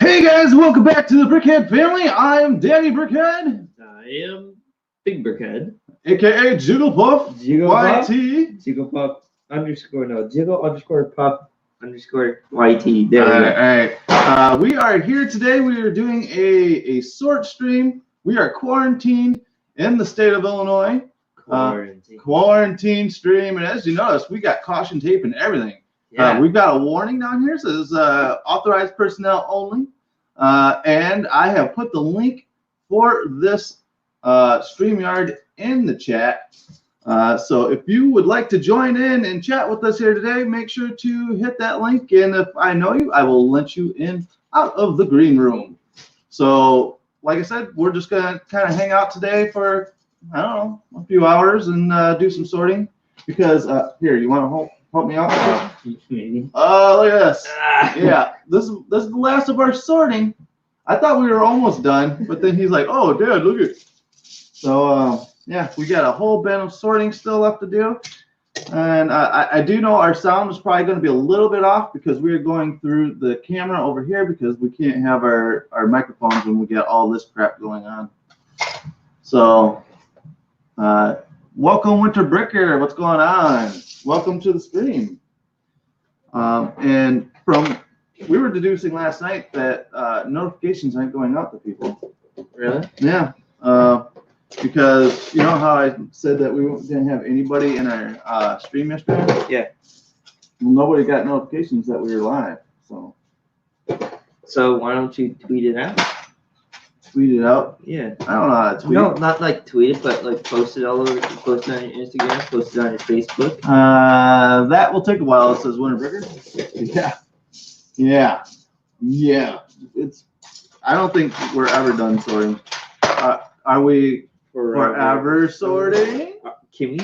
Hey guys, welcome back to the Brickhead family. I am Danny Brickhead. I am Big Brickhead. AKA Jigglepuff. YT. Jigglepuff Jiggle_puff_YT. There we go. Alright. We are here today. We are doing a short stream. We are quarantined in the state of Illinois. Quarantine stream. And as you notice, we got caution tape and everything. Yeah. We've got a warning down here. It says authorized personnel only. And I have put the link for this StreamYard in the chat. So if you would like to join in and chat with us here today, make sure to hit that link. And if I know you, I will let you in out of the green room. So like I said, we're just going to kind of hang out today for, I don't know, a few hours and do some sorting. Because here, you want to help me out? Oh, look at this. Yeah, this is the last of our sorting. I thought we were almost done, but then he's like, "Oh, Dad, look at." So yeah, we got a whole bin of sorting still left to do, and I do know our sound is probably going to be a little bit off because we are going through the camera over here because we can't have our microphones when we get all this crap going on. So, welcome, Winter Bricker. What's going on? Welcome to the stream. And we were deducing last night that notifications aren't going out to people. Really? Yeah. Because you know how I said that we didn't have anybody in our stream yesterday? Yeah. Well, nobody got notifications that we were live. So why don't you tweet it out? Tweet it out? Yeah. I don't know how to tweet. No, not like tweet it, but like post it all over. Post it on your Instagram. Post it on your Facebook. That will take a while. It says Winter Bricker. Yeah. I don't think we're ever done sorting. Are we forever sorting? Can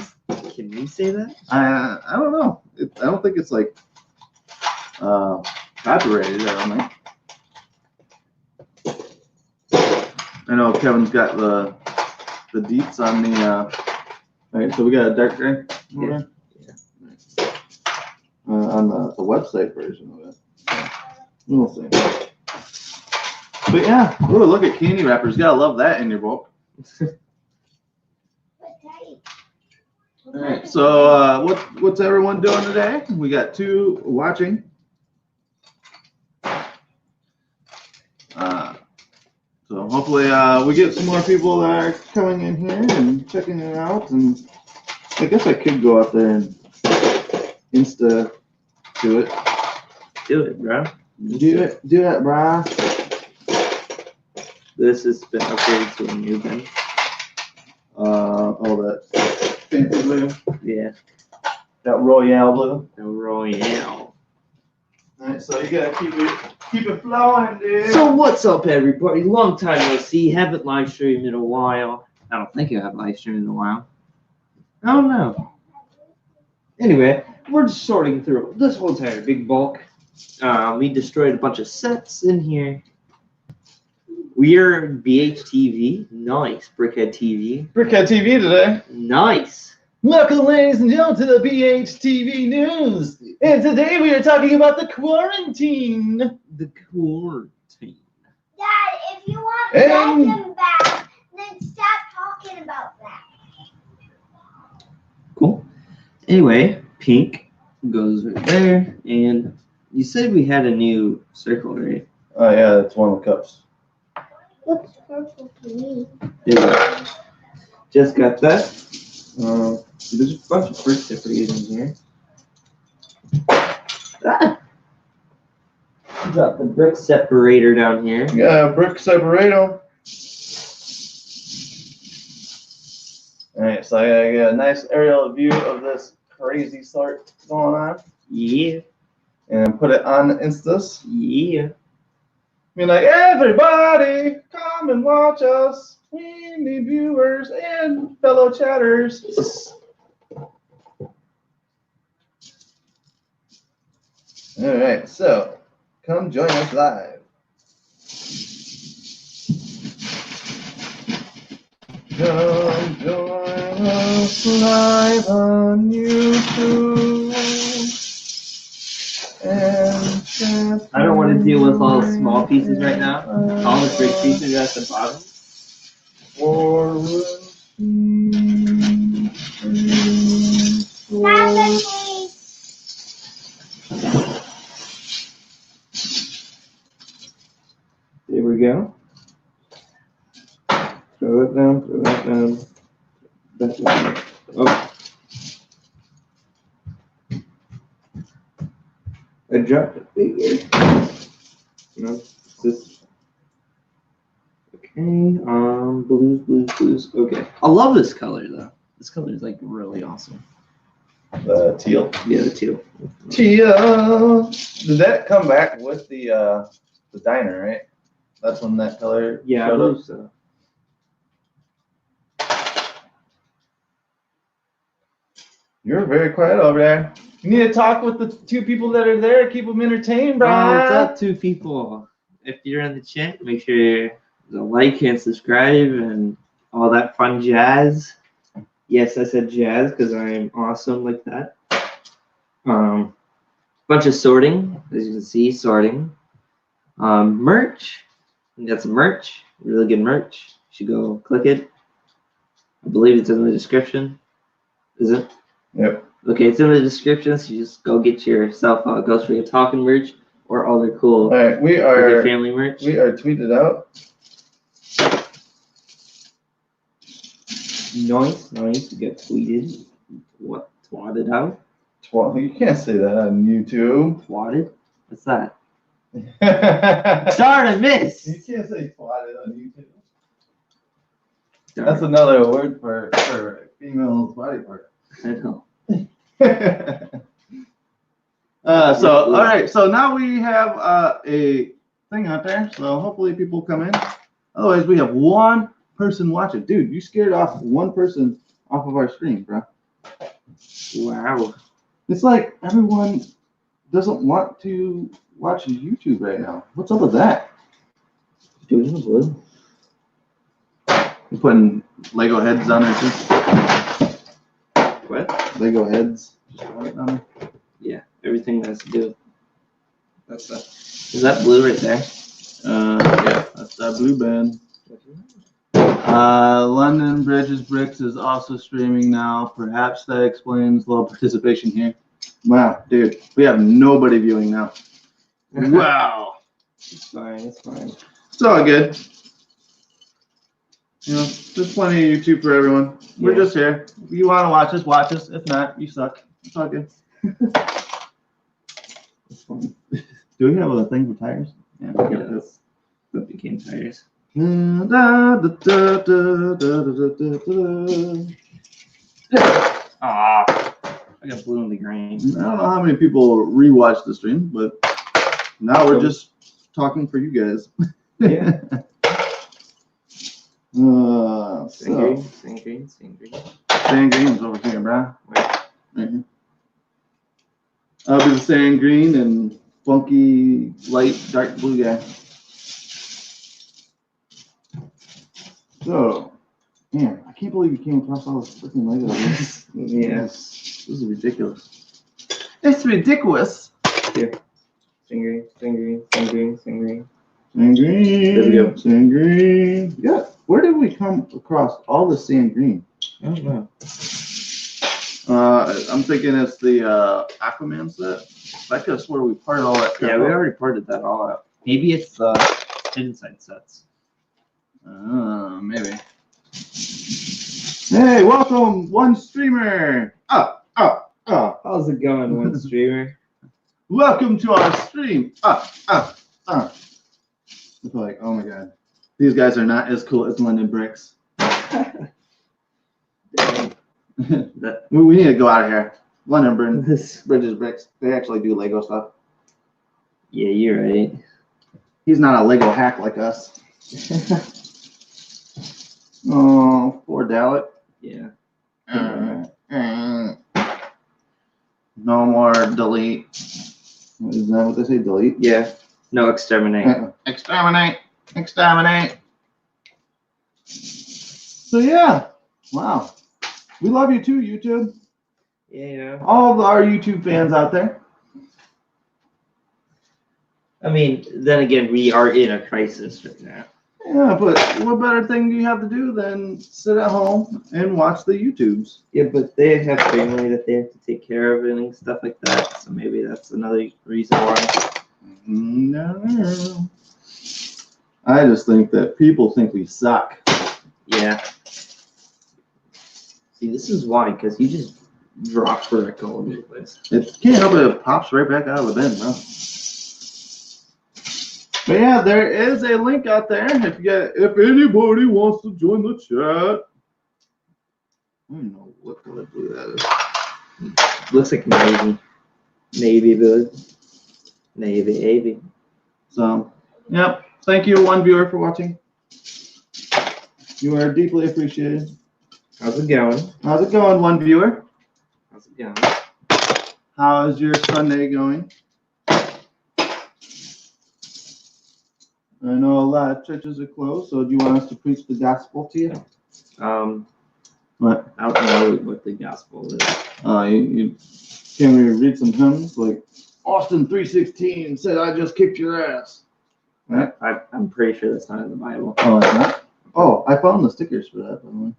we say that? I don't know. I don't think it's like copyrighted. I don't think. I know Kevin's got the deets on the. All right, so we got a dark gray. Yeah. On the website version of it. We'll see. But yeah, ooh, look at candy wrappers. Gotta love that in your book. All right, so what's everyone doing today? We got two watching. So hopefully we get some more people that are coming in here and checking it out. And I guess I could go up there and Insta do it. Do it, bro. Do it, bro. This has been upgraded to a new bin. All that fancy blue. Yeah. That Royale blue. The Royale. Alright, so you gotta keep it flowing, dude. So what's up, everybody? Long time no see. Haven't live streamed in a while. I don't think I have live streamed in a while. I don't know. Anyway, we're just sorting through this whole entire big bulk. We destroyed a bunch of sets in here. We are BHTV. Nice. Brickhead TV. Brickhead TV today. Nice. Welcome, ladies and gentlemen, to the BHTV News. And today we are talking about the quarantine. The quarantine. Dad, if you want them back, then stop talking about that. Cool. Anyway, pink goes right there. And you said we had a new circle, right? Oh, yeah, that's one of the cups. Looks purple to me. Yeah. Just got that. There's a bunch of brick separators in here. Got the brick separator down here. Yeah, brick separator. Alright, so I gotta get a nice aerial view of this crazy sort going on. Yeah. And put it on Instas. Yeah. Be like, everybody, come and watch us. We need viewers and fellow chatters. All right, so come join us live. Come join us live on YouTube and I don't want to deal with all the small pieces right now. All the big pieces are at the bottom. There we go. Throw it down, throw it down. That's it. Oh. I dropped it bigger. No, this. Okay, blues. Okay. I love this color though. This color is like really awesome. The teal. Yeah, the teal. Teal. Did that come back with the diner, right? That's when that color Yeah, I showed believe up. so. You're very quiet over there. You need to talk with the two people that are there. Keep them entertained, bro. What's up, two people? If you're in the chat, make sure to like and subscribe and all that fun jazz. Yes, I said jazz because I'm awesome like that. Bunch of sorting, as you can see, sorting. Merch. We got some merch, really good merch. You should go click it. I believe it's in the description. Is it? Yep. Okay, it's in the description, so you just go get yourself a Ghost Ring Talking merch or all their cool All right, we other are family merch. tweeted out. Nice. You get tweeted. What? Twatted out? You can't say that on YouTube. Twatted? What's that? You Darn, I missed! can't say twatted on YouTube. Darn. That's another word for female body part. I know. So all right, so now we have a thing out there. So hopefully people come in. Otherwise, we have one person watching. Dude, you scared off one person off of our screen, bro. Wow. It's like everyone doesn't want to watch YouTube right now. What's up with that? Doing the blue. You putting Lego heads on there too? What? Lego heads. Just right on there. Yeah, everything has to do. That's that. Is that blue right there? Yeah, that's that blue band. London Bridges Bricks is also streaming now. Perhaps that explains low participation here. Wow, dude, we have nobody viewing now. Wow. It's fine. It's all good. You know, there's plenty of YouTube for everyone. We're just here. If you want to watch us, watch us. If not, you suck. It's all good. It's fun. Do we have a thing for tires? Yeah, we got this. That became tires. Ah, I got blue in the green. I don't know how many people rewatch the stream, but now we're just talking for you guys. Yeah. Same green. green's over here, bro. Right here. I'll be the sand green and funky light dark blue guy. So, man, I can't believe you came across all this freaking Legos. Yes. This is ridiculous. It's ridiculous. Here. Sand green. Sand green. There we go. Sand green. Yeah. Where did we come across all the sand green? I don't know. I'm thinking it's the Aquaman set. I could have swore we parted all that. Yeah, we already parted that all out. Maybe it's the inside sets. Maybe. Hey, welcome, one streamer. How's it going, one streamer? Welcome to our stream. It's like, oh my god, these guys are not as cool as London Bricks. We need to go out of here. London Bridges Bricks. They actually do Lego stuff. Yeah, you're right. He's not a Lego hack like us. Oh, poor Dalek. Yeah. No more delete. Is that what they say? Delete? Yeah. No, exterminate. Exterminate. So yeah. Wow. We love you too, YouTube. Yeah. All of our YouTube fans out there. I mean, then again, we are in a crisis right now. Yeah, but what better thing do you have to do than sit at home and watch the YouTubes? Yeah, but they have family that they have to take care of and stuff like that. So maybe that's another reason why. No. I just think that people think we suck. Yeah. See, this is why, because you just drop brick all over the place. It can't help it, it pops right back out of the bin, bro. But yeah, there is a link out there if anybody wants to join the chat. I don't know what color blue that is. Looks like navy. Navy blue. Navy. So, yep. Thank you, one viewer, for watching. You are deeply appreciated. How's it going? How's it going, one viewer? How's it going? How is your Sunday going? I know a lot of churches are closed, so do you want us to preach the gospel to you? What? I don't know what the gospel is. Can we read some hymns? Like Austin 3:16 said, "I just kicked your ass." Right? I'm pretty sure that's not in the Bible. Oh, it's not? Oh, I found the stickers for that, by the way.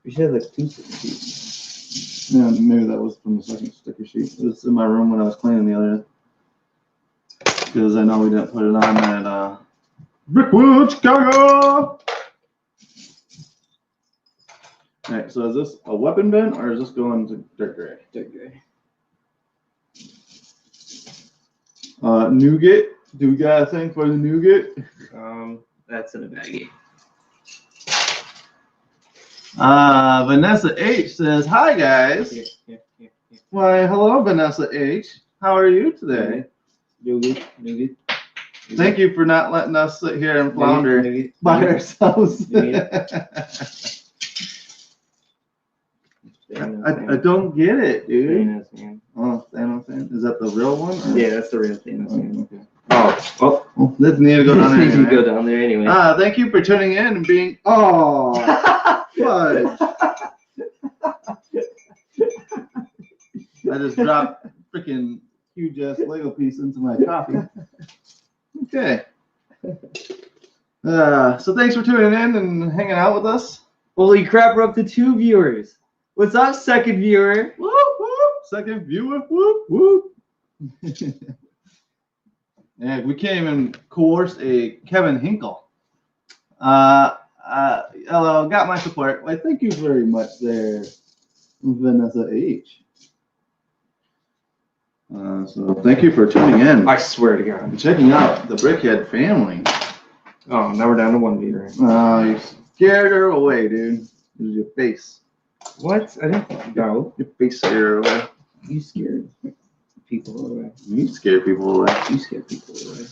We should have like 2 stickers. Yeah, maybe that was from the second sticker sheet. It was in my room when I was cleaning the other day. Because I know we didn't put it on at Brickwood, Chicago. Alright, so is this a weapon bin or is this going to dirt gray? Dirt gray. Nougat. Do we got a thing for the nougat? That's in a baggie. Vanessa H says, "Hi guys." Here. Why, hello, Vanessa H. How are you today? Nougat. Thank you for not letting us sit here and flounder by ourselves. I don't get it, dude. Oh, Thanos fan. Is that the real one? Or? Yeah, that's the real Thanos fan. Okay. Oh, Let's need to go down there. You can go down there anyway. Thank you for tuning in and being. Oh, fudge. I just dropped freaking huge ass Lego piece into my coffee. Okay. So thanks for tuning in and hanging out with us. Holy crap, we're up to 2 viewers. What's up, second viewer? Whoop, whoop. Second viewer. Whoop, whoop. Yeah, we can't even coerce a Kevin Hinkle. Hello, got my support. Why, thank you very much there, Vanessa H. So thank you for tuning in. I swear to God. And checking out the Brickhead family. Oh, now we're down to 1 viewer. You scared her away, dude. It was your face. What? I didn't know. Your face scared her away. You scared people away. You scare people away. You scared people away.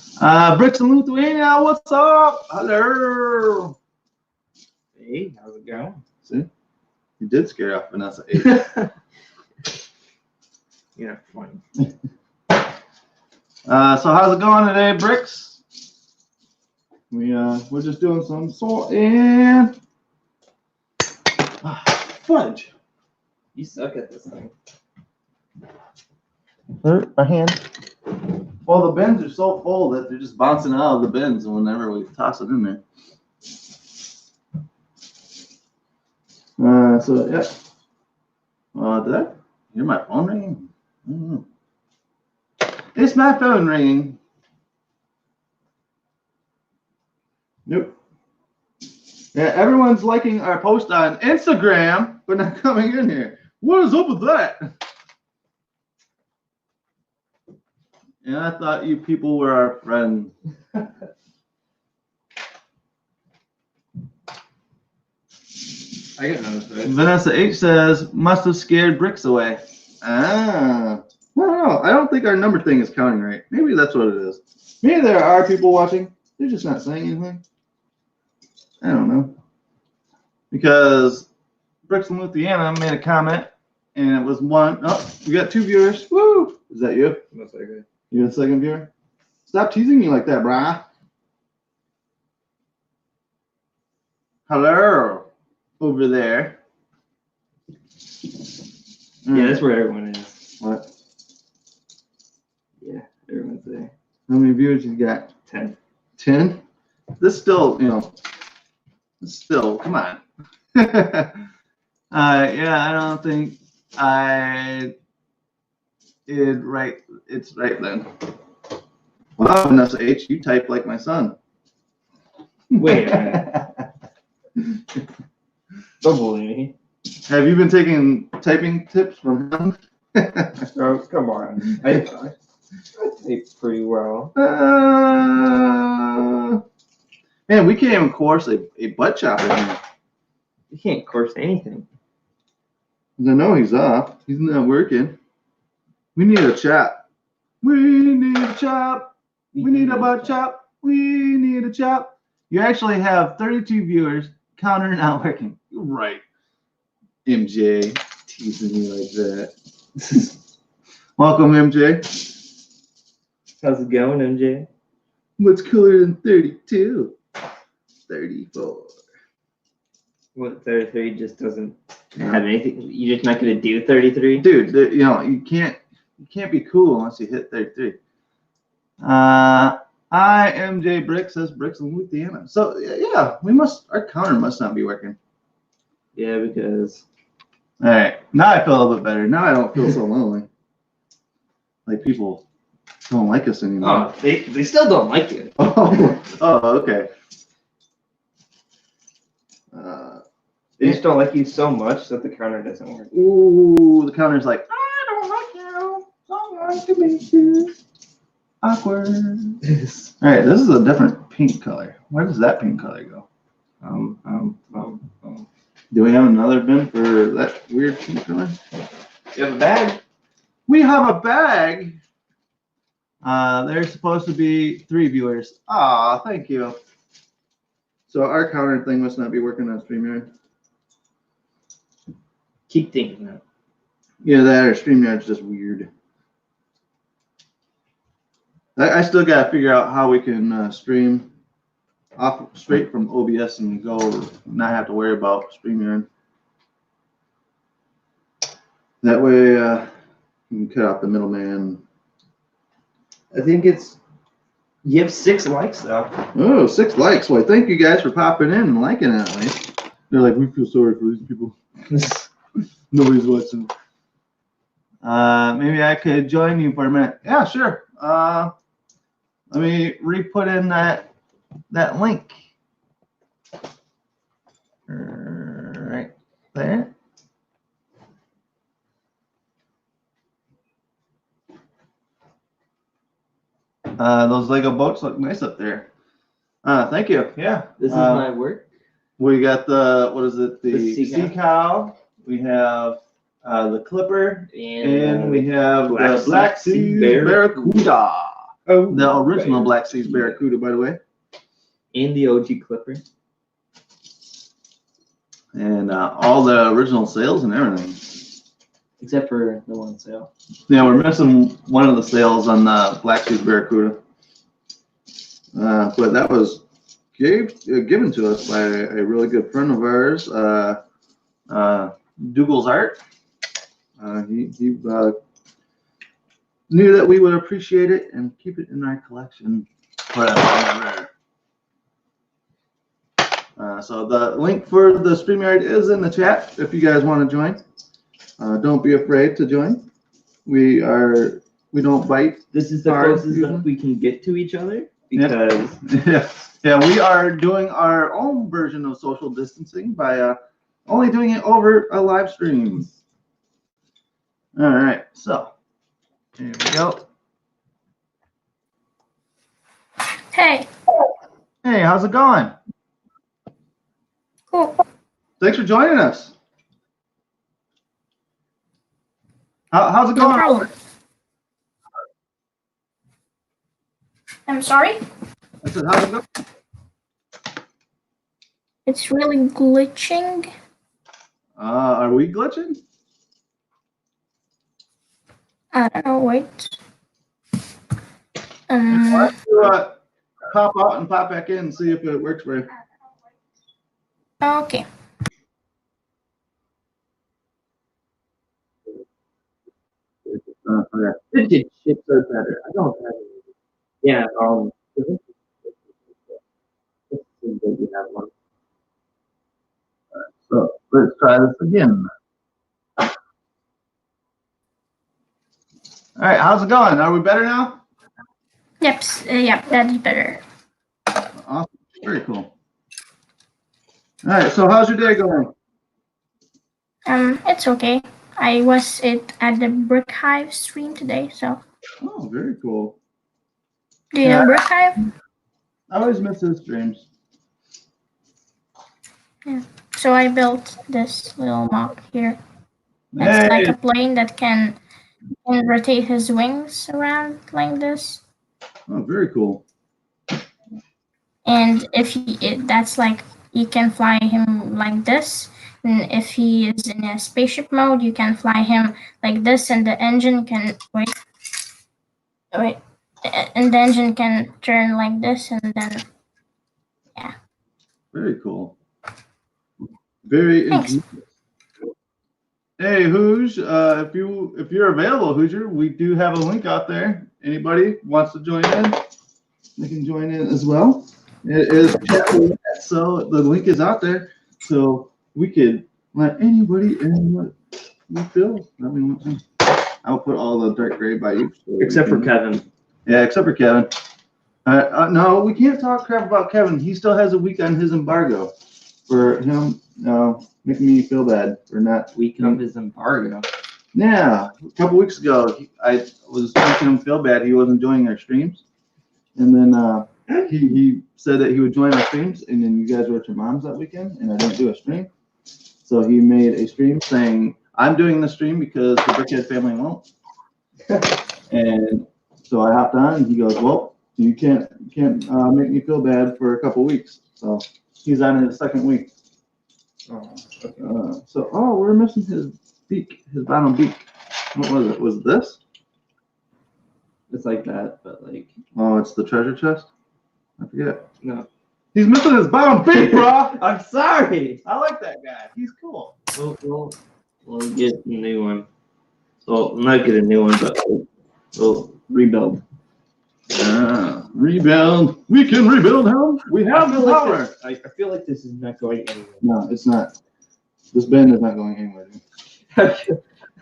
Bricks in Lithuania, what's up? Hello. Hey, how's it going? See? You did scare off Vanessa H. Yeah, funny. So how's it going today, Bricks? We're just doing some salt and fudge. You suck at this thing. Hurt my hand. Well, the bins are so full that they're just bouncing out of the bins whenever we toss it in there. So yeah. Did I hear my phone ringing? I don't know. It's my phone ringing. Nope. Yeah, everyone's liking our post on Instagram, but not coming in here. What is up with that? Yeah, I thought you people were our friends. I got another thread. Vanessa H says, must have scared Bricks away. I don't know. I don't think our number thing is counting right. Maybe that's what it is. Maybe there are people watching. They're just not saying anything. I don't know. Because Bricks in Louisiana made a comment, and it was one. Oh, we got 2 viewers. Woo! Is that you? Most likely. You're the second viewer? Stop teasing me like that, brah. Hello. Over there. Yeah, that's where everyone is. What? Yeah, everyone's there. How many viewers you got? 10. 10? This still, come on. Yeah, I don't think I did right. It's right then. Wow, Vanessa H, you type like my son. Wait a minute. Don't believe me. Have you been taking typing tips from him? Oh, come on. I type pretty well. Man, we can't even course a butt chopper here. You can't course anything. I know he's off. He's not working. We need a chop. We need a chop. We need a butt chop. We need a chop. You actually have 32 viewers. Counter not working. You're right. MJ teasing me like that. Welcome, MJ. How's it going, MJ? What's cooler than 32? 34. What, 33 just doesn't have anything? You're just not gonna do 33? Dude, you can't be cool unless you hit 33. I MJ Brick says Bricks in Louisiana. So yeah, our counter must not be working. Yeah, because. All right, now I feel a little bit better. Now I don't feel so lonely. Like people don't like us anymore. Oh, they still don't like you. Oh, okay. They just don't like you so much that the counter doesn't work. Ooh, the counter's like, I don't like you. Don't like to make you awkward. All right, this is a different pink color. Where does that pink color go? Do we have another bin for that weird pink color? You have a bag. We have a bag. There's supposed to be 3 viewers. Ah, thank you. So our counter thing must not be working on StreamYard. Keep thinking that. Yeah, that or StreamYard's just weird. I still got to figure out how we can stream off straight from OBS and not have to worry about StreamYard. That way, you can cut out the middleman. I think you have 6 likes though. Oh, 6 likes. Well, thank you guys for popping in and liking it at least. They're like, we feel sorry for these people. Nobody's watching. Maybe I could join you for a minute. Yeah, sure. Let me re-put in that link. Right there. Those Lego boats look nice up there. Thank you. Yeah. This is my work. We got what is it? The sea cow. We have the clipper, and we have the Black Sea Barracuda. Oh, the original Black Sea Barracuda, by the way. And the OG clipper. And all the original sails and everything. Except for the one sail. Yeah, we're missing one of the sails on the Black Sea Barracuda. But that was given to us by a really good friend of ours, Dougal's Art. He knew that we would appreciate it and keep it in our collection forever. So the link for the StreamYard is in the chat if you guys want to join. Don't be afraid to join. We don't bite. This is the closest that we can get to each other because yeah, we are doing our own version of social distancing by only doing it over a live stream. All right, so here we go. Hey. Hey, how's it going? Cool. Thanks for joining us. How's it No going? problem. I'm sorry? I said, how's it going? It's really glitching. Are we glitching? I don't know, wait. Why don't you pop out and pop back in and see if it works for you. Okay. Okay. Vintage ships are better. I don't have it. Yeah. You have one. So let's try this again. All right, how's it going? Are we better now? Yep. Yep. That's better. Awesome. Very cool. All right, so how's your day going? It's okay. I was at the Brick Hive stream today, so Oh, very cool. do you know Brick Hive? I always miss his streams. So I built this little mock here. It's Hey, like a plane that can rotate his wings around like this. oh, very cool. And if that's like you can fly him like this. And if he is in a spaceship mode, you can fly him like this, and the engine can wait, and the engine can turn like this, and then Very cool. Very Thanks. ingenious. Hey, Hooj, if you're available, Hoosier, we do have a link out there. Anybody wants to join in, they can join in as well. It is chat roulette, so the link is out there, so we could let anybody in what we feel. I'll put all the dark gray by you, so Except for Kevin. Yeah, except for Kevin. No, we can't talk crap about Kevin. He still has a week on his embargo. For him, making me feel bad for not. Week of his embargo. Yeah, a couple weeks ago, I was making him feel bad. He wasn't joining our streams, and then he said that he would join our streams, and then you guys were at your mom's that weekend, and I didn't do a stream. So he made a stream saying, "I'm doing the stream because the Brickhead family won't." And so I hopped on, and he goes, "Well, you can't make me feel bad for a couple weeks." So he's on his second week. We're missing his beak, his bottom beak. What was it? Was it this? It's like that, but like. Oh, it's the treasure chest? I forget. No. He's missing his bottom beak, bro! I'm sorry. I like that guy. He's cool. We'll get a new one. Well, not get a new one, but we'll rebuild. Rebuild. We can rebuild him. We have the power. I feel like this is not going anywhere. No, it's not. This band is not going anywhere.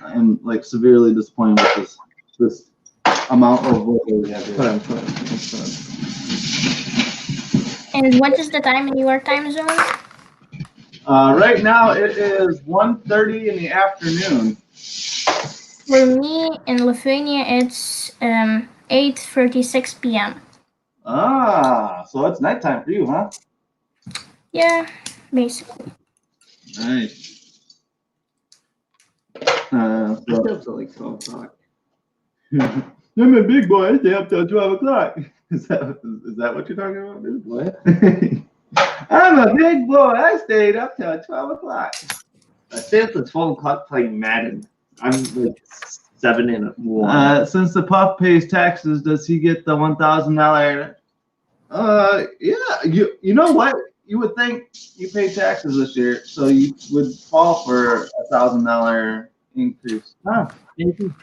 I'm like severely disappointed with this amount of work that we have here. Put on. And what is the time in your time zone? Right now it is 1:30 in the afternoon. For me in Lithuania, it's 8:36 p.m. Ah, so it's nighttime for you, huh? Yeah, basically. Nice. It's up to like 12 o'clock. I'm a big boy. I stay up till 12 o'clock. Is that what you're talking about, dude? What? I'm a big boy. I stayed up till 12 o'clock. I stay up to 12 o'clock playing Madden. I'm like 7 and 1. Since the puff pays taxes, does he get the $1,000? Yeah. You know what? You would think you pay taxes this year, so you would fall for $1,000 increase. Oh, thank you.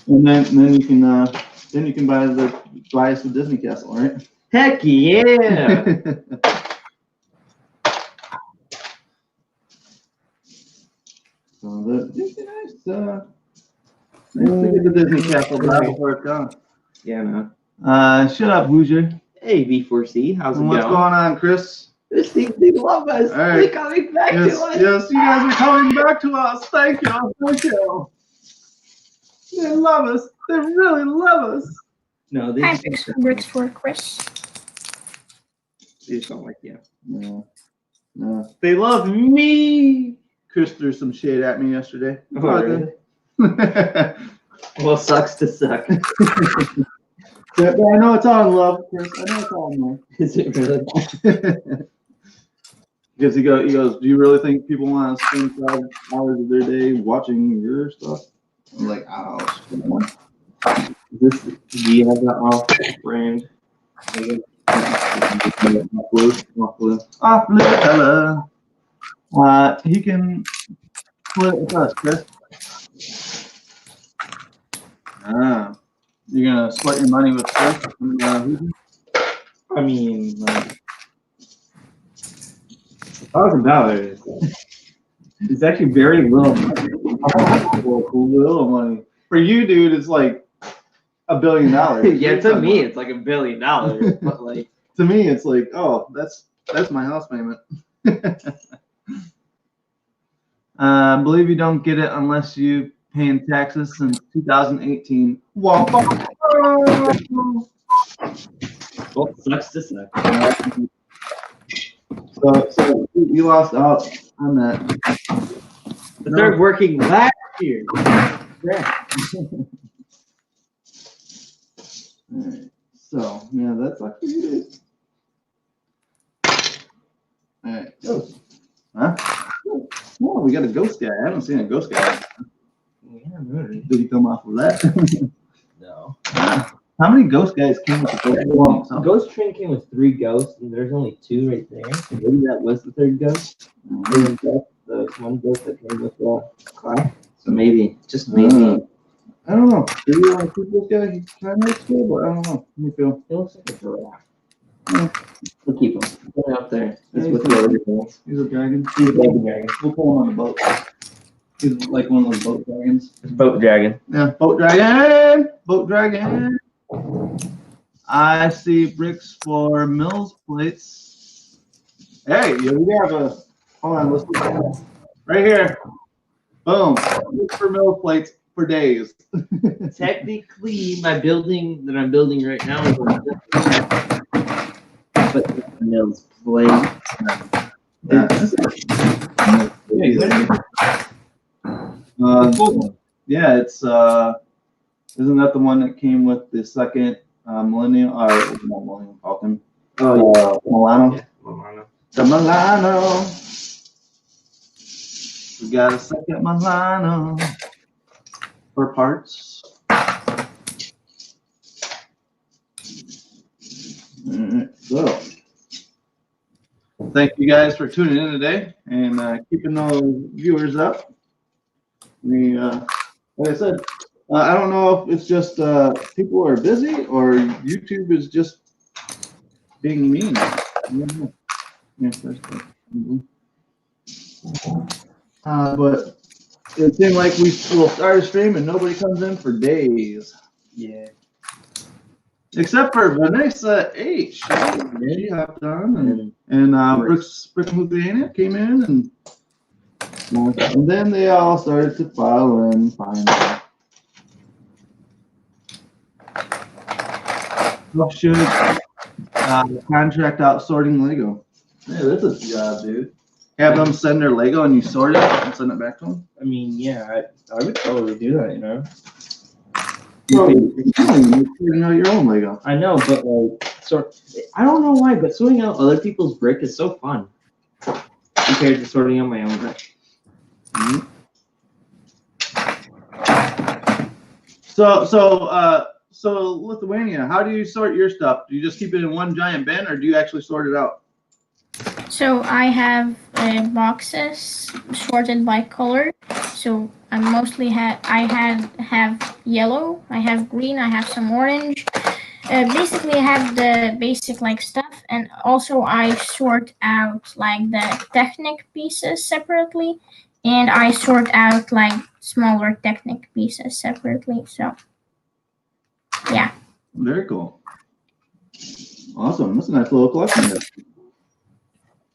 And then you can buy us the Disney castle, right? Heck yeah! So that'd be nice. Nice to get the Disney castle back before it's gone. Yeah, man. Shut up, Hoosier. Hey, B4C, how's it What's going? going on, Chris? They love us. All right. They're coming back to us. Yes, you guys are coming back to us. Thank you. Thank you. They love us. They really love us. No, they Hi, just, bricks for Chris. they just don't like you. No. No. They love me. Chris threw some shade at me yesterday. Oh, really? Well, sucks to suck. But I know it's all in love, Chris. I know it's all in love. Is it really? Because he goes, do you really think people want to spend 5 hours of their day watching your stuff? I'm like, ouch. Do you have that off brand? Off blue color. He can split it with us, Chris. Ah. You're gonna split your money with Chris? I mean, like, $1,000 is actually very little money. Little money. For you, dude, it's like $1 billion. Yeah, to me, it's like $1 billion. But like, to me, it's like, oh, that's my house payment. I believe you don't get it unless you paying taxes since 2018. Wow. well, sucks to suck. So you lost out on that. I started working last year. Yeah. Alright, so yeah, that's like what you do. Alright. Ghost. Huh? Oh, we got a ghost guy. I haven't seen a ghost guy. Yeah, really. Did he come off of that? No. How many ghost guys came with the ghost? Well, Ghost Train came with 3 ghosts, and there's only 2 right there. So maybe that was the 3rd ghost. And the one ghost that came with the class. So maybe, just maybe. I don't know. Do you want to keep this guy? He kind of looks cool, but I don't know. Let me feel. It looks like a giraffe. Yeah. We'll keep him. Put him up there. Yeah, He's with the other girls. He's a dragon. He's a baby dragon. We'll pull him on the boat. He's like one of those boat dragons. Boat dragon. Yeah, boat dragon. Boat dragon. I see bricks for Mills plates. Hey, we have a. Hold on, let's look at that. Right here. Boom. Bricks for Mills plates for days. Technically, my building that I'm building right now is but the Mills plate. Yeah, it's isn't that the one that came with the second Millennium or not Millennium Falcon? Oh, Milano. yeah, Milano. The Milano. We got a second Milano for parts. So, thank you guys for tuning in today and keeping those viewers up. We, like I said, I don't know if it's just people are busy or YouTube is just being mean. I don't know. Yeah, but it seemed like we will start a stream and nobody comes in for days. Yeah. Except for Vanessa H. She hopped on and Brooks Lithuania came in and then they all started to file in finally. Should contract out sorting Lego. Yeah, that's a job, dude. Have them send their Lego and you sort it and send it back to them? I mean, yeah, I would totally do that, you know? So, you're sorting out your own Lego. I know, but like, I don't know why, but sorting out other people's brick is so fun compared to sorting out my own brick. Mm-hmm. So Lithuania, how do you sort your stuff? Do you just keep it in one giant bin, or do you actually sort it out? So I have boxes sorted by color. So I mostly have yellow, I have green, I have some orange. Basically, I have the basic like stuff, and also I sort out like the Technic pieces separately, and I sort out like smaller Technic pieces separately. So yeah. Very cool. Awesome. That's a nice little collection there.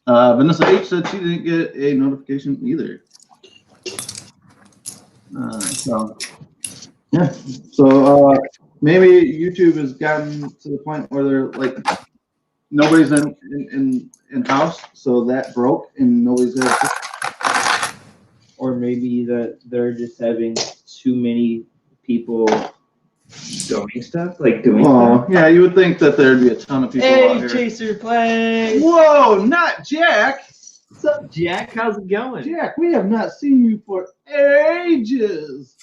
Vanessa H said she didn't get a notification either. So yeah. So maybe YouTube has gotten to the point where they're like nobody's in house, so that broke and nobody's there. Or maybe that they're just having too many people doing stuff, like doing stuff. Yeah, you would think that there'd be a ton of people out Hey, here. Chaser Play! Whoa, not Jack! What's up, Jack? How's it going? Jack, we have not seen you for ages.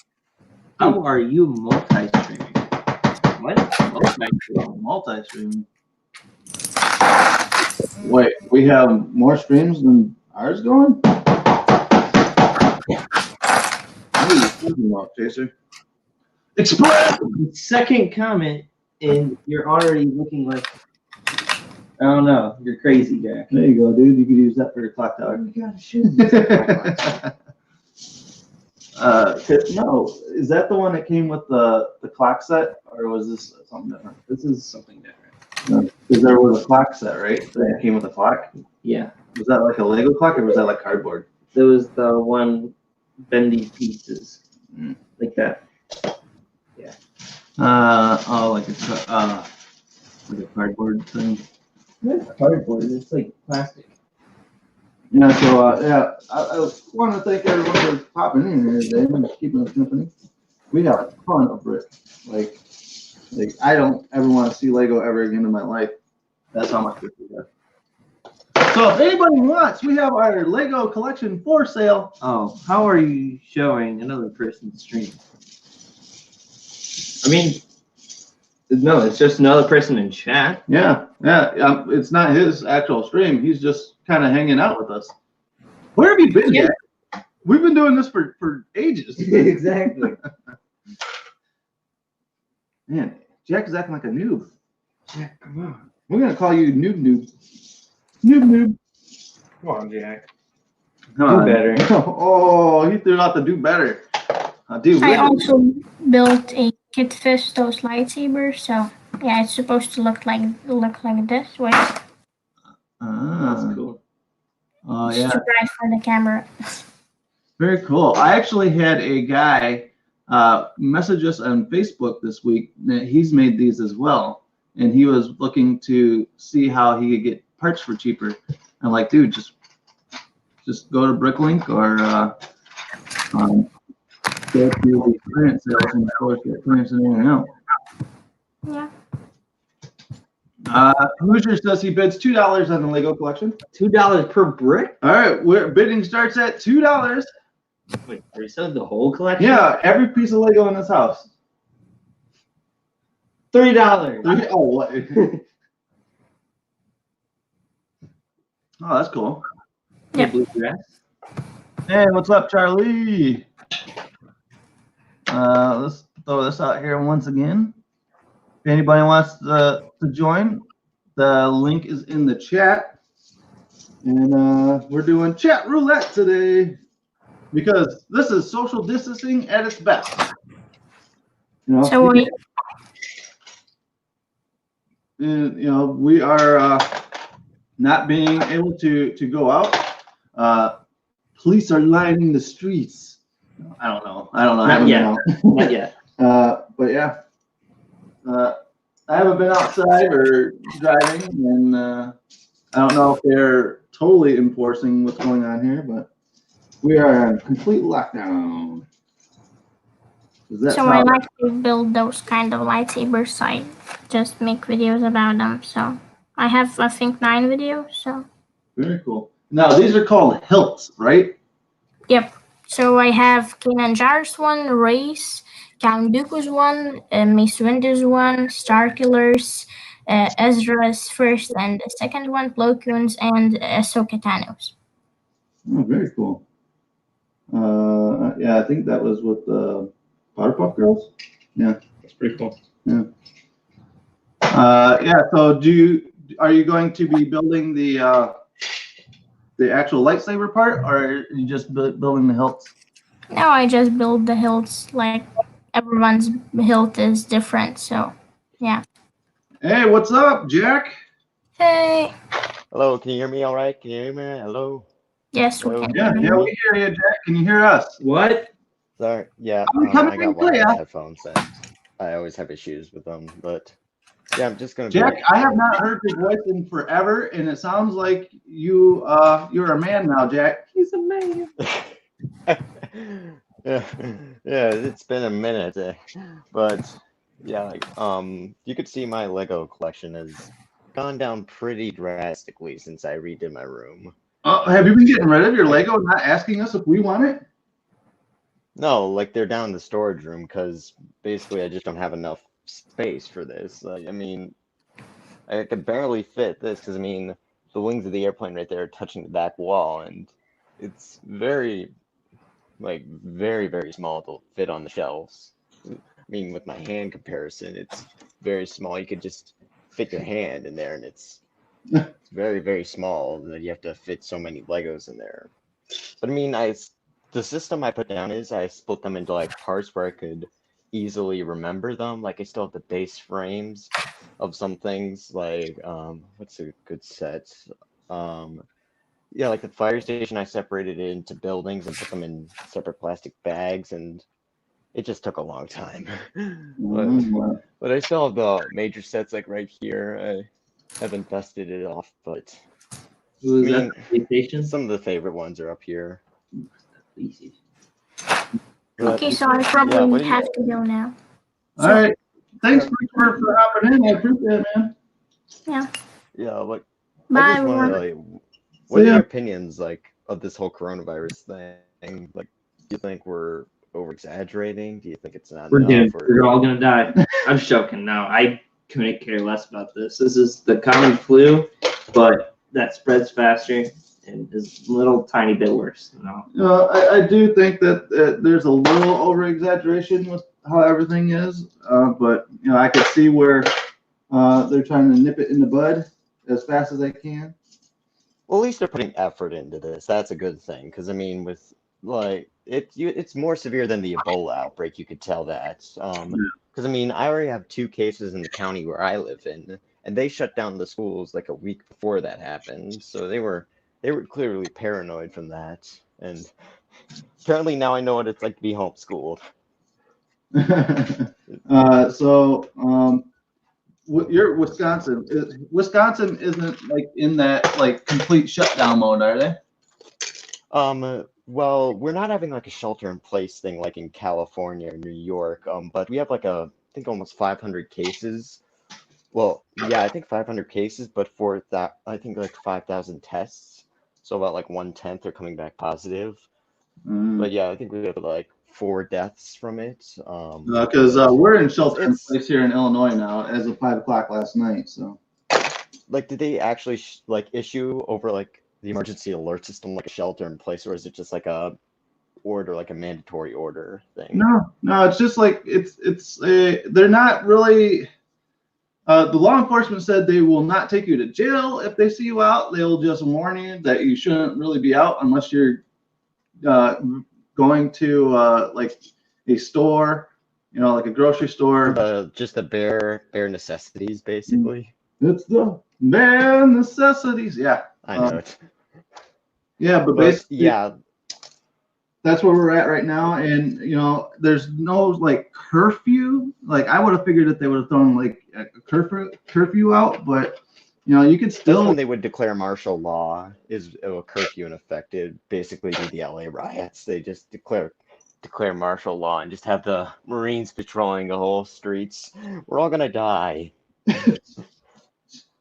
How are you multi-streaming? What? Multi-streaming. Wait, we have more streams than ours going? What are you thinking about, Chaser? Express. Second comment, and you're already looking like, I don't know, you're crazy, Jack. There you go, dude. You could use that for your clock tower. You gotta shoot. No, is that the one that came with the clock set, or was this something different? This is something different. Because there was a clock set, right? That came with a clock. Yeah, Was that like a Lego clock, or was that like cardboard? there was the one bendy pieces, Mm. like that. Oh, like a cardboard thing. Not cardboard, it's like plastic. Yeah. So I want to thank everyone for popping in here today and keeping us company. We have a ton of brick. Like I don't ever want to see Lego ever again in my life. That's how much brick we have. So if anybody wants, we have our Lego collection for sale. Oh, how are you showing another person's stream? I mean, no, it's just another person in chat. Yeah. It's not his actual stream. He's just kind of hanging out with us. Where have you been, Jack? We've been doing this for ages. Exactly. Man, Jack is acting like a noob. Jack, come on. We're gonna call you noob. Noob. Come on, Jack. Come Do on. better. Oh, he threw out the do better. Dude, I also built a Kit Fisto's lightsaber, so yeah, it's supposed to look like this. Wait, That's cool. Oh it's yeah, too bright for the camera. very cool. I actually had a guy message us on Facebook this week that he's made these as well, and he was looking to see how he could get parts for cheaper. I'm like, dude, just go to Bricklink or go to the clearance sales and of course get clearance and everything else. Yeah. Hoosier says he bids $2 on the Lego collection. $2 per brick? All right, bidding starts at $2. Wait, are you selling the whole collection? Yeah, every piece of Lego in this house. $3. Oh, what? Oh, that's cool. The blue dress. Hey, what's up, Charlie? Let's throw this out here once again. If anybody wants to join, the link is in the chat. And we're doing chat roulette today because this is social distancing at its best. You know, So we we are not being able to go out. Police are lining the streets. I don't know. Not yet. Not yet. But yeah, I haven't been outside or driving, and I don't know if they're totally enforcing what's going on here, but we are in complete lockdown. So I like to build those kind of lightsabers. I just make videos about them. So I have, I think, 9 videos. So very cool. Now these are called hilts, right? yep. So I have Kanan Jar's one, Race, Count Dooku's one, Mace Windu's one, Starkiller's, Ezra's first and second one, Plo Koon's, and Ahsoka Tano's. Oh, very cool. Yeah, I think that was with the Powerpuff Girls. Yeah, That's pretty cool. yeah. Yeah. So, are you going to be building the actual lightsaber part, or are you just building the hilts? No, I just build the hilts. Like everyone's hilt is different, so yeah. Hey, what's up, Jack? Hey. Hello, can you hear me all right? Can you hear me? Hello? Yes, we Hello? can. Yeah, hear you. we hear you, Jack. Can you hear us? What? Sorry. Yeah, I'm coming I in got for ya. wireless headphones and I always have issues with them, but yeah, I'm just gonna Jack, I have not heard your voice in forever, and it sounds like you're a man now, Jack. He's a man. yeah, it's been a minute, but yeah, like you could see my Lego collection has gone down pretty drastically since I redid my room. Have you been getting rid of your Lego and not asking us if we want it? No, like they're down in the storage room because basically I just don't have enough space for this. Like, I mean, I could barely fit this because I mean the wings of the airplane right there are touching the back wall, and it's very, very small to fit on the shelves. mean, with my hand comparison, it's very small. You could just fit your hand in there, and it's very, very small. And then you have to fit so many Legos in there. But I mean, the system I put down is I split them into like parts where I could easily remember them. Like I still have the base frames of some things. Like what's a good set? Yeah, like the fire station, I separated it into buildings and put them in separate plastic bags, and it just took a long time. But I still have the major sets like right here. I haven't dusted it off, but Was I that mean, the PlayStation? some of the favorite ones are up here. Easy. But, Okay, so I yeah, probably what do you, have to go now. All right. Thanks for hopping in. I appreciate it, man. Yeah. yeah, what I Bye, just want to everyone. like, what are ya. your opinions like of this whole coronavirus thing? Like, do you think we're over exaggerating? Do you think it's not We're enough? doomed. Or We're all gonna die. I'm joking. No, I couldn't care less about this. This is the common flu, but that spreads faster and is a little tiny bit worse. I do think that there's a little over exaggeration with how everything is, but I could see where they're trying to nip it in the bud as fast as they can. well, at least they're putting effort into this. That's a good thing. Because I mean, with like it's more severe than the Ebola outbreak. You could tell that. Because I mean, I already have 2 cases in the county where I live in, and they shut down the schools like a week before that happened. So they were clearly paranoid from that. And apparently now I know what it's like to be homeschooled. You're Wisconsin. Wisconsin isn't like in that like complete shutdown mode, are they? Well, we're not having like a shelter in place thing like in California or New York. But we have like I think almost 500 cases. Well, yeah, I think 500 cases, but for that, I think like 5,000 tests. So about like 1/10 are coming back positive. But yeah, I think we have like 4 deaths from it. Because but we're in shelter in it's place here in Illinois now as of 5 o'clock last night. So like, did they actually like issue over like the emergency alert system like a shelter in place, or is it just like a order, like a mandatory order thing? no, it's just like they're not really. The law enforcement said they will not take you to jail if they see you out. They'll just warn you that you shouldn't really be out unless you're going to like a store, like a grocery store. Just the bare necessities, basically. It's the bare necessities. Yeah. I know it. Yeah, but basically, yeah, that's where we're at right now. And there's no like curfew. Like I would have figured that they would have thrown like a curfew out, but you could that's still. when they would declare martial law, is a curfew in effect. It'd basically be the LA riots. They just declare martial law and just have the Marines patrolling the whole streets. We're all gonna die.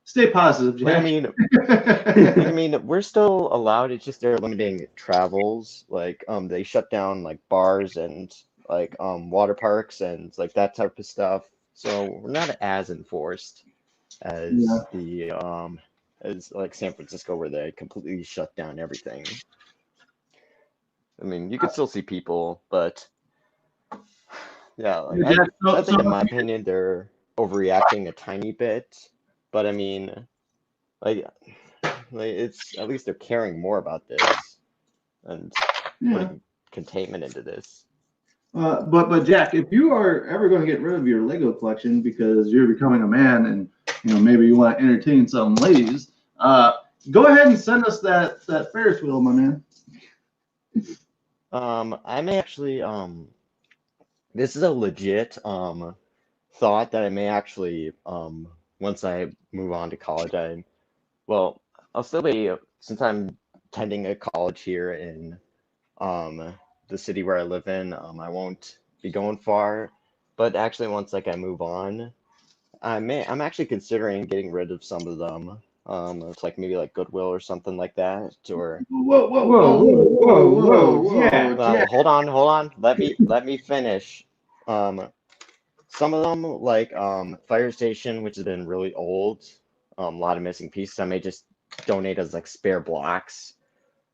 Stay positive, Jack. I mean, we're still allowed. It's just they're limiting travels. Like, they shut down like bars and like water parks and like that type of stuff. So we're not as enforced as the as like San Francisco, where they completely shut down everything. I mean, you could still see people, but yeah, like I think in my opinion they're overreacting a tiny bit. But I mean, like it's at least they're caring more about this and putting containment into this. But Jack, if you are ever going to get rid of your Lego collection because you're becoming a man and maybe you want to entertain some ladies, go ahead and send us that Ferris wheel, my man. I may actually this is a legit thought that I may actually once I move on to college, I'll still be, since I'm attending a college here in the city where I live in, I won't be going far. But actually, once like I move on, I'm actually considering getting rid of some of them. It's like maybe like Goodwill or something like that, or Whoa. Yeah. well, hold on. Let me finish. Some of them like Fire Station, which has been really old, a lot of missing pieces. I may just donate as like spare blocks,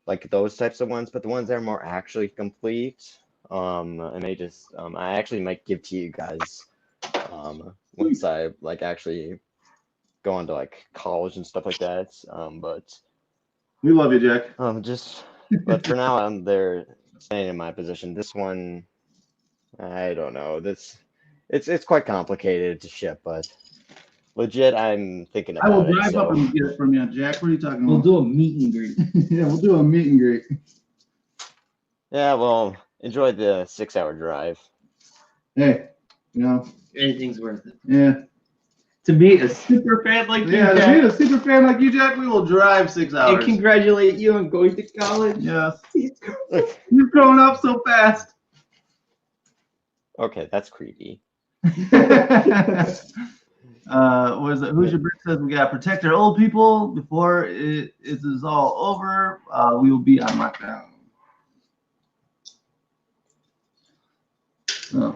like those types of ones. But the ones that are more actually complete, I may just I actually might give to you guys once I like actually go on to like college and stuff like that. But We love you, Jack. but for now I'm there staying in my position. This one, I don't know. It's quite complicated to ship, but legit I'm thinking I will about it. drive up So and get it from you, Jack. What are you talking We'll about? do a meet and greet. Yeah, we'll do a meet and greet. yeah, well, enjoy the 6 hour drive. Hey, you know, Anything's worth it. yeah. To meet a super fan like you, Yeah, to Jack, be a super fan like you, Jack, we will drive 6 and hours. congratulate you on going to college. Yes. Look, You've grown up so fast. okay, that's creepy. What is it? Hoosier Brick says we gotta protect our old people before it is all over. We will be on lockdown. Oh.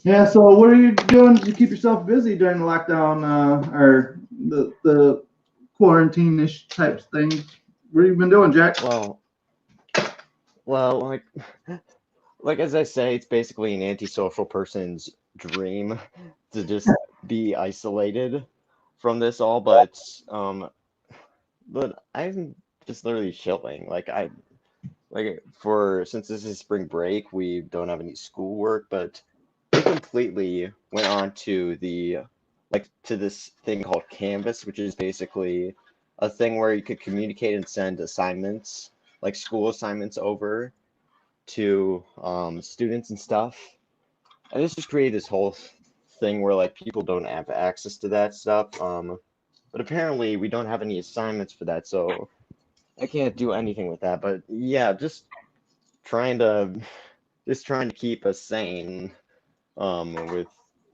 Yeah. So what are you doing to keep yourself busy during the lockdown or the quarantine-ish types things? What have you been doing, Jack? Well, like as I say, it's basically an antisocial person's dream to just be isolated from this all, but I'm just literally chilling. Since this is spring break, we don't have any schoolwork, but we completely went on to to this thing called Canvas, which is basically a thing where you could communicate and send assignments, like school assignments over to students and stuff. And this just created this whole thing where like people don't have access to that stuff. But apparently we don't have any assignments for that, so I can't do anything with that. But yeah, trying to just trying to keep us sane. With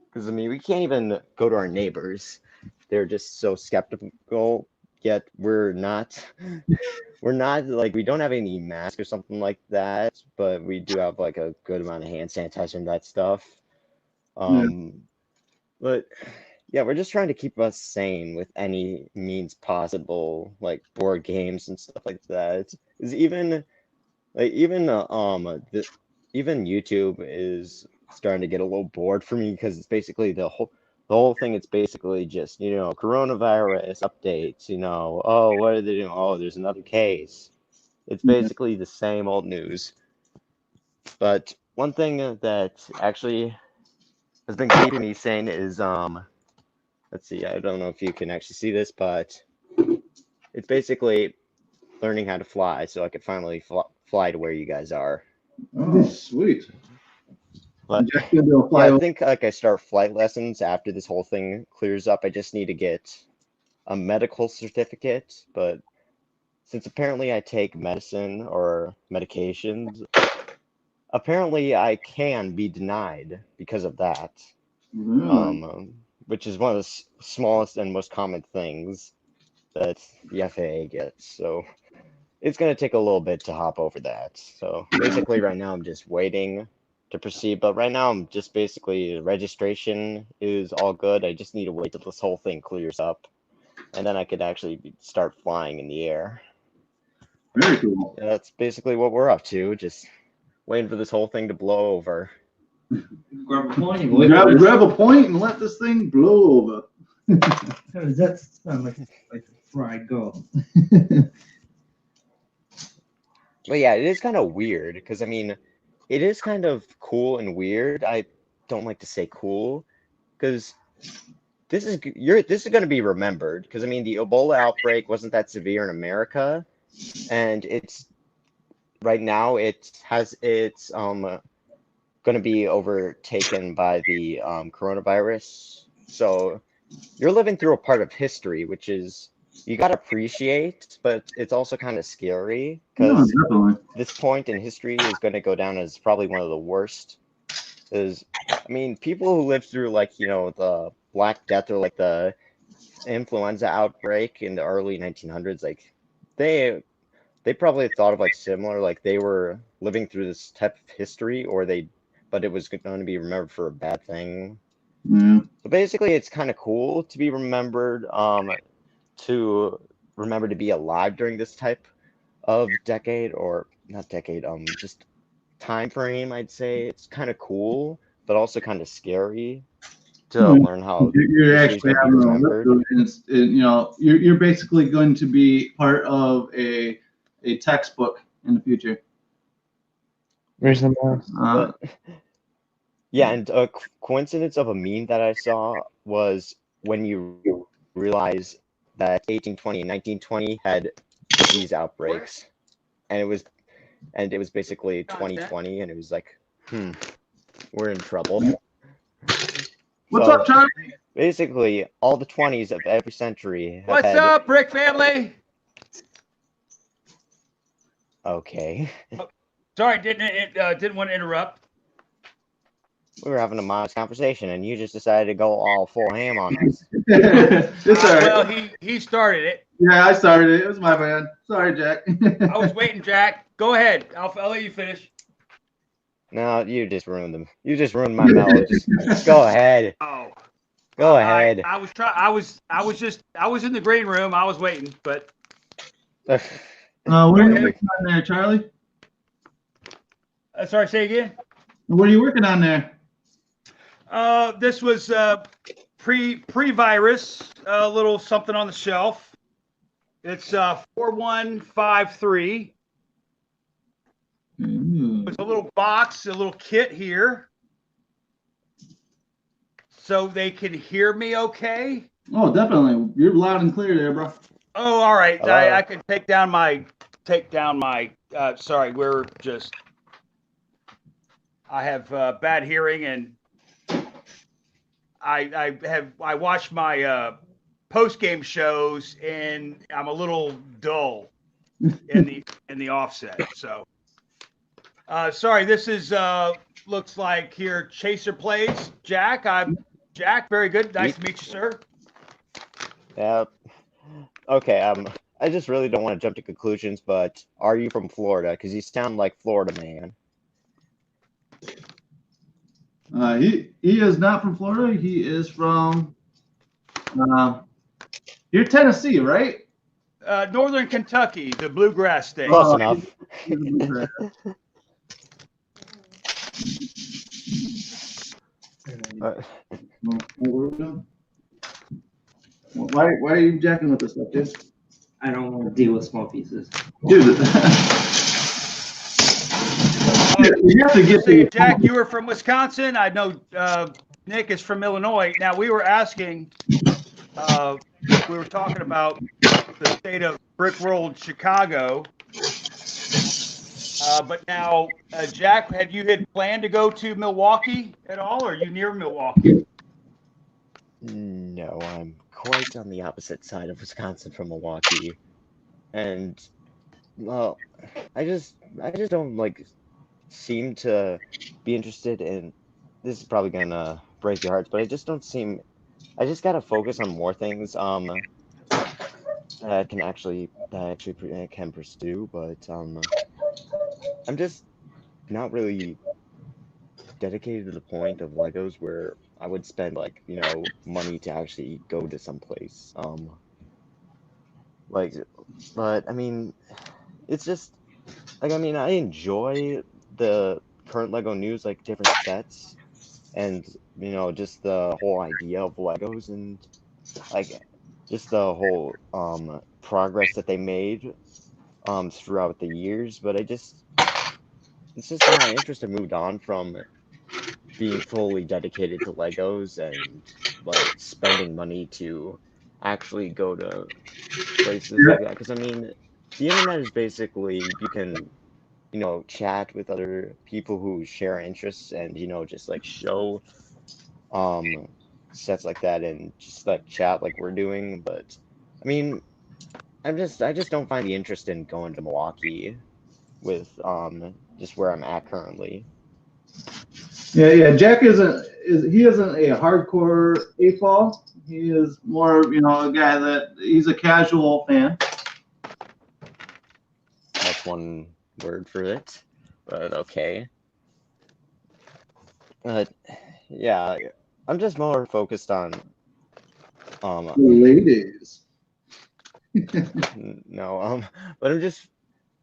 because I mean we can't even go to our neighbors. They're just so skeptical. Yet we're not like we don't have any mask or something like that, but we do have like a good amount of hand sanitizer and that stuff. Yeah. But yeah, we're just trying to keep us sane with any means possible, like board games and stuff like that. Is even like even YouTube is starting to get a little bored for me because it's basically the whole thing. It's basically just coronavirus updates. Oh, what are they doing? Oh, there's another case. It's basically the same old news. But one thing that actually has been keeping me sane is let's see, I don't know if you can actually see this, but it's basically learning how to fly so I could finally fly to where you guys are. Oh, sweet. But Jack's gonna do a yeah, fly I over. think like I start flight lessons after this whole thing clears up. I just need to get a medical certificate, but since apparently I take medicine or medications, apparently I can be denied because of that. Really? Which is one of the smallest and most common things that the FAA gets. So it's going to take a little bit to hop over that. So basically right now I'm just waiting to proceed, but right now I'm just basically registration is all good. I just need to wait till this whole thing clears up, and then I could actually start flying in the air. Very cool. That's basically what we're up to, just waiting for this whole thing to blow over. Grab a point and Grab a point and let this thing blow over. How does that sound like a fried goal? But yeah, it is kind of weird because I mean, it is kind of cool and weird. I don't like to say cool because this is going to be remembered because I mean the Ebola outbreak wasn't that severe in America, and it's right now it's going to be overtaken by the coronavirus. So you're living through a part of history, which is you got to appreciate, but it's also kind of scary because this point in history is going to go down as probably one of the worst. Is I mean, people who lived through the Black Death or like the influenza outbreak in the early 1900s, like they probably thought of like similar, like they were living through this type of history, but it was going to be remembered for a bad thing. Yeah. So basically, it's kind of cool to be remembered, to remember to be alive during this type of decade or not decade, just time frame, I'd say it's kind of cool, but also kind of scary to learn how You're history is actually going to be having a look remembered. through it, and you're basically going to be part of a textbook in the future. Where's the mouse? Uh, But yeah, and a coincidence of a meme that I saw was when you realize that 1820 and 1920 had disease outbreaks, and it was basically 2020, and it was like, we're in trouble. what's So up, Charlie? basically, all the 20s of every century have What's had. up, Brick family? Okay, Sorry, didn't want to interrupt. we were having a modest conversation, and you just decided to go all full ham on us. It's all right. Well, he started it. Yeah, I started it. It was my bad. Sorry, Jack. I was waiting, Jack. Go ahead. I'll let you finish. No, you just ruined them. You just ruined my mellow. Just go ahead. Oh, Go ahead. I was in the green room. I was waiting, but What are you Okay. working on there, Charlie? sorry. Say again. What are you working on there? This was pre-virus. A little something on the shelf. It's 4153. There's a little box, a little kit here, so they can hear me okay. Oh, definitely. You're loud and clear there, bro. Oh, all right. Hello? I can take down my. Sorry, I have bad hearing, and I watch my post game shows, and I'm a little dull in the offset. So, sorry. This is looks like here Chaser plays Jack. I'm Jack. Very good. Nice to meet you, sir. Yep. Okay. I just really don't want to jump to conclusions, but are you from Florida? Because you sound like Florida man. He is not from Florida. He is from you're Tennessee, right? Northern Kentucky, the bluegrass state. Close Oh, enough. Why are you jacking with this stuff, dude? I don't want to deal with small pieces. Dude, you have to get Say, the Jack, you were from Wisconsin. I know Nick is from Illinois. Now, we were asking, we were talking about the state of brick-rolled Chicago. But now, Jack, had planned to go to Milwaukee at all, or are you near Milwaukee? No, I'm quite on the opposite side of Wisconsin from Milwaukee, and well, I just don't like seem to be interested in. This is probably gonna break your hearts, but I just don't seem. I just gotta focus on more things that I can pursue, but I'm just not really dedicated to the point of Legos where I would spend like, money to actually go to some place. But I mean, it's just like, I mean, I enjoy the current Lego news, like different sets, and just the whole idea of Legos, and like just the whole progress that they made throughout the years. But it's just my interest have moved on from being fully dedicated to Legos and like spending money to actually go to places like that. Because I mean, the internet is basically, you can chat with other people who share interests, and just like show sets like that, and just like chat like we're doing. But I mean, I just don't find the interest in going to Milwaukee with just where I'm at currently. Yeah. Jack isn't a hardcore 8-ball. He is more, a guy that he's a casual fan. That's one word for it, but okay. But yeah, I'm just more focused on Ladies. no, but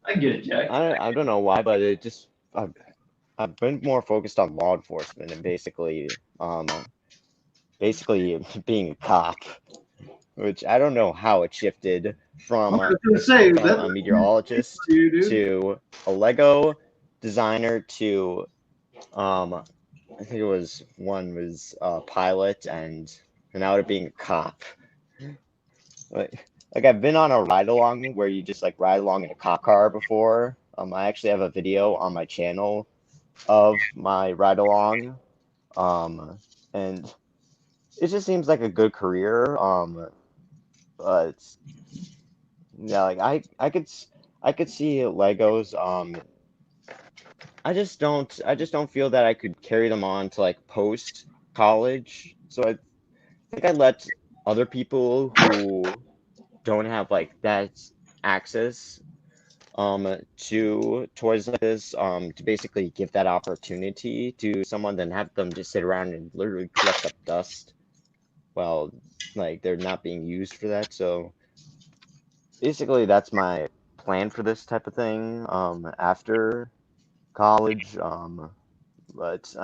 I get it, Jack. I don't know why, but it just I've been more focused on law enforcement and basically being a cop, which I don't know how it shifted from I was gonna say from that a meteorologist you, dude. to a Lego designer to I think it was one was a pilot and now it being a cop. Like I've been on a ride along where you just like ride along in a cop car before. I actually have a video on my channel of my ride along. And it just seems like a good career. But yeah, like I could see Legos. I just don't feel that I could carry them on to like post college. So I think I let other people who don't have like that access to toys like this to basically give that opportunity to someone, then have them just sit around and literally collect up dust while like they're not being used for that. So basically that's my plan for this type of thing after college. But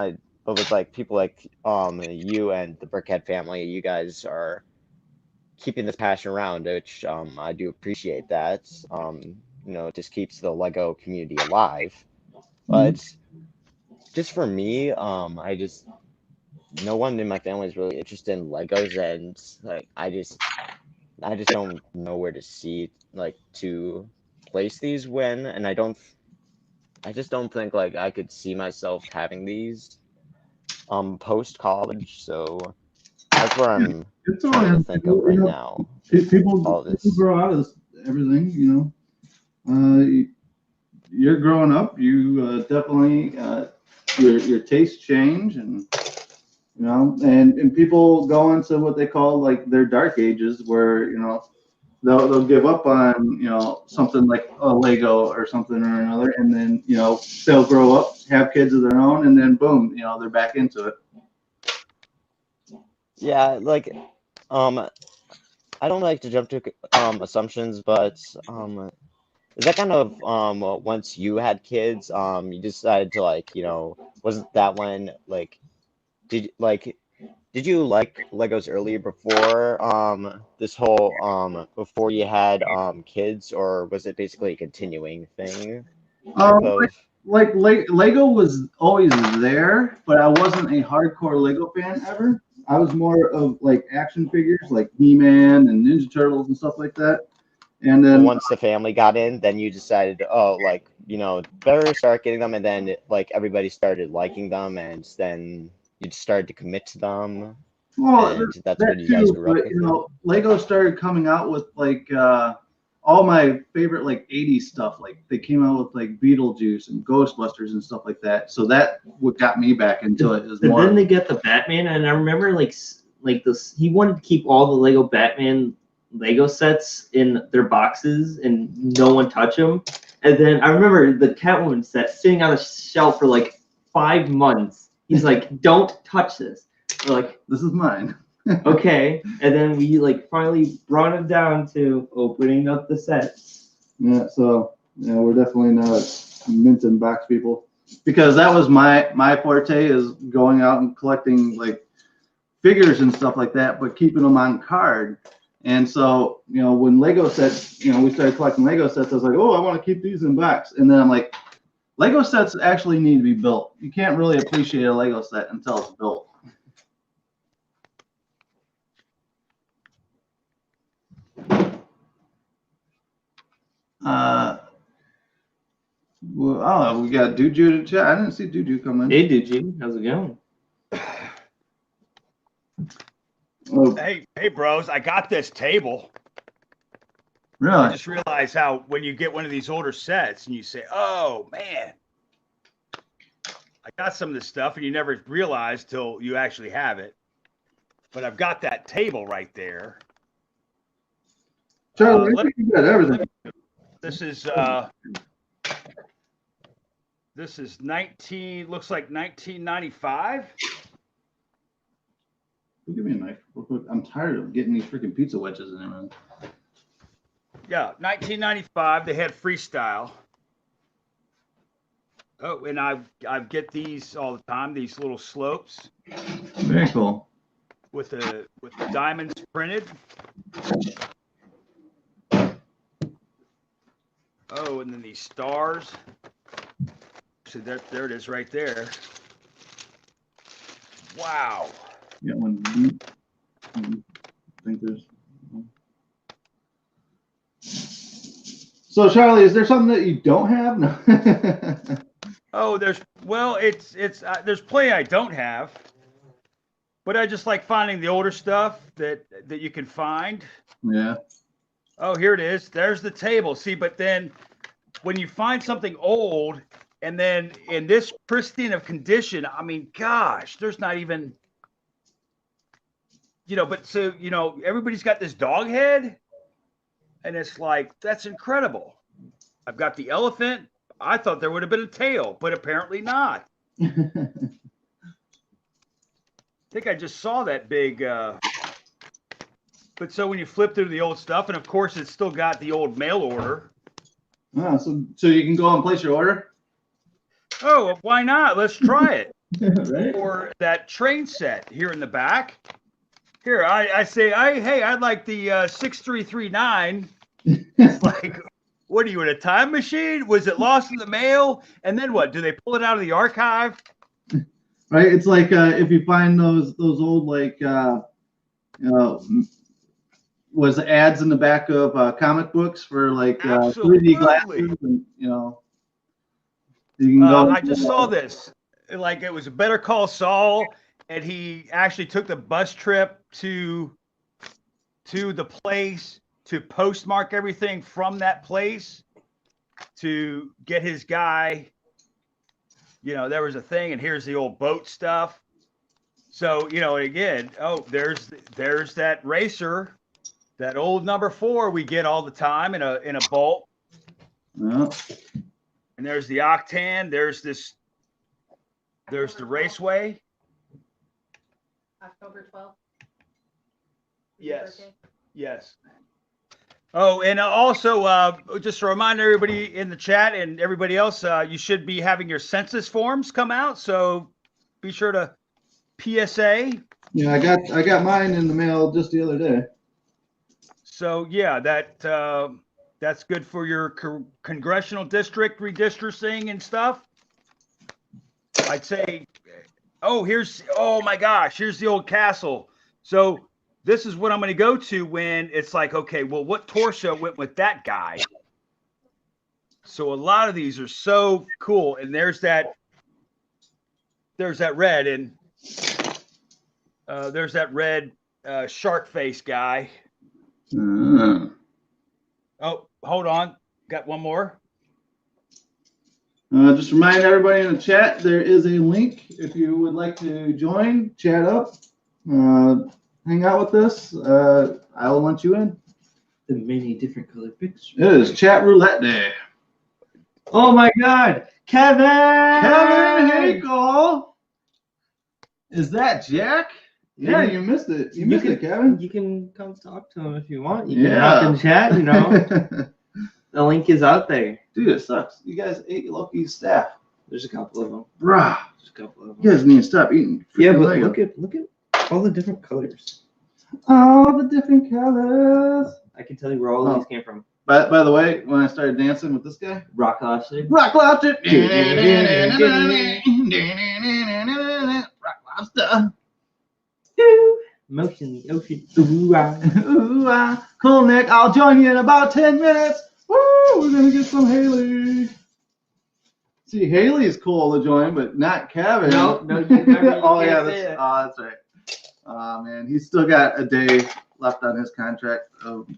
with like people like you and the Brickhead family, you guys are keeping this passion around, which I do appreciate that. It just keeps the Lego community alive. But just for me, no one in my family is really interested in Legos, and like I just don't know where to see like to place these when, and I just don't think like I could see myself having these post college. So that's where I'm It's trying to all think of right now. people All this. grow out of this, everything, you're growing up. You definitely your tastes change, and and people go into what they call like their dark ages, where they'll give up on something like a Lego or something or another, and then they'll grow up, have kids of their own, and then boom, they're back into it. Yeah, like I don't like to jump to assumptions, but is that kind of once you had kids, you decided to like, wasn't that when did you like Legos earlier before this whole before you had kids, or was it basically a continuing thing type Um, of? Lego was always there, but I wasn't a hardcore Lego fan ever. I was more of like action figures, like He-Man and Ninja Turtles and stuff like that. And But then once the family got in, then you decided, oh, like, better start getting them, and then like everybody started liking them, and then you just started to commit to them, well, and that's that when you guys too, grew up but with it. Lego started coming out with like all my favorite like 80s stuff. Like they came out with like Beetlejuice and Ghostbusters and stuff like that. So that what got me back into it is And more. then they get the Batman, and I remember like this. He wanted to keep all the Lego Batman Lego sets in their boxes, and no one touch them. And then I remember the Catwoman set sitting on a shelf for like 5 months. He's like, "Don't touch this." We're like, This is mine. okay. And then we like finally brought him down to opening up the sets. Yeah, so we're definitely not mint and box people, because that was my forte, is going out and collecting like figures and stuff like that, but keeping them on card. And so when Lego sets, we started collecting Lego sets, I was like, oh, I want to keep these in box. And then I'm like, Lego sets actually need to be built. You can't really appreciate a Lego set until it's built. Well, we got Duju to chat. I didn't see Duju come in. Hey, did you? How's it going? Oh, Hey, bros, I got this table. I really? just realized how when you get one of these older sets and you say, "Oh man, I got some of this stuff," and you never realize till you actually have it. But I've got that table right there. Charlie, I think you got everything. This is 19. Looks like 1995. Give me a knife real quick. I'm tired of getting these freaking pizza wedges in there, man. Yeah, 1995. They had freestyle. Oh, and I get these all the time. These little slopes Very cool. with the diamonds printed. Oh, and then these stars. So there it is right there. Wow. Yeah, one deep. I think there's. So Charlie, is there something that you don't have? No. Oh, there's plenty I don't have, but I just like finding the older stuff that you can find. Yeah. Oh, here it is. There's the table. See, but then when you find something old and then in this pristine of condition, I mean, gosh, there's not even, but so, everybody's got this dog head and it's like, that's incredible. I've got the elephant. I thought there would have been a tail, but apparently not. I think I just saw that big, but so when you flip through the old stuff, and of course it's still got the old mail order. Oh, so you can go and place your order? Oh, well, why not? Let's try it. Right? Or that train set here in the back. Here, I say, hey, I'd like the 6339. It's like, what are you in a time machine? Was it lost in the mail? And then what? Do they pull it out of the archive? Right. It's like if you find those old like was ads in the back of comic books for like 3D glasses, and you can go. I just saw this. Like it was a Better Call Saul, and he actually took the bus trip to the place to postmark everything from that place to get his guy. There was a thing, and here's the old boat stuff. So, again, there's that racer, that old number 4 we get all the time in a bolt. Yeah. And there's the Octan. There's the Raceway. October 12th. Yes. Yes. Oh, and also, just to remind everybody in the chat and everybody else, you should be having your census forms come out. So be sure to PSA. Yeah, I got mine in the mail just the other day. So yeah, that's good for your congressional district redistricting and stuff. I'd say, oh my gosh, here's the old castle. So this is what I'm going to go to when it's like, okay, well, what torso went with that guy? So a lot of these are so cool. And there's that red, and there's that red shark face guy. Oh, hold on. Got one more. Just remind everybody in the chat, there is a link if you would like to join, chat up, hang out with us. I'll let you in. The many different colored pictures. It is Chat Roulette Day. Oh my God, Kevin! Kevin, hey, call. Is that Jack? Yeah, you missed it. You missed it, Kevin. You can come talk to him if you want. You can hop in chat, The link is out there. Dude, it sucks. You guys ate Loki's staff. There's a couple of them. Bruh. There's a couple of them. You guys need to stop eating. Yeah, but Lego. look at all the different colors. All the different colors. I can tell you where all of these came from. By the way, when I started dancing with this guy, Rock Lobster. Rock Lobster. Rock Lobster. Motion in the ocean. Ooh, ah. Ooh, ah. Cool, Nick. I'll join you in about 10 minutes. Woo! We're going to get some Haley. See, Haley's cool to join, but not Kevin. No, you remember. Oh, yeah, that's right. Oh, man. He's still got a day left on his contract of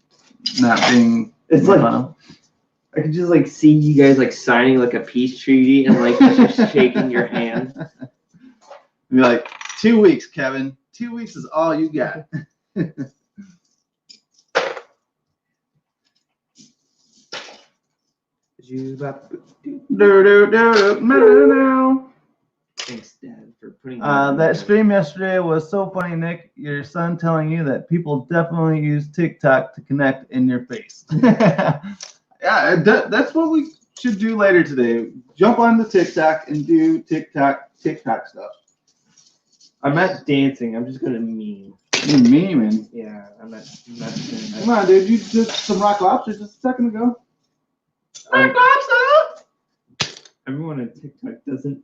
not being. It's like, I can just see you guys signing a peace treaty and just shaking your hand. Be like, 2 weeks, Kevin. 2 weeks is all you got. Thanks, Dad, for putting that stream yesterday was so funny, Nick. Your son telling you that people definitely use TikTok to connect in your face. Yeah, that's what we should do later today. Jump on the TikTok and do TikTok stuff. I'm not dancing. I'm just gonna meme. You're memeing. Yeah, I'm not doing that. Come on, dude. You did some rock lobsters just a second ago. Rock lobster. Everyone on TikTok doesn't.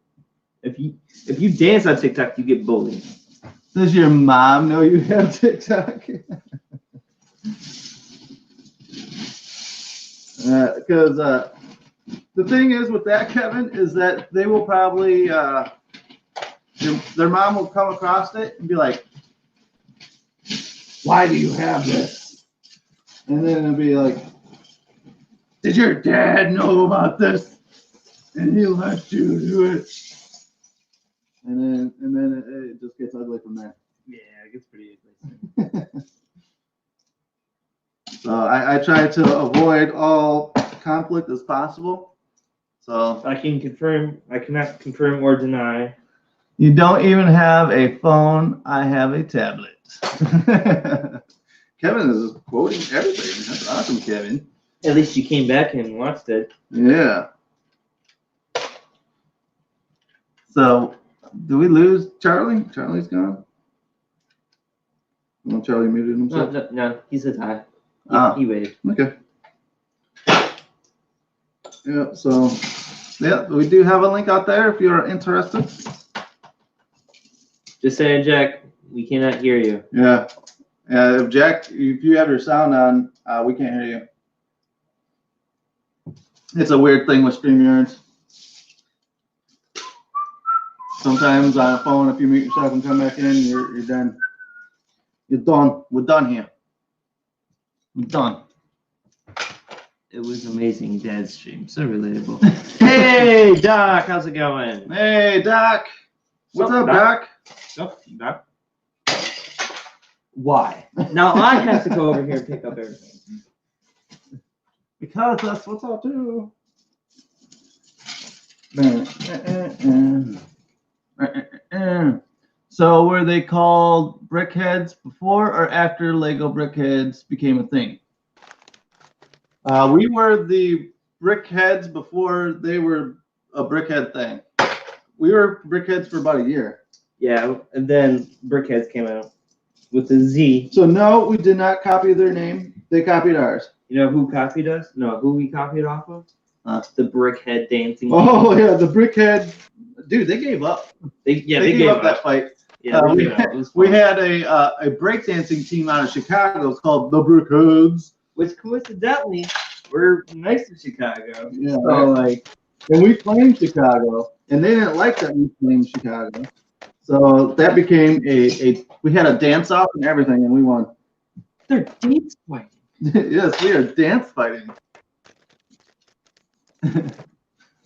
If you dance on TikTok, you get bullied. Does your mom know you have TikTok? Because the thing is with that, Kevin, is that they will probably their mom will come across it and be like, "Why do you have this?" And then it'll be like, "Did your dad know about this? And he let you do it?" And then it just gets ugly from there. Yeah, it gets pretty ugly. So I try to avoid all conflict as possible. So I cannot confirm or deny. you don't even have a phone. I have a tablet. Kevin is quoting everything. That's awesome, Kevin. At least you came back and watched it. Yeah. So, do we lose Charlie? Charlie's gone? Well, Charlie muted himself? No, he said hi. He waited. Okay. Yeah, so, yeah, we do have a link out there if you're interested. Just saying, Jack, we cannot hear you. Yeah. If Jack, if you have your sound on, we can't hear you. It's a weird thing with StreamYards. Sometimes on a phone, if you mute yourself and come back in, you're done. You're done. We're done here. We're done. It was amazing, Dad's stream. So relatable. Hey, Doc, how's it going? Hey, Doc. What's up, Doc? Oh, Doc. Why? Now I have to go over here and pick up everything. Because that's what's I'll do. So were they called brickheads before or after Lego brickheads became a thing? We were the brickheads before they were a brickhead thing. We were brickheads for about a year. Yeah, and then Brickheads came out with the Z. So no, we did not copy their name. They copied ours. You know who copied us? No, who we copied off of? The Brickhead dancing. Oh yeah, the brickhead. Dude, they gave up. They gave up that fight. Yeah, we had a breakdancing team out of Chicago called the Brickheads. Which coincidentally, we're nice in Chicago. Yeah. So like, and we claimed Chicago, and they didn't like that we claimed Chicago. So that became we had a dance off and everything, and we won. They're dance fighting. Yes, we are dance fighting.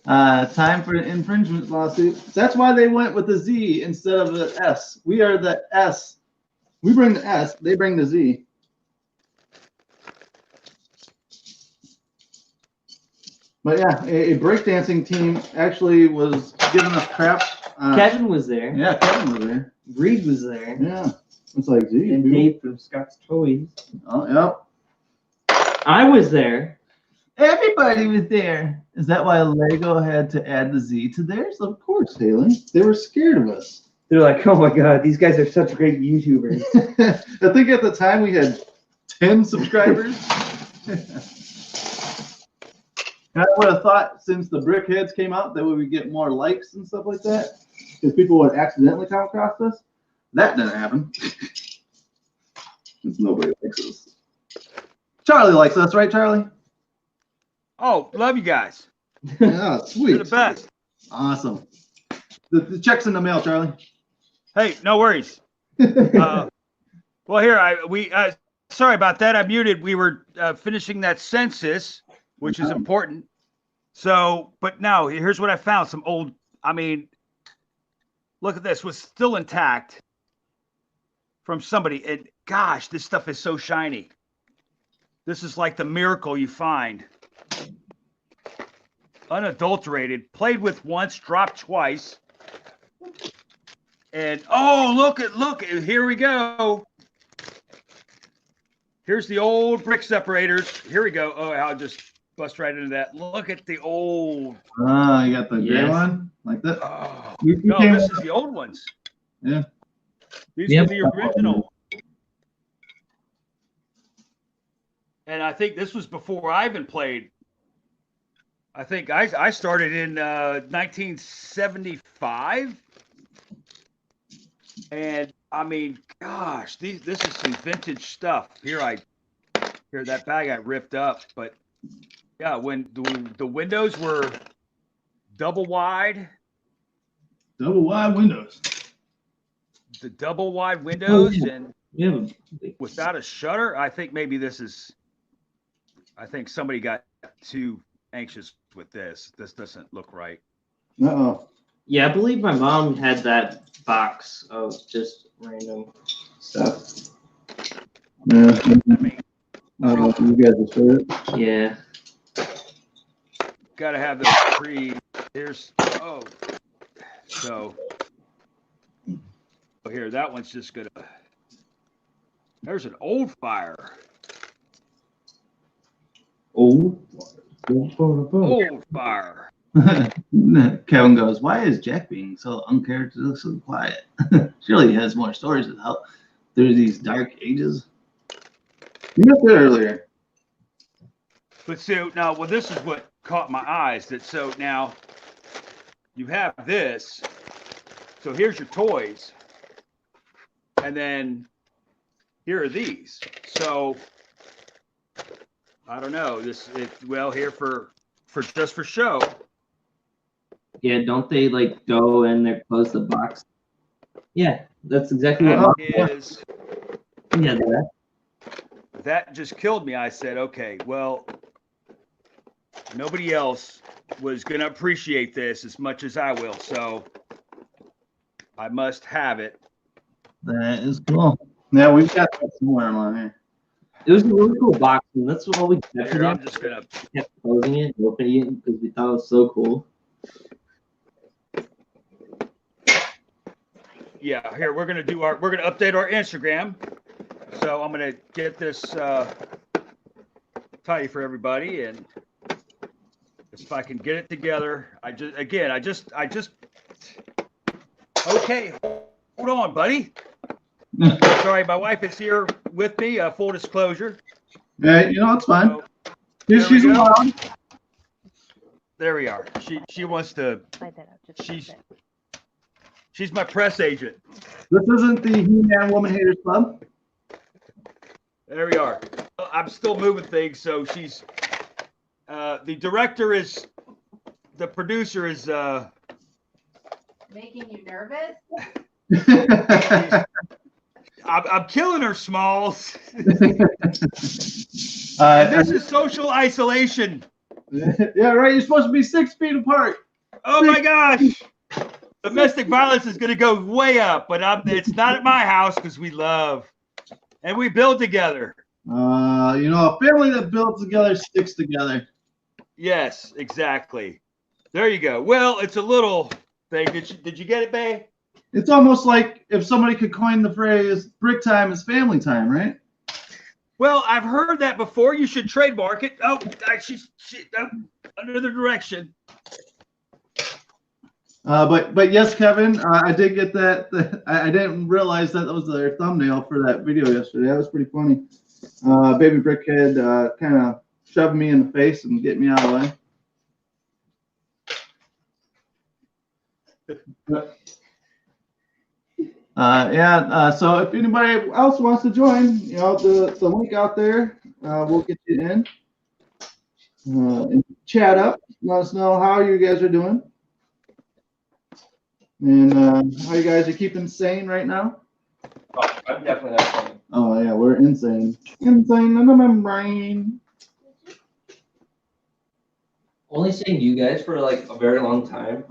Time for an infringement lawsuit. That's why they went with the Z instead of the S. We are the S. We bring the S, they bring the Z. But yeah, a breakdancing team actually was giving us crap. Kevin was there. Yeah, Kevin was there. Reed was there. Yeah. It's like, geez. And dude. Dave from Scott's Toys. Oh, yeah. I was there. Everybody was there. Is that why Lego had to add the Z to theirs? Of course, Haley. They were scared of us. They're like, oh my God, these guys are such great YouTubers. I think at the time we had 10 subscribers. I would have thought since the Brickheads came out that we would get more likes and stuff like that. Because people would accidentally come across us. That didn't happen. Nobody likes us. Charlie likes us, right, Charlie? Oh, love you guys. Yeah, sweet. You're the best. Awesome. The check's in the mail, Charlie. Hey, no worries. Well, here sorry about that. I muted. We were finishing that census, which is important. So, but now here's what I found. Some old. I mean, look at this. Was still intact from somebody. And gosh, this stuff is so shiny. This is like the miracle you find. Unadulterated, played with once, dropped twice. And oh, look, here we go. Here's the old brick separators. Here we go. Oh, I'll just bust right into that. Look at the old. Oh, you got the gray Yes. one like that. Oh, You no, came- this is the old ones. Yeah. These Yep. are the original. And I think this was before I even played. I think I started in 1975. And I mean, gosh, this is some vintage stuff. Here that bag I ripped up, but yeah, when the windows were double wide, Double wide windows. the double wide windows, yeah. and Yeah. without a shutter, I think maybe this is. I think somebody got too anxious with this. This doesn't look right. Uh-oh. Yeah, I believe my mom had that box of just random stuff. Yeah. I mean, I don't know if you guys are sure. Yeah. gotta have those trees. Here's so here, that one's just gonna. There's an old fire. Old. Old fire. Kevin goes, why is Jack being so uncharacteristically quiet? Surely he has more stories to tell through these dark ages. You missed it earlier. But so now, well, this is what caught my eyes. That so now you have this. So here's your toys, and then here are these. So I don't know. Well, here for just for show. Yeah, don't they like go in there, close the box? Yeah, that's exactly what. That is. Yeah, that. That just killed me. I said, okay, well, nobody else was going to appreciate this as much as I will, so I must have it. That is cool. Yeah, we've got that somewhere on here. It was a really cool box, and that's all we kept. Here, I'm just going to. Kept closing it, and opening it because we thought it was so cool. Yeah, here we're gonna update our Instagram. So I'm gonna get this tidy for everybody, and if I can get it together, I just okay, hold on, buddy. Sorry, my wife is here with me. Full disclosure. Yeah, you know, it's fine. So, there She's we go. allowed. There we are. She wants to. Slide that up just a She's bit. she's my press agent. This isn't the He-Man Woman Haters Club. There we are. I'm still moving things, so she's the director is the producer is Making you nervous? I'm killing her, Smalls. This is social isolation. Yeah, right. You're supposed to be 6 feet apart. Oh my gosh. Domestic violence is going to go way up, but it's not at my house because we love and we build together. You know, a family that builds together sticks together. Yes, exactly. There you go. Well, it's a little thing. Did you get it, Bay? It's almost like if somebody could coin the phrase "brick time is family time," right? Well, I've heard that before. You should trademark it. Oh, she's under the direction. But yes, Kevin, I did get that. I didn't realize that was their thumbnail for that video yesterday. That was pretty funny. Baby Brickhead kind of shoved me in the face and get me out of the way. So if anybody else wants to join, you know, the link out there, we'll get you in. And chat up. Let us know how you guys are doing. And how you guys are keeping sane right now? Oh, I'm definitely not funny. Oh yeah, we're insane. Insane in the membrane. Only seeing you guys for like a very long time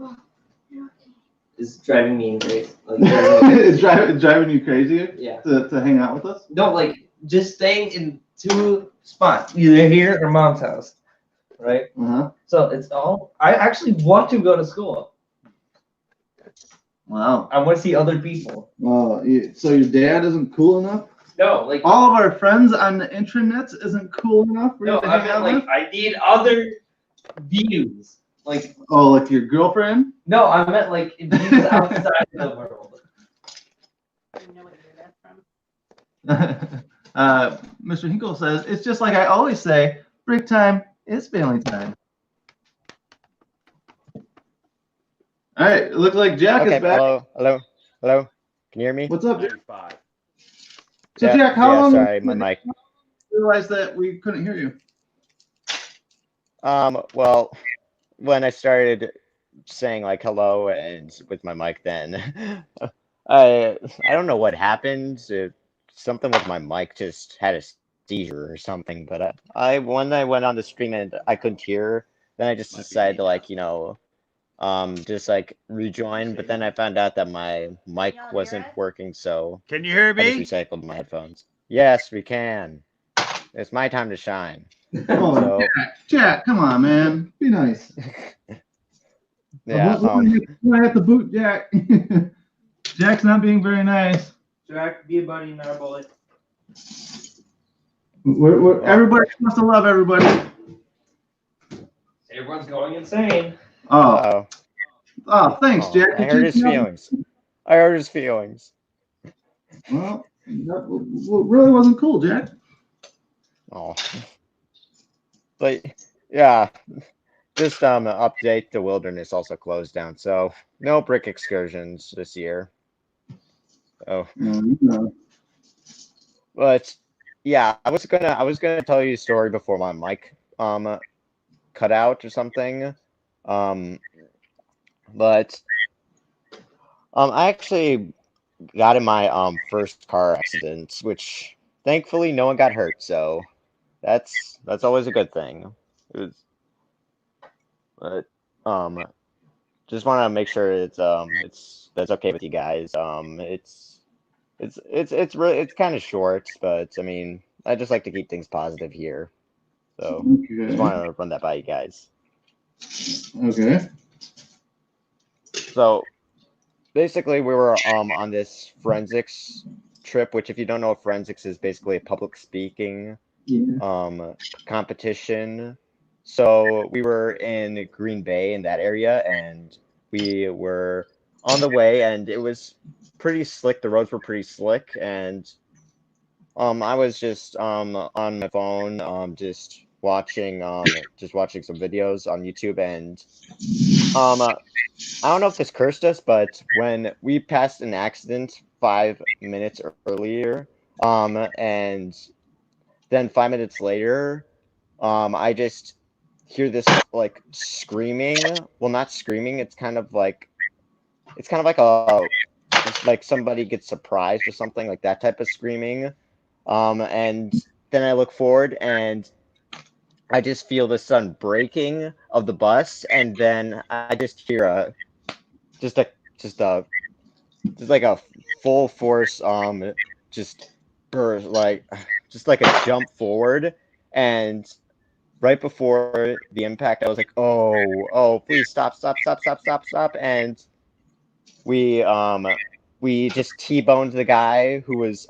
is driving me crazy. Like, It's driving you crazy yeah. to hang out with us? No, like just staying in two spots, either here or mom's house, right? Uh-huh. So it's all. I actually want to go to school. Wow. I want to see other people. So your dad isn't cool enough? No, like All of our friends on the intranets isn't cool enough for no, you to I hang meant out like with? I need other views. Like Oh, like your girlfriend? no, I meant like views outside the world. Mr. Hinkle says, it's just like I always say, break time is family time. All right, it looks like Jack Okay, is back. hello. Can you hear me? What's up, Jack? 95. So, Yeah, Jack, how yeah, long sorry, did my you mic. realize that we couldn't hear you? Well, when I started saying like hello and with my mic, then I don't know what happened. Something with my mic just had a seizure or something. But I when I went on the stream and I couldn't hear, then I just decided to like just like rejoin. But then I found out that my mic wasn't working, so Can you hear I just me? recycled my headphones. Yes, we can. It's my time to shine. Oh, So Jack, come on, man. Be nice. yeah, I have to boot Jack. Jack's not being very nice. Jack, be a buddy, not a bullet. Everybody wants to love everybody. Everyone's going insane. Oh, thanks, oh, Jack. I heard his feelings. I heard his feelings. Well, that really wasn't cool, Jack. Oh, but yeah, just update. The wilderness also closed down, so no brick excursions this year. Oh, but yeah, I was gonna tell you a story before my mic cut out or something. But I actually got in my first car accident, which thankfully no one got hurt, so that's always a good thing. It was, but just want to make sure it's that's okay with you guys. It's really it's kind of short, but I mean I just like to keep things positive here, so just want to run that by you guys. Okay. So basically, we were on this forensics trip, which if you don't know what forensics is, basically a public speaking competition. So we were in Green Bay in that area, and we were on the way, and it was pretty slick. The roads were pretty slick, and I was just on my phone, just watching some videos on YouTube, and I don't know if this cursed us, but when we passed an accident 5 minutes earlier, and then 5 minutes later, I just hear this like screaming. Well, not screaming. It's kind of like it's like somebody gets surprised or something like that type of screaming. And then I look forward and I just feel the sudden braking of the bus, and then I just hear just a just a just like a full force just burst just like a jump forward, and right before the impact I was like, oh please stop, and we just T-boned the guy who was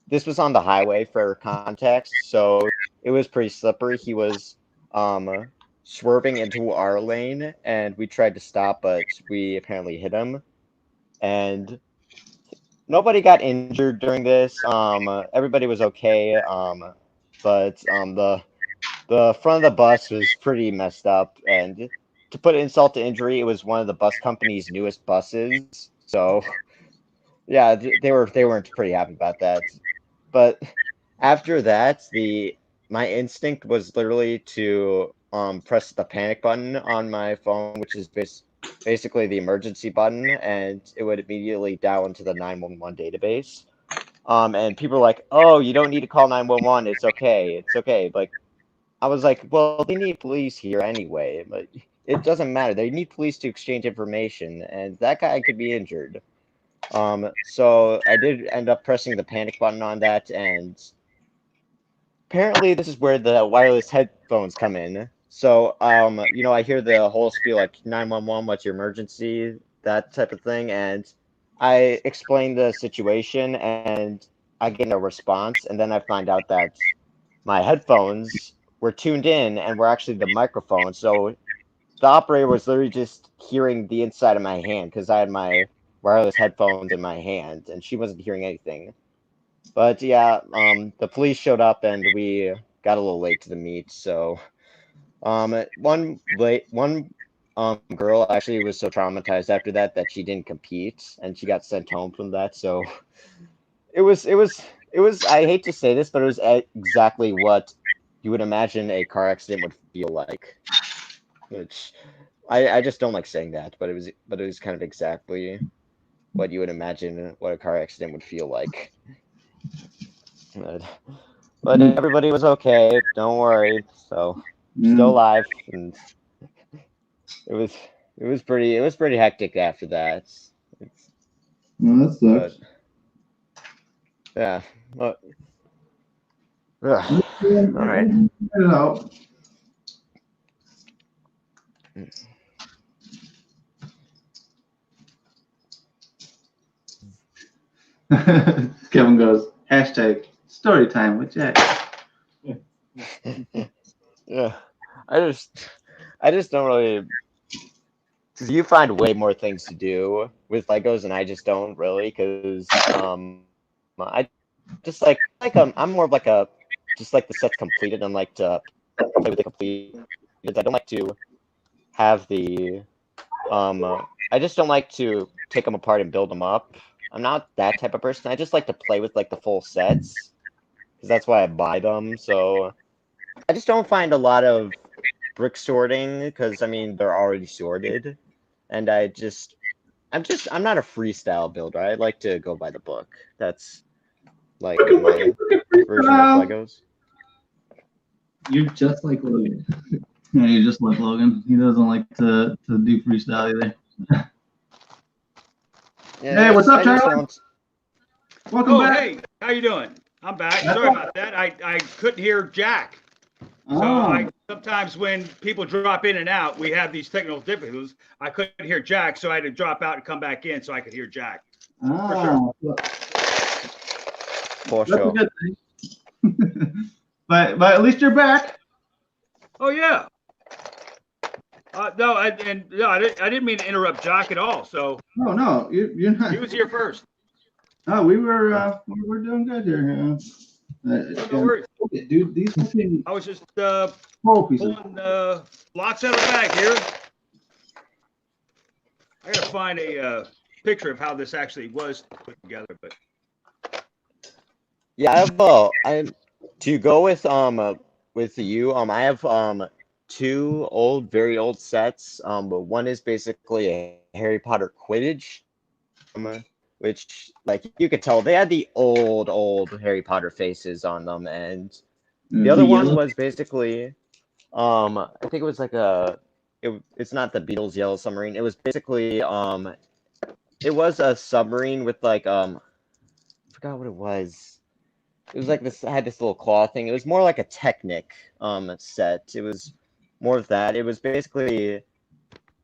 this was on the highway for context, so it was pretty slippery. He was swerving into our lane, and we tried to stop, but we apparently hit him, and nobody got injured during this. Everybody was okay. But the front of the bus was pretty messed up, and to put insult to injury, it was one of the bus company's newest buses. So yeah, they weren't pretty happy about that. But after that, the my instinct was literally to press the panic button on my phone, which is basically the emergency button, and it would immediately dial into the 911 database. And people were like, "Oh, you don't need to call 911. It's okay. It's okay." Like I was like, "Well, they need police here anyway, but it doesn't matter. They need police to exchange information, and that guy could be injured." So I did end up pressing the panic button on that, and apparently this is where the wireless headphones come in. So, I hear the whole spiel like 911, what's your emergency, that type of thing, and I explained the situation, and I get a response, and then I find out that my headphones were tuned in and were actually the microphone. So the operator was literally just hearing the inside of my hand because I had my wireless headphones in my hand, and she wasn't hearing anything. But yeah, the police showed up, and we got a little late to the meet. So one girl actually was so traumatized after that she didn't compete, and she got sent home from that. So it was. I hate to say this, but it was exactly what you would imagine a car accident would feel like. Which I just don't like saying that, but it was kind of exactly what you would imagine what a car accident would feel like. But, but everybody was okay. Don't worry. So still alive, and it was it was pretty hectic after that. It's, Well, that but sucks. yeah. But, ugh. Yeah, All right. get it out. Kevin goes, hashtag story time with Jack. Yeah. I just don't really, because you find way more things to do with Legos, and I just don't really, because I just I'm more of like a just like the set's completed and like to play with the completed. I don't like to have the I just don't like to take them apart and build them up. I'm not that type of person. I just like to play with like the full sets because that's why I buy them. So I just don't find a lot of brick sorting because I mean they're already sorted, and I'm not a freestyle builder. I like to go by the book. That's like my version of Legos. You're just like Logan. Yeah, you just like Logan. He doesn't like to do freestyle either. Yeah, Hey, what's up, I just Charlie? don't. Welcome Oh, back. hey, how you doing? I'm back. Sorry about that. I couldn't hear Jack. So Oh, sometimes when people drop in and out, we have these technical difficulties. I couldn't hear Jack, so I had to drop out and come back in so I could hear Jack. oh, For that's a sure. good thing. but at least you're back. Oh yeah. No, I didn't mean to interrupt Jack at all. So No, you're not. he was here first. Oh, we're doing good here. No worries. Dude, these fucking I was just pole pieces. pulling lots out of the bag here. I gotta find a picture of how this actually was put together, but Yeah, I to go with you, I have two very old sets. But one is basically a Harry Potter Quidditch, which like you could tell they had the old Harry Potter faces on them, and the other one was basically I think it was like it's not the Beatles Yellow Submarine. It was basically it was a submarine with like I forgot what it was. It was like this had this little claw thing. It was more like a Technic set. It was more of that. It was basically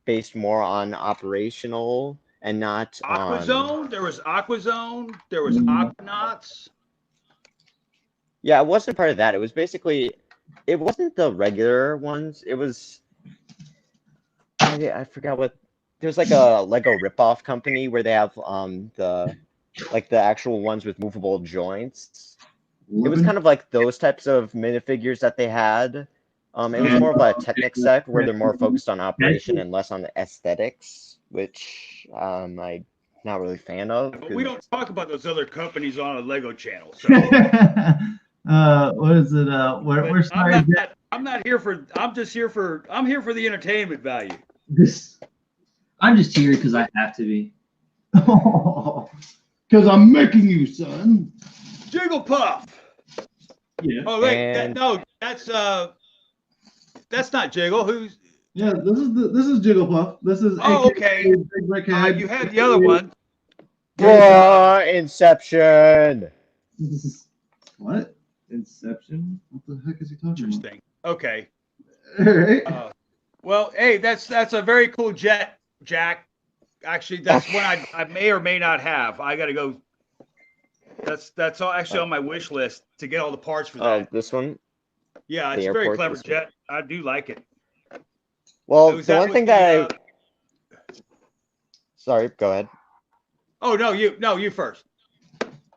based more on operational and not on. Aquazone. There was Aquazone. There was Aquanauts. Yeah, it wasn't part of that. It was basically it wasn't the regular ones. It was I forgot what there's like a Lego ripoff company where they have the actual ones with movable joints. It was kind of like those types of minifigures that they had. It was more of a Technic set where they're more focused on operation and less on the aesthetics, which I'm not really a fan of. But we don't talk about those other companies on a Lego channel. So What is it? We're sorry. I'm not here for. I'm just here for. I'm here for the entertainment value. I'm just here because I have to be. Because I'm making you, son. Jigglepuff. Yeah. Oh wait, And- that's not Jiggle. Who's? Yeah, this is Jigglepuff. This is Oh, AKA okay. Big Brickhead. You had the other one. Inception. What? Inception. What the heck is he talking about? Interesting. Okay. All right. Well, hey, that's a very cool jet, Jack. Actually, that's one I may or may not have. I got to go That's all actually on my wish list to get all the parts for Oh, that. this one. Yeah, the it's a very airport, clever this one. jet. I do like it. Well, Was the that one with thing the, that sorry, go ahead. Oh no, you first.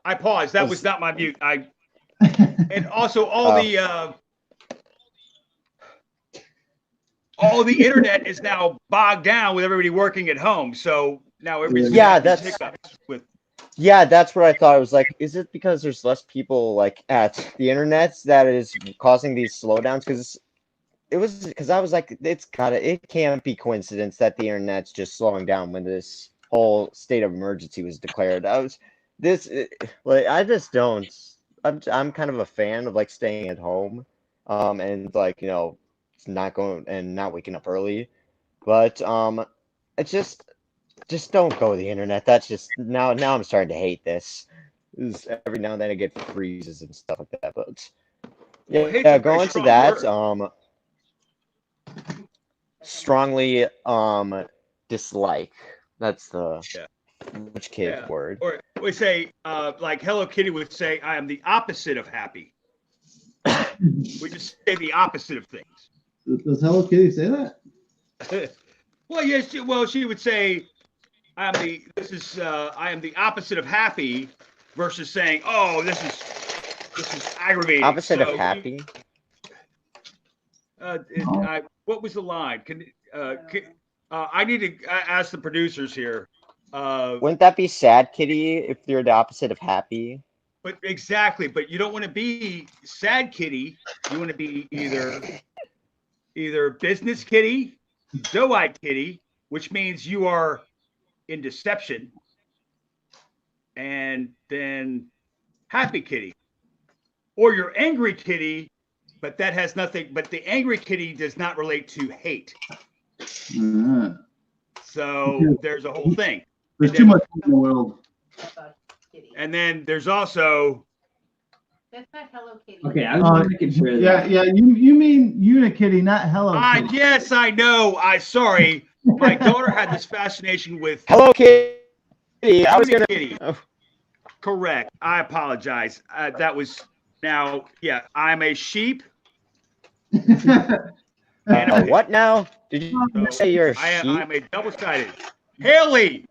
I paused. That was not my mute. And also all the internet is now bogged down with everybody working at home. So now everybody's gonna have these hiccups with. Yeah, that's what I thought. I was like, is it because there's less people like at the internet that is causing these slowdowns? Because I was like, it can't be coincidence that the internet's just slowing down when this whole state of emergency was declared. Like I just don't. I'm kind of a fan of like staying at home, and like not going and not waking up early, but it's just don't go to the internet. That's just now I'm starting to hate this. Every now and then I get freezes and stuff like that, but Well, hate's yeah, a very going to strong that, word. strongly dislike. That's the rich kid word. Or we say like Hello Kitty would say, I am the opposite of happy. We just say the opposite of things. Does Hello Kitty say that? Well, yes. She would say, I am the opposite of happy, versus saying, oh, this is aggravating. Opposite of happy. What was the line? I need to ask the producers here. Wouldn't that be sad, Kitty, if you're the opposite of happy? But exactly. But you don't want to be sad kitty. You want to be either business kitty, doe-eyed kitty, which means you are in deception, and then happy kitty, or you're angry kitty, but that has nothing. But the angry kitty does not relate to hate. So there's a whole thing. There's too much in the world. And then there's also. That's not Hello Kitty. Okay, I was making sure. Yeah. You mean Unikitty, not Hello Kitty. Yes, I know. Sorry. My daughter had this fascination with Hello Kitty. I was gonna. Kitty. Oh. Correct. I apologize. That was now. Yeah, I'm a sheep. What now? Did you say you're a sheep? I'm a double-sided. Haley.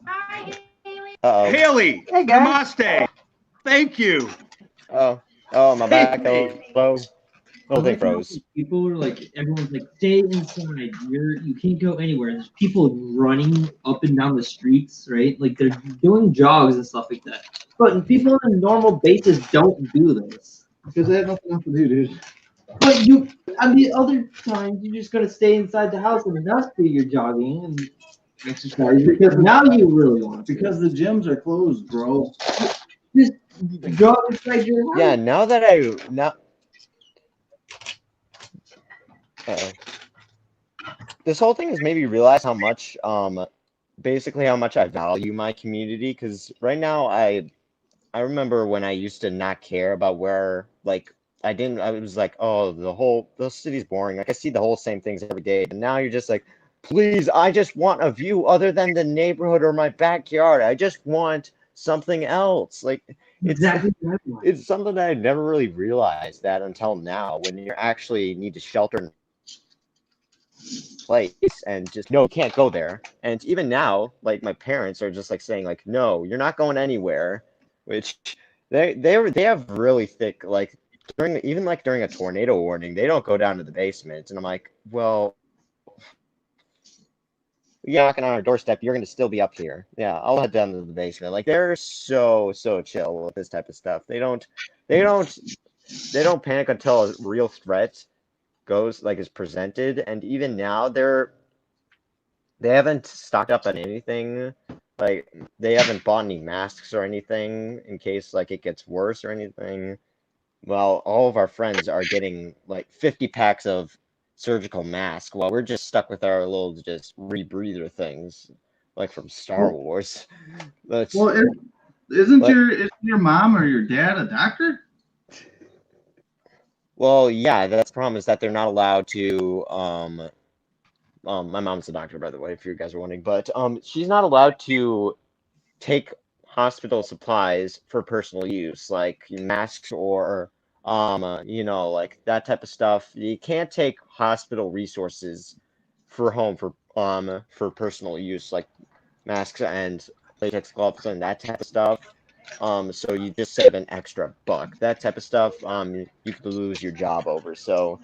Hi, Haley. Haley. Hey, guys. Namaste. Thank you. Oh, my back. Hello. Whole thing froze. People are like, everyone's like, stay inside. You can't go anywhere. There's people running up and down the streets, right? Like they're doing jogs and stuff like that. But people on normal basis don't do this. Because they have nothing else to do, dude. But on the other times, you just gotta stay inside the house and not do your jogging and exercise. Because now you really want to. Because the gyms are closed, bro. Just jog inside your house. Yeah, now that this whole thing has made me realize how much, basically how much I value my community. Because right now, I remember when I used to not care about where, like, I was like, oh, the city's boring. Like, I see the whole same things every day. And now you're just like, please, I just want a view other than the neighborhood or my backyard. I just want something else. Like, it's something that I never really realized that until now, when you actually need to shelter in place and just no, you can't go there. And even now, like my parents are just like saying like, no, you're not going anywhere, which they have really thick, like during a tornado warning, they don't go down to the basement. And I'm like, well, you're knocking on our doorstep, you're going to still be up here. Yeah, I'll head down to the basement. Like they're so chill with this type of stuff. They don't panic until a real threat is presented. And even now they haven't stocked up on anything. Like they haven't bought any masks or anything in case like it gets worse or anything. Well, all of our friends are getting like 50 packs of surgical mask while we're just stuck with our little just rebreather things like from Star Wars. Isn't your mom or your dad a doctor? Well, yeah, that's the problem is that they're not allowed to my mom's a doctor, by the way, if you guys are wondering, but she's not allowed to take hospital supplies for personal use, like masks or like that type of stuff. You can't take hospital resources for personal use, like masks and latex gloves and that type of stuff. So you just save an extra buck. That type of stuff, you could lose your job over. So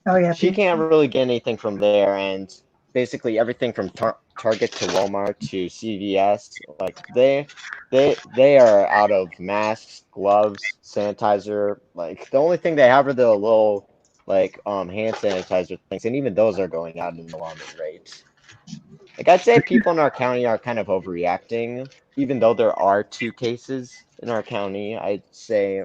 Oh yeah. she can't really get anything from there, and basically everything from Target to Walmart to CVS, like they are out of masks, gloves, sanitizer. Like the only thing they have are the little like hand sanitizer things, and even those are going out in the alarming rate. Like I'd say people in our county are kind of overreacting, even though there are 2 cases in our county. I'd say,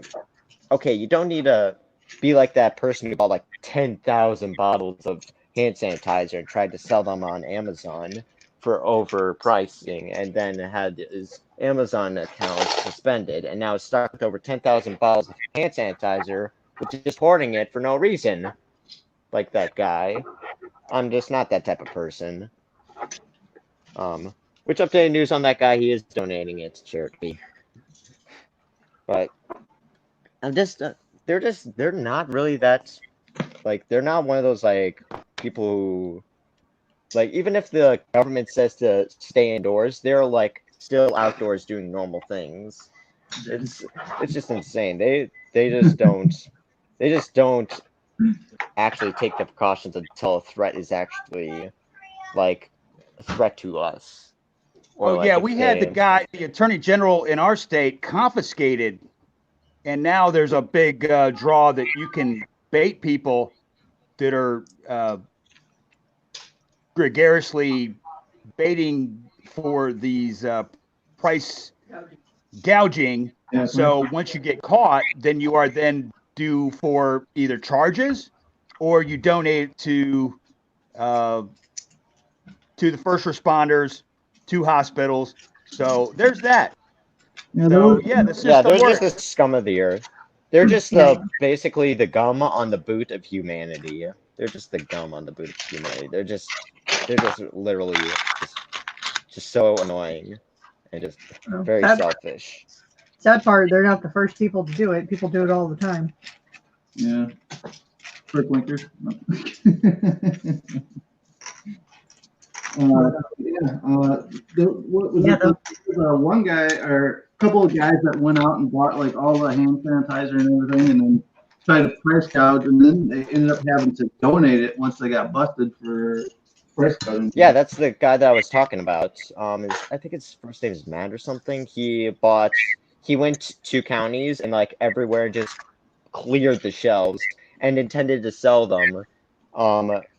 okay, you don't need to be like that person who bought like 10,000 bottles of hand sanitizer and tried to sell them on Amazon for overpricing, and then had his Amazon account suspended, and now is stuck with over 10,000 bottles of hand sanitizer, which is just hoarding it for no reason. Like that guy. I'm just not that type of person. Which updated news on that guy? He is donating it to charity. But I'm just, they're not really that, like, they're not one of those, like, people who, like, even if the government says to stay indoors, they're, like, still outdoors doing normal things. It's just insane. They just don't actually take the precautions until a threat is actually, like, a threat to us. Oh, Or yeah, like we had the attorney general in our state confiscated, and now there's a big draw that you can bait people that are gregariously baiting for these price gouging. Yeah, So once you get caught, then you are then due for either charges or you donate to the first responders, to hospitals. So there's that. yeah, So yeah, the Yeah, system they're works. just the scum of the earth. They're just basically the gum on the boot of humanity. They're just the gum on the boot of humanity. They're just literally just so annoying and just very selfish. Sad part, they're not the first people to do it. People do it all the time. Yeah. Quick winkers. One guy or a couple of guys that went out and bought like all the hand sanitizer and everything, and then tried to price gouge, and then they ended up having to donate it once they got busted for price gouging. Yeah, that's the guy that I was talking about. I think his first name is Matt or something. He went to counties and like everywhere just cleared the shelves and intended to sell them.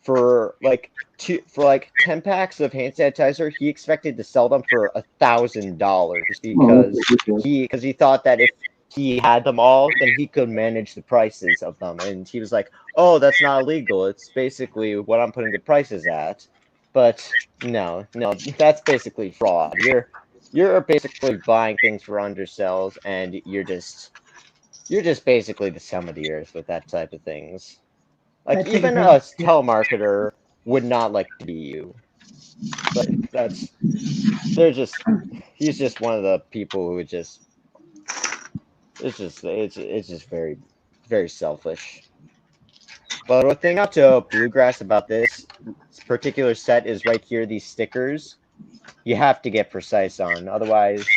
For like 10 packs of hand sanitizer, he expected to sell them for $1,000 because he thought that if he had them all, then he could manage the prices of them. And he was like, "Oh, that's not illegal. It's basically what I'm putting the prices at." But no, that's basically fraud. You're basically buying things for undersells, and you're just basically the sum of the earth with that type of things. Like even a telemarketer would not like to be you. But he's just one of the people who it's just very, very selfish. But one thing out to Bluegrass about this particular set is right here, these stickers. You have to get precise on, otherwise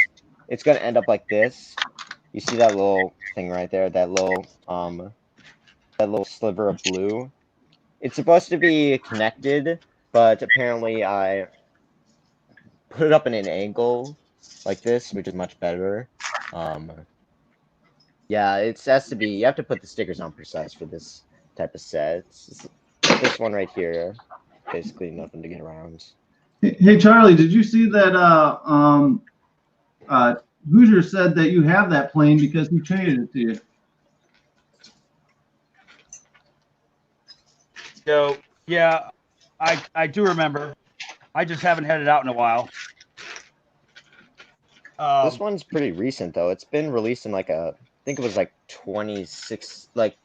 it's gonna end up like this. You see that little thing right there, that little sliver of blue? It's supposed to be connected, but apparently I put it up in an angle like this, which is much better. Yeah, it has to be, you have to put the stickers on precise for this type of set. This one right here, basically nothing to get around. Hey Charlie, did you see that Hoosier said that you have that plane because he traded it to you? So yeah, I do remember. I just haven't had it out in a while. This one's pretty recent though. It's been released in like I think it was like 26, like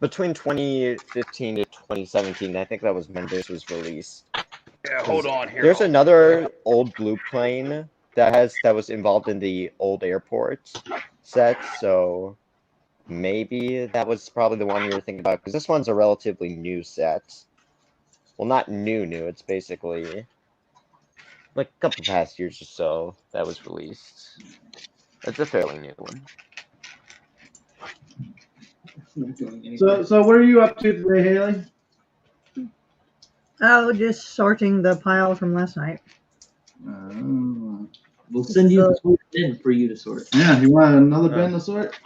between 2015 to 2017. I think that was when this was released. Yeah, hold on here. There's another old blue plane that was involved in the old airport set, so maybe that was probably the one you were thinking about, because this one's a relatively new set. Well, not new, it's basically like a couple past years or so that was released. It's a fairly new one. So what are you up to today, Haley? Oh, just sorting the pile from last night. We'll send you the whole bin for you to sort. Yeah, you want another bin to sort?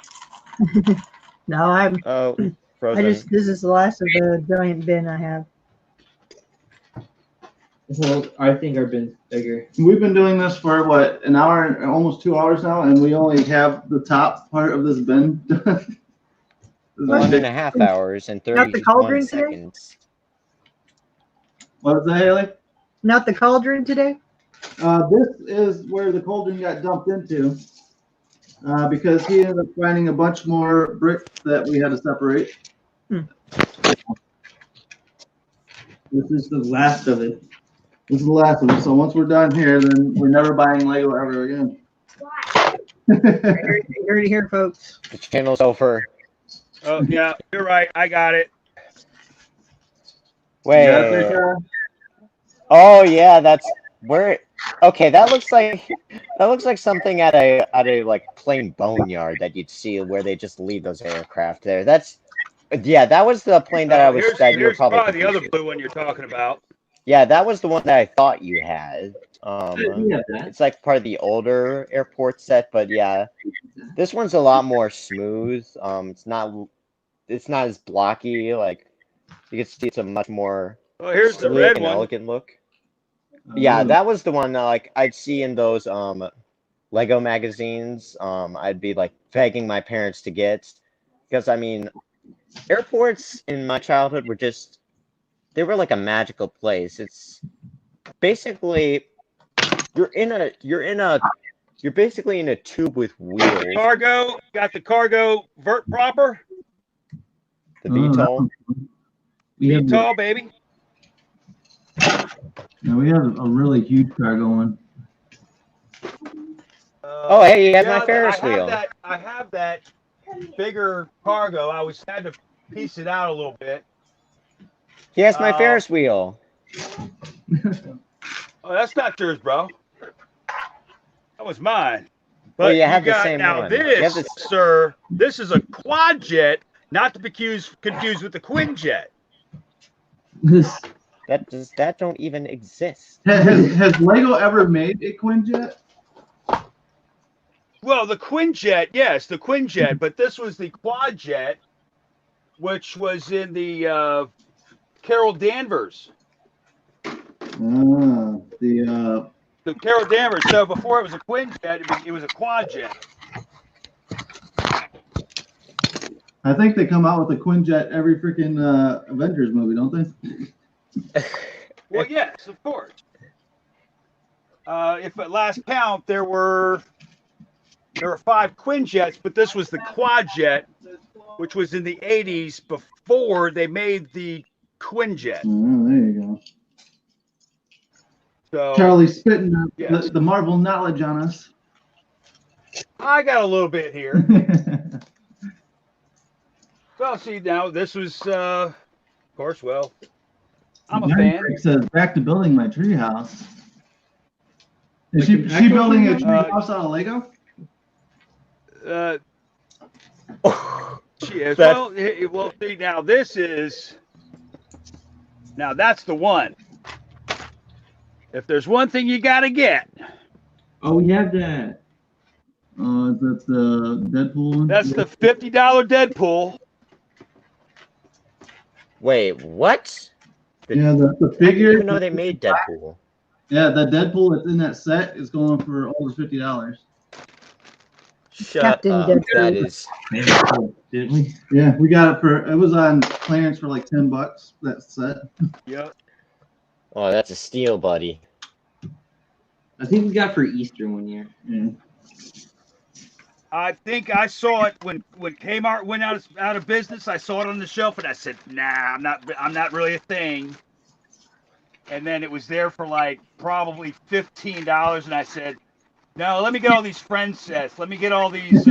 No, I'm. Oh, I Frozen. just. This is the last of the giant bin I have. Well, I think our bin's bigger. We've been doing this for what, an hour, almost 2 hours now, and we only have the top part of this bin done. 1.5 hours and Not the 31 cauldron today? seconds. What was that, Haley? Not the cauldron today. This is where the cauldron got dumped into because he ended up finding a bunch more bricks that we had to separate. This is the last of it. This is the last one. So once we're done here, then we're never buying Lego ever again. You heard it here, folks. The channel's over. Oh yeah, you're right. I got it. Wait. Yeah, Oh yeah, that's where. Okay, that looks like something at a like plain boneyard that you'd see where they just leave those aircraft there. That was the plane that I was. Here's, That you were here's probably probably the other confused blue one you're talking about. Yeah, that was the one that I thought you had. Yeah, that. It's like part of the older airport set, but yeah, this one's a lot more smooth. It's not as blocky. Like you can see, it's a much more Oh, here's the sleek red and one. elegant look. Yeah, that was the one like I'd see in those Lego magazines. I'd be like begging my parents to get, because I mean, airports in my childhood were they were like a magical place. It's basically you're basically in a tube with wheels. Cargo, got the cargo vert propper. The VTOL. VTOL, baby. Yeah, we have a really huge cargo one. Oh, hey, you have my Ferris wheel. I have that bigger cargo. I had to piece it out a little bit. He has my Ferris wheel. Oh, that's not yours, bro. That was mine. But Well, you have the same now one. this, sir, this is a quad jet, not to be confused with the Quinjet. That don't even exist. Has Lego ever made a Quinjet? Well, the Quinjet, yes, the Quinjet, but this was the quad jet, which was in the Carol Danvers. The Carol Danvers. So before it was a Quinjet, it was a quad jet. I think they come out with a Quinjet every freaking Avengers movie, don't they? Well, yes, of course. If at last count, there were 5 Quinjets, but this was the quad jet, which was in the 80s before they made the Quinjet. Oh, there you go. So Charlie spitting yes. the Marvel knowledge on us. I got a little bit here. Well, see, now this was, of course, well, I'm a fan. It says back to building my tree house. Is she building a tree house out of Lego? She is. Well, see, now this is, now that's the one. If there's one thing you got to get. Oh, we have that. That's the Deadpool one? That's the $50 Deadpool. Wait, what? Yeah, the I didn't figure. even know they made Deadpool. Yeah, the Deadpool that's in that set is going for over $50. Shut Captain up. Deadpool. That is. Didn't we? Yeah, we got it was on clearance for like $10, that set. Yep. Oh, that's a steal, buddy. I think we got for Easter one year. Yeah. I think I saw it when Kmart went out of business. I saw it on the shelf and I said, "Nah, I'm not really a thing." And then it was there for like probably $15, and I said, Now let me get all these friend sets. Let me get all these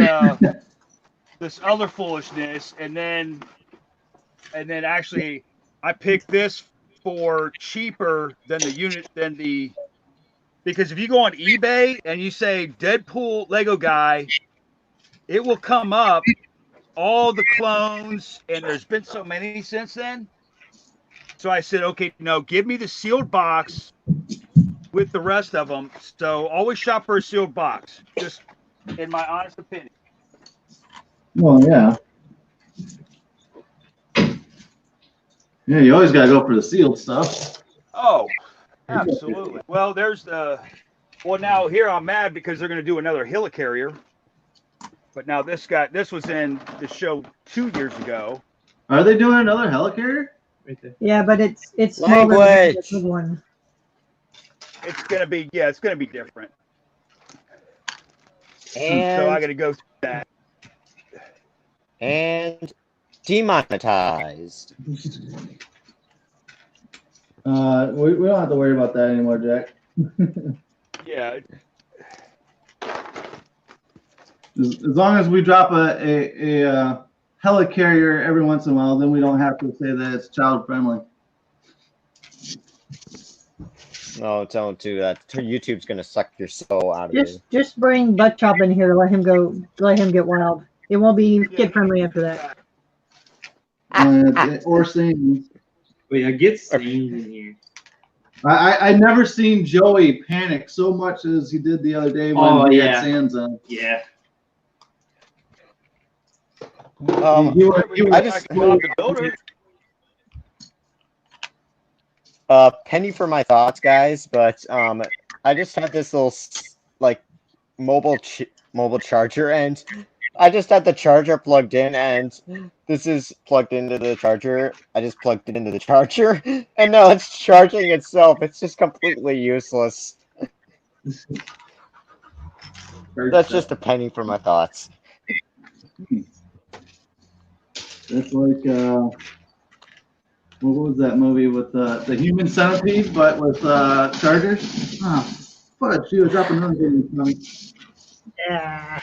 this other foolishness, and then actually I picked this for cheaper than the unit because if you go on eBay and you say Deadpool Lego guy, it will come up all the clones, and there's been so many since then. So I said, okay, no, give me the sealed box with the rest of them. So always shop for a sealed box, just in my honest opinion. Well, yeah. Yeah, you always gotta go for the sealed stuff. Oh, absolutely. Well, there's the. Well, now here I'm mad because they're going to do another helicarrier. But now this was in the show 2 years ago. Are they doing another helicarrier? Right there. Yeah, but it's smaller than the Language. big one. It's going to be different. And So I got to go through that. and demonetized. We don't have to worry about that anymore, Jack. Yeah. As long as we drop a helicarrier every once in a while, then we don't have to say that it's child friendly. No, don't do that. YouTube's gonna suck your soul out of you. Just bring Butt Chop in here. Let him get wild. It won't be kid friendly after that. Or scenes. Wait, I get scenes in here. I never seen Joey panic so much as he did the other day when he had Sands on. Yeah. I just the builder. penny for my thoughts, guys, but I just had this little like mobile charger, and I just had the charger plugged in, and this is plugged into the charger. I just plugged it into the charger, and now it's charging itself. It's just completely useless. That's just a penny for my thoughts. That's like what was that movie with the human centipede, but with chargers? Oh, fudge! She was dropping another thing. Yeah.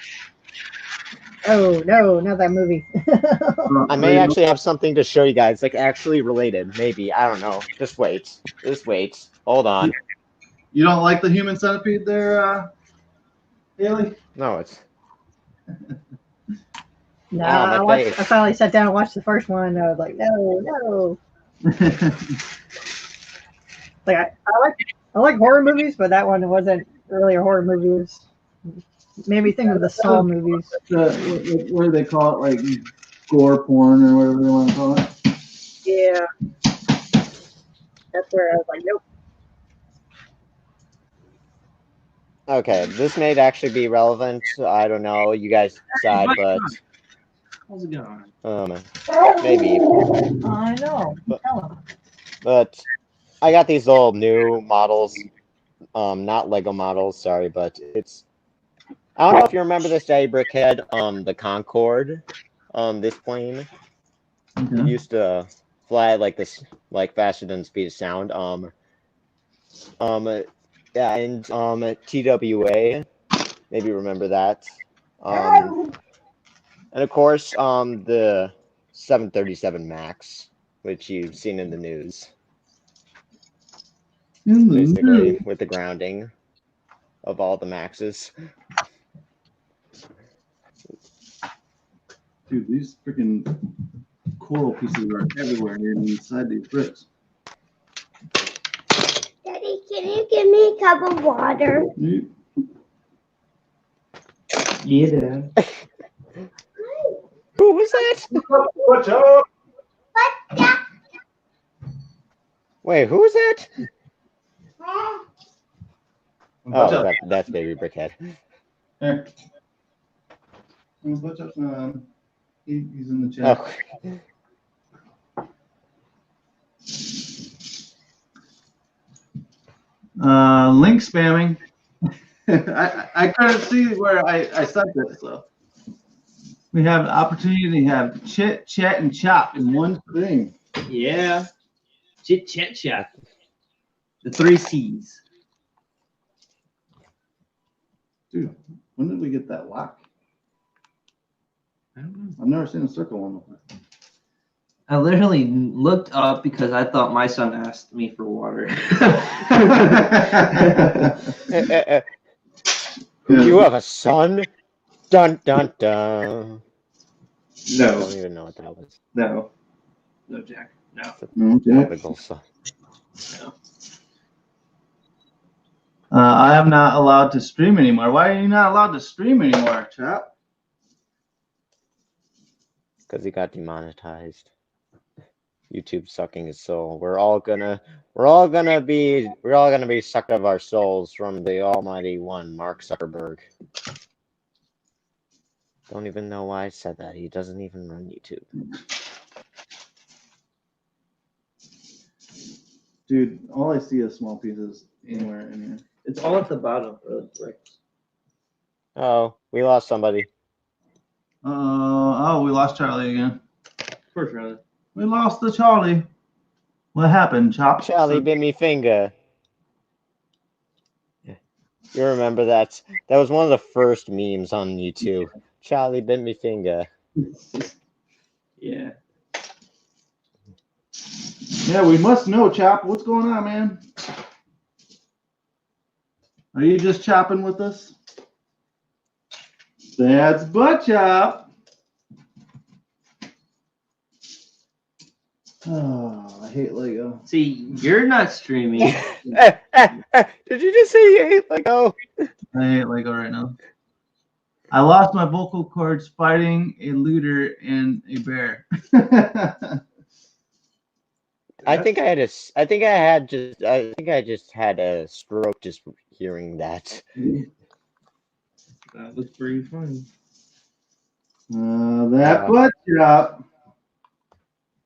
Oh no, not that movie. I may actually have something to show you guys, like actually related. Maybe, I don't know. Just wait. Just wait. Hold on. You don't like the human centipede there, Haley? No, it's. No, Oh, I finally sat down and watched the first one, and I was like, no. Like I like horror movies, but that one wasn't really a horror movie. It was, made me think of the Saw movies. What do they call it? Like gore porn or whatever they want to call it? Yeah. That's where I was like, nope. Okay, this may actually be relevant. I don't know. You guys decide, but How's it going? maybe. I know. Tell him. But I got these little new models. Not Lego models, sorry, but it's. I don't know if you remember this day, Brickhead. The Concorde. This plane. It used to fly like this, like faster than the speed of sound. Yeah, and TWA. Maybe you remember that. And of course, the 737 MAX, which you've seen in the news. Basically, with the grounding of all the Maxes. Dude, these freaking coral pieces are everywhere here inside these bricks. Daddy, can you give me a cup of water? Yeah, Dad. Who was that? What's up? What's that? Wait, who was that? What's Oh, up? that's Baby Brickhead. Here. What's up? He's in the chat. Link spamming. I couldn't see where I sent it, so we have an opportunity to have chit, chat, and chop in one thing. Yeah. Chit chat chat. The 3 C's. Dude, when did we get that lock? I don't know. I've never seen a circle one before. I literally looked up because I thought my son asked me for water. You have a son? Dun dun dun. I No, don't even know what that was. no, Jack, no. Okay. Typical son. I am not allowed to stream anymore. Why are you not allowed to stream anymore, chap? Because he got demonetized. YouTube sucking his soul. We're all gonna be sucked of our souls from the almighty one, Mark Zuckerberg. Don't even know why I said that. He doesn't even run YouTube. Dude, all I see is small pieces anywhere in here. It's all at the bottom of the bricks. Oh, we lost somebody. Oh, we lost Charlie again. Poor Charlie. We lost the Charlie. What happened, Chop? Charlie bit me finger. You remember that? That was one of the first memes on YouTube. Charlie bit me finger. Yeah. Yeah, we must know, Chop. What's going on, man? Are you just chopping with us? That's Butt Chop. Oh, I hate Lego. See, you're not streaming. Did you just say you hate Lego? I hate Lego right now. I lost my vocal cords fighting a looter and a bear. I think I just had a stroke just hearing that. That was pretty funny. That Butt Chop.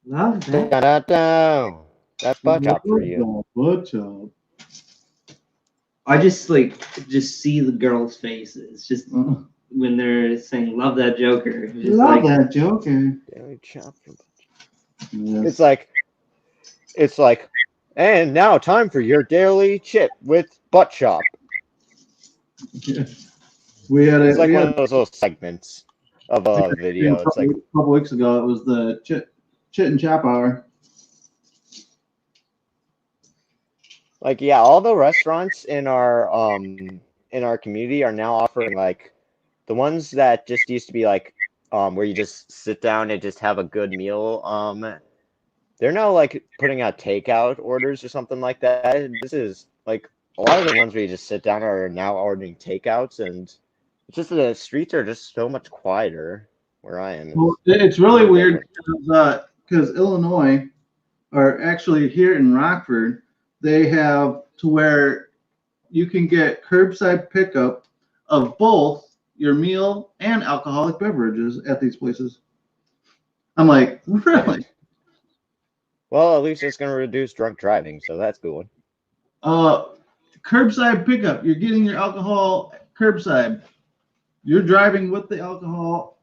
Love that. Da-da-da. That's butt chop for you. Butt Chop. I just see the girls' faces just when they're saying "Love that Joker." It's just Love like, that Joker. Daily chop for butt chop. Yes. It's like, and now time for your daily chip with butt chop. We had It's like we one had of those little segments of a video. It's like, a couple weeks ago. It was the chit and chop hour. like yeah, all the restaurants in our community are now offering like the ones that just used to be like where you just sit down and just have a good meal. They're now like putting out takeout orders or something like that. This is like a lot of the ones where you just sit down are now ordering takeouts, and it's just the streets are just so much quieter where I am. Well, it's really weird because Illinois, or actually here in Rockford, they have to where you can get curbside pickup of both your meal and alcoholic beverages at these places. I'm like, really? Well, at least it's going to reduce drunk driving, so that's good. Curbside pickup. You're getting your alcohol curbside. You're driving with the alcohol.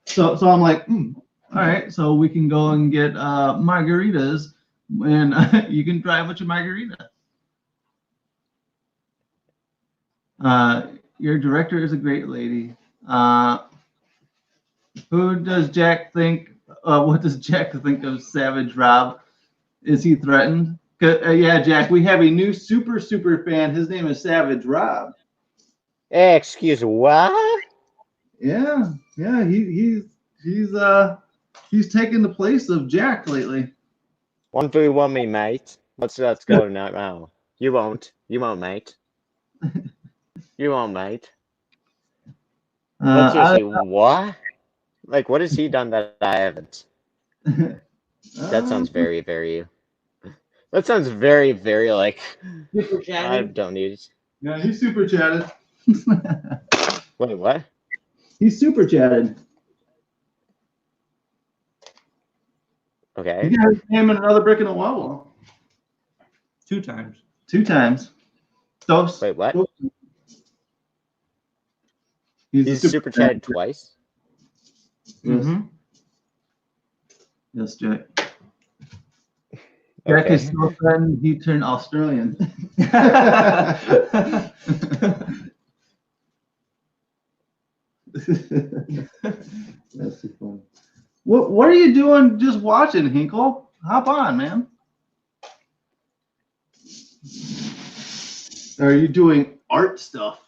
So I'm like, all right. So we can go and get margaritas, and you can drive with your margarita. Your director is a great lady. Who does Jack think? What does Jack think of Savage Rob? Is he threatened? Yeah, Jack, we have a new super fan. His name is Savage Rob. Excuse what? Yeah, he's taken the place of Jack lately. 1v1 me, mate. Let's go now. You won't, mate. You won't, mate. But seriously, what? Like, what has he done that I haven't? That sounds very, very. That sounds very, very like. I don't need it. Yeah, he's super chatted. Wait, what? He's super chatted. Okay. You got his name and another brick in the wall. 2 times. 2 times. Dos. Wait, what? Dos. He's super chatted twice. Yes. Yes, Jack. Jack is so threatened, he turned Australian. That's too funny. What are you doing just watching, Hinkle? Hop on, man. Are you doing art stuff?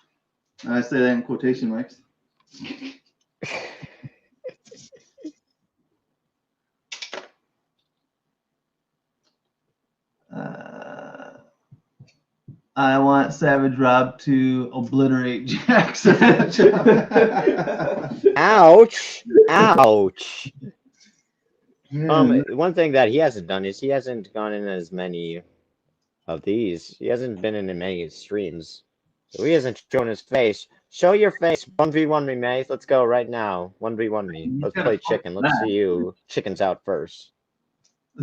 I say that in quotation marks. I want Savage Rob to obliterate Jackson. Ouch! Ouch! Man, One thing that he hasn't done is he hasn't gone in as many of these. He hasn't been in many streams. So he hasn't shown his face. Show your face. 1v1 me, Mace. Let's go right now. 1v1 me. You Let's gotta play fuck chicken. with Let's that. see who chickens out first.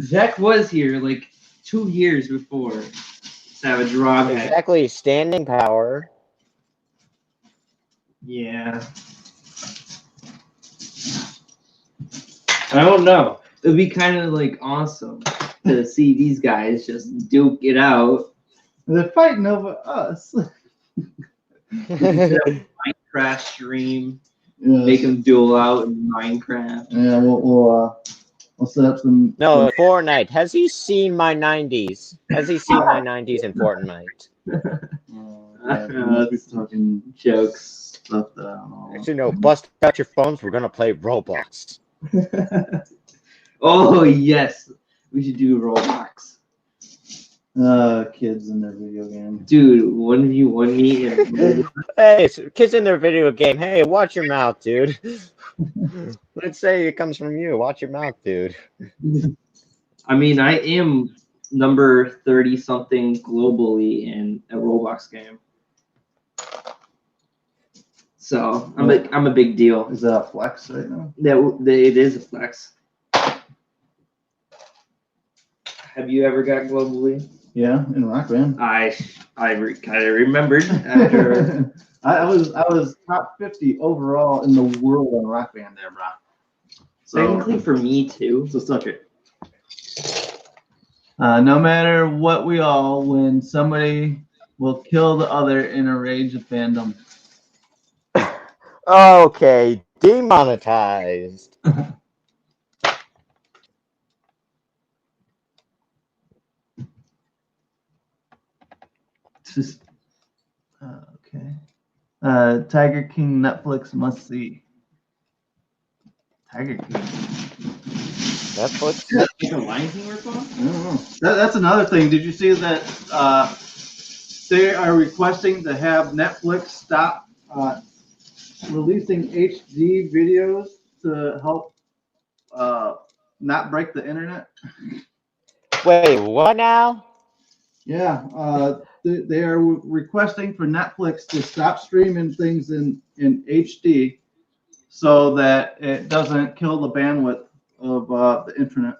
Zach was here like 2 years before Savage Rob had. Exactly. Standing power. Yeah. I don't know. It'd be kind of like awesome to see these guys just duke it out. They're fighting over us. Minecraft stream, Yeah, make them duel out in Minecraft. yeah, we'll set up some. No, Fortnite. Has he seen my 90s? Has he seen my 90s in Fortnite? Yeah, we're talking Jokes. stuff that I don't know. Actually, no. Bust out your phones. We're gonna play Roblox. Oh yes, we should do Roblox. Kids in their video game. Dude, 1v1 me and Hey, it's kids in their video game. Hey, watch your mouth, dude. Let's say it comes from you. Watch your mouth, dude. I mean, I am number 30 something globally in a Roblox game. So I'm a big deal. Is that a flex right now? It is a flex. Have you ever got globally? Yeah, in Rock Band. I kind of remembered after. I was top 50 overall in the world on Rock Band there, bro. Technically for me too. So suck it. No matter what we all win, somebody will kill the other in a rage of fandom. Okay, demonetized. Okay. Tiger King Netflix must see. Tiger King. Netflix. Like a Lion King ripoff? I don't know. That's another thing. Did you see that they are requesting to have Netflix stop releasing HD videos to help not break the internet? Wait, what now? Yeah, they are requesting for Netflix to stop streaming things in HD so that it doesn't kill the bandwidth of the internet.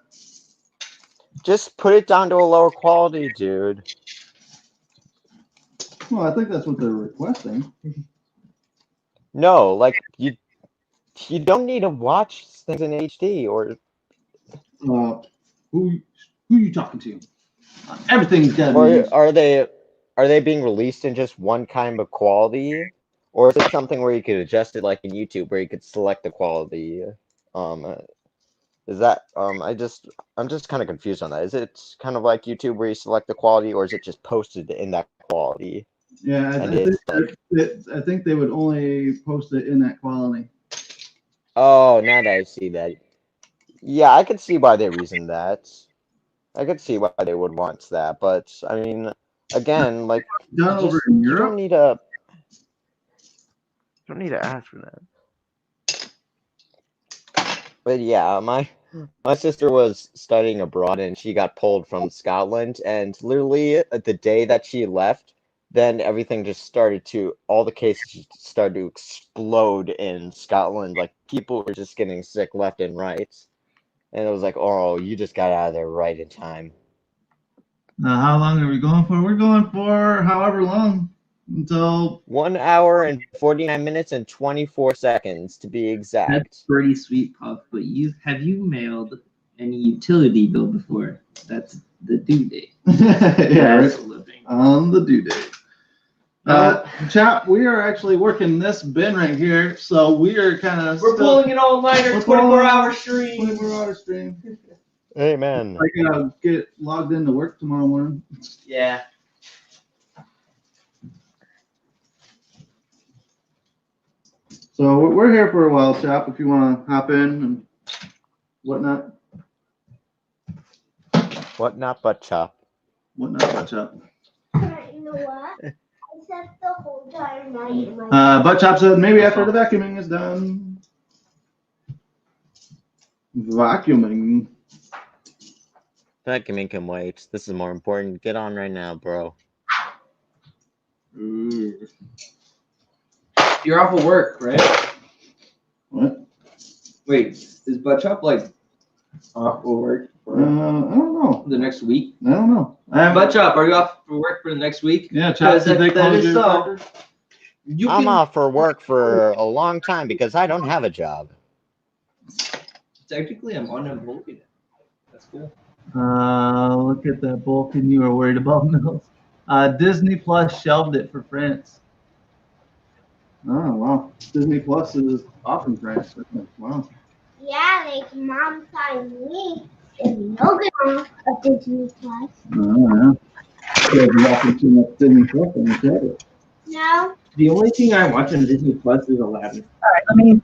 Just put it down to a lower quality, dude. Well, I think that's what they're requesting. No, like you don't need to watch things in HD or. Who you talking to? Everything's got to Or be. are they being released in just one kind of quality, or is it something where you could adjust it like in YouTube, where you could select the quality? Is that I'm just kind of confused on that. Is it kind of like YouTube where you select the quality, or is it just posted in that quality? Yeah, I think they would only post it in that quality. Oh, now that I see that, yeah, I could see why they reasoned that. I could see why they would want that, but I mean, again, like Done over in you Europe. don't need to ask for that. But yeah, my sister was studying abroad and she got pulled from Scotland, and literally the day that she left, then everything just all the cases just started to explode in Scotland. Like people were just getting sick left and right. And it was like, oh, you just got out of there right in time. How long are we going for? We're going for however long until 1 hour and 49 minutes and 24 seconds to be exact. That's pretty sweet, Puff. But have you mailed any utility bill before? That's the due date. yeah, That's right. a living. On the due date. Chap, we are actually working this bin right here, so we are kind of. We're pulling an all-nighter, 24-hour stream. 24-hour stream. Hey, man. I gotta get logged into work tomorrow morning. Yeah. So we're here for a while, Chap, if you want to hop in and whatnot. What not but chop? Whatnot, Chap. You know what? I said the whole entire night in my But Chop said maybe after the vacuuming is done. Vacuuming. Vacuuming can wait. This is more important. Get on right now, bro. Ooh. You're off of work, right? What? Wait, is Butt Chop like off of work I don't know. the next week? I don't know. Butt Chop, are you off for work for the next week? Yeah, Chop, did they that close is your so. record? You I'm can, off for work for a long time because I don't have a job. technically, I'm unemployed. That's cool. Look at that bulletin you were worried about, Mills. Disney Plus shelved it for France. Oh, wow. Disney Plus is off in France. Wow. Yeah, like mom signed me and Logan off of Disney Plus. Oh, yeah. You guys are watching too much Disney Plus on the tablet. No, The only thing I watch on Disney Plus is Aladdin. All right, let me.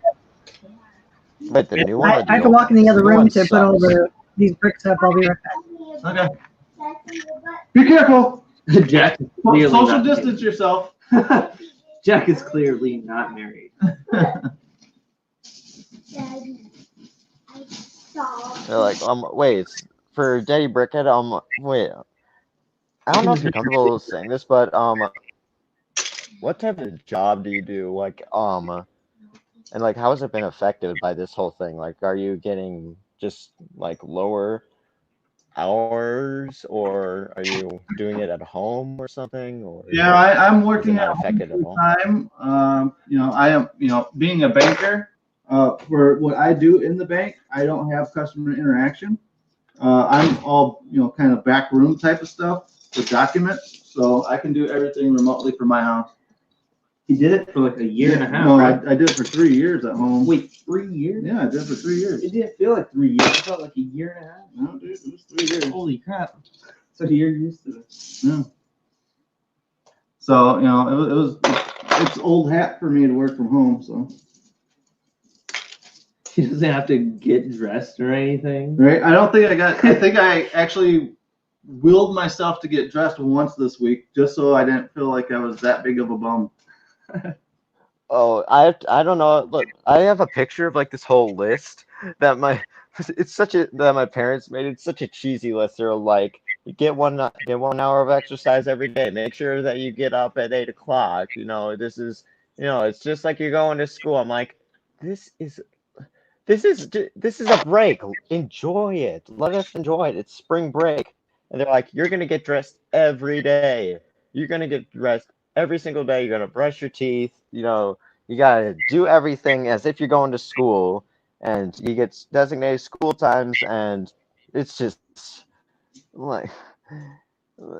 But the new one. I have to walk in the other new room one to put all these bricks up. I'll be right back. Okay. that's in your butt. Be careful. Jack is clearly Social not distance yourself. married. Jack is clearly not married. Daddy, I saw. They're like, wait, for Daddy Brickhead, wait. I don't know if you're comfortable saying this, but what type of job do you do? Like, and like, how has it been affected by this whole thing? Like, are you getting just like lower hours, or are you doing it at home or something? Or Yeah, I'm is it working at not home affected at full all? time. I am, being a banker, for what I do in the bank, I don't have customer interaction. I'm all, kind of back room type of stuff with documents, so I can do everything remotely from my house. He did it for like a year and a half. No, right? I did it for 3 years at home. Wait, 3 years? Yeah, I did it for 3 years. It didn't feel like 3 years. It felt like a year and a half. No, dude, it was 3 years. Holy crap. So you're used to this. Yeah. So, it's old hat for me to work from home, so. He doesn't have to get dressed or anything. Right? I think I actually willed myself to get dressed once this week, just so I didn't feel like I was that big of a bum. Oh, I don't know. Look, I have a picture of like this whole list that my parents made. It's such a cheesy list. They're like, get 1 hour of exercise every day. Make sure that you get up at 8 o'clock. This is, it's just like you're going to school. I'm like, this is a break. Enjoy it. Let us enjoy it. It's spring break. And they're like, you're gonna get dressed every day. You're gonna get dressed every single day. You're gonna brush your teeth. You gotta do everything as if you're going to school. And you get designated school times, and it's just like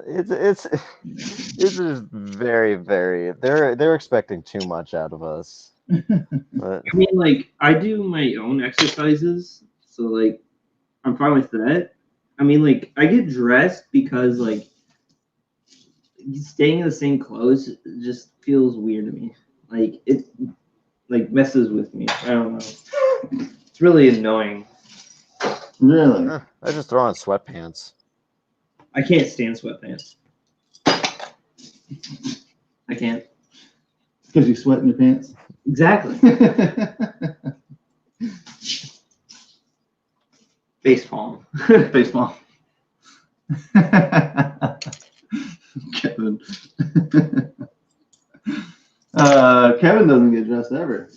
it's just very, very. They're expecting too much out of us. But I mean, like, I do my own exercises, so, like, I'm fine with that. I mean, like, I get dressed because, like, staying in the same clothes just feels weird to me. Like, it, like, messes with me. I don't know. It's really annoying. Really? I just throw on sweatpants. I can't stand sweatpants. I can't. Because you sweat in your pants? Exactly. Facepalm. Baseball. Kevin. Kevin doesn't get dressed ever.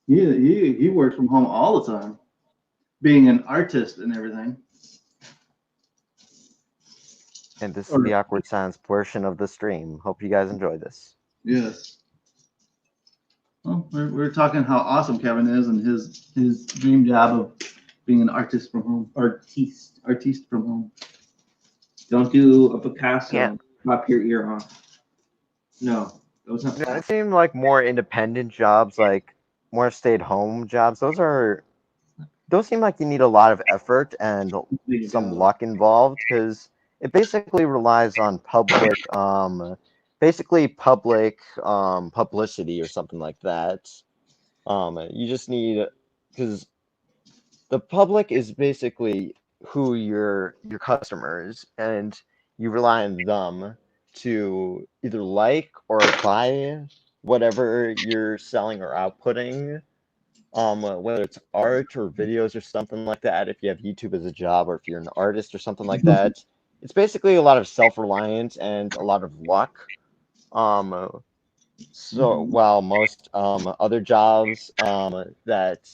He works from home all the time, being an artist and everything. And this is the awkward silence portion of the stream. Hope you guys enjoy this. Yes. Well, we're talking how awesome Kevin is and his dream job of being an artist from home. Artiste from home. Don't do a Picasso. Yeah. Pop your ear off. No, those aren't. It seemed like more independent jobs, like more stay-at-home jobs. Those seem like you need a lot of effort and some luck involved because it basically relies on public publicity or something like that. You just need because the public is basically who your customers, and you rely on them to either like or buy whatever you're selling or outputting, whether it's art or videos or something like that, if you have YouTube as a job or if you're an artist or something like that. It's basically a lot of self-reliance and a lot of luck. So while most other jobs that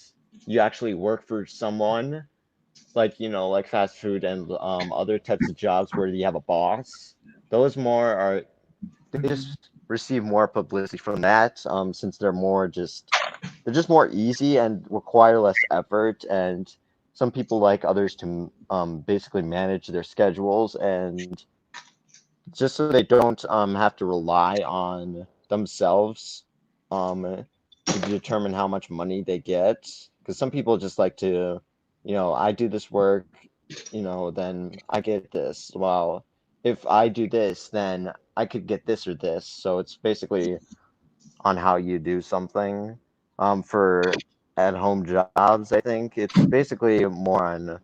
you actually work for someone, like like fast food and other types of jobs where you have a boss, those more are they just receive more publicity from that, since they're just more easy and require less effort, and some people like others to basically manage their schedules, and just so they don't have to rely on themselves to determine how much money they get. Because some people just like to, I do this work, then I get this. Well, if I do this, then I could get this or this. So it's basically on how you do something. For at-home jobs, I think it's basically more on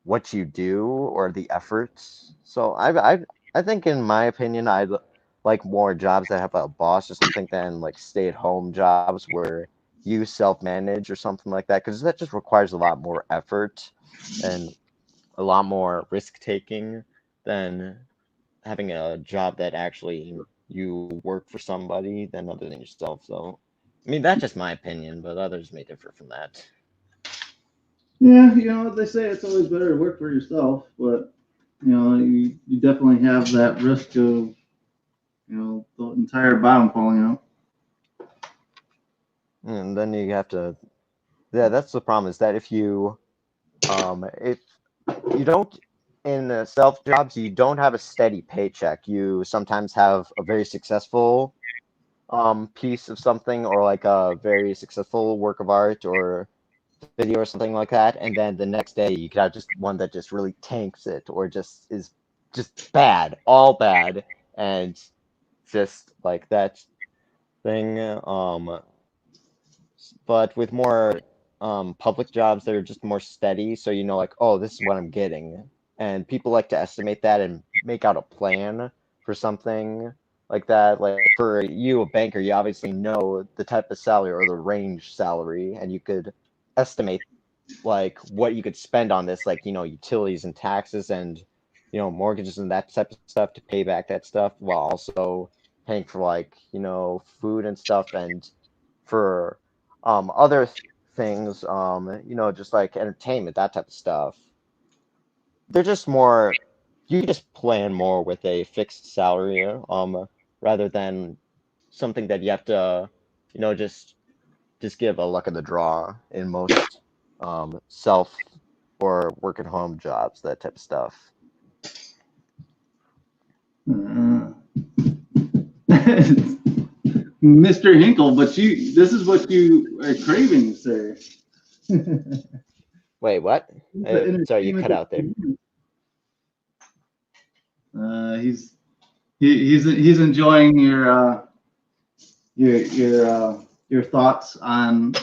what you do or the efforts. So I think, in my opinion, I'd like more jobs that have a boss or something than like stay-at-home jobs where you self-manage or something like that, because that just requires a lot more effort and a lot more risk-taking than having a job that actually you work for somebody than other than yourself. So, I mean, that's just my opinion, but others may differ from that. Yeah, they say it's always better to work for yourself, but you definitely have that risk of the entire bottom falling out. And then you have to, yeah, that's the problem, is that if you don't, in self jobs, you don't have a steady paycheck. You sometimes have a very successful piece of something, or like a very successful work of art or video or something like that, and then the next day you could have just one that just really tanks it, or just is just bad, all bad, and just like that thing. But with more public jobs, they're just more steady, so like, oh, this is what I'm getting, and people like to estimate that and make out a plan for something like that. Like for you, a banker, you obviously know the type of salary or the range salary, and you could estimate like what you could spend on this, like utilities and taxes and mortgages and that type of stuff to pay back that stuff, while also paying for like food and stuff, and for other things, just like entertainment, that type of stuff. They're just more, you can just plan more with a fixed salary, rather than something that you have to just give a luck of the draw in most self or work at home jobs, that type of stuff. Mr. Hinkle, but this is what you are craving, sir. Wait, what? Sorry, you cut out there. He's enjoying your thoughts on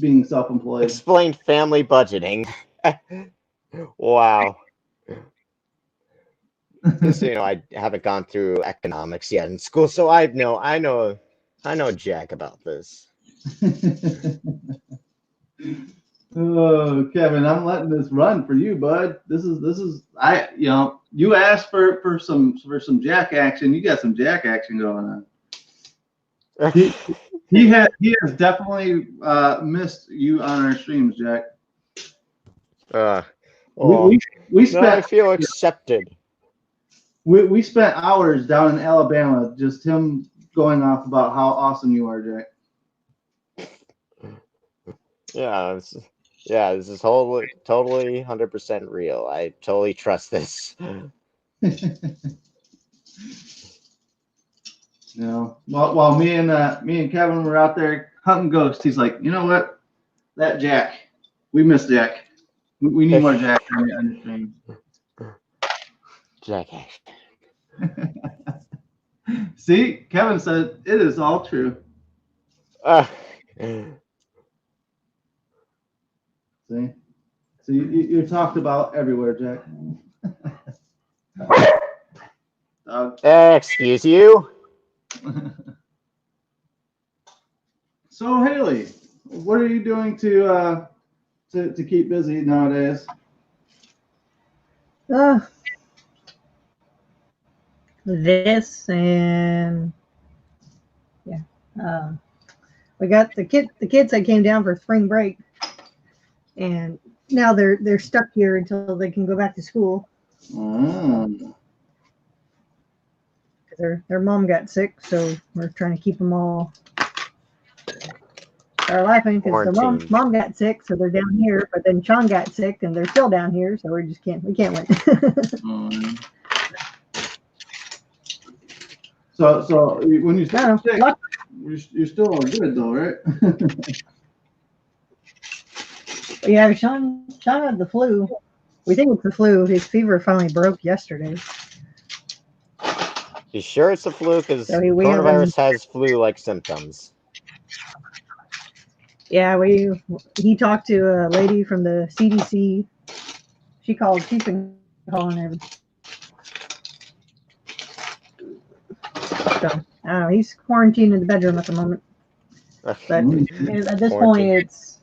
being self-employed. Explain family budgeting. Wow. Just so I haven't gone through economics yet in school, so I know jack about this. Oh, Kevin, I'm letting this run for you, bud. This is you asked for some jack action. You got some jack action going on. He has definitely missed you on our streams, Jack. We spent. I feel accepted. We spent hours down in Alabama, just him going off about how awesome you are, Jack. Yeah, this is totally 100% real. I totally trust this. You know, while me and Kevin were out there hunting ghosts, he's like, you know what? That Jack, we miss Jack. We need more Jack on the stream. Jack. See, Kevin said it is all true. See, so you're talked about everywhere, Jack. Excuse you. So Haley, what are you doing to keep busy nowadays? This and yeah, we got the kids that came down for spring break, and now they're stuck here until they can go back to school. Their mom got sick, so we're trying to keep them all. They're laughing because their mom got sick, so they're down here. But then Sean got sick, and they're still down here, so we can't win. So when you start sick, you're still good though, right? Yeah, Sean had the flu. We think it's the flu. His fever finally broke yesterday. You sure it's the flu? Because coronavirus has flu-like symptoms. Yeah, he talked to a lady from the CDC. She's been calling him. So, I don't know, he's quarantined in the bedroom at the moment. But at this point, it's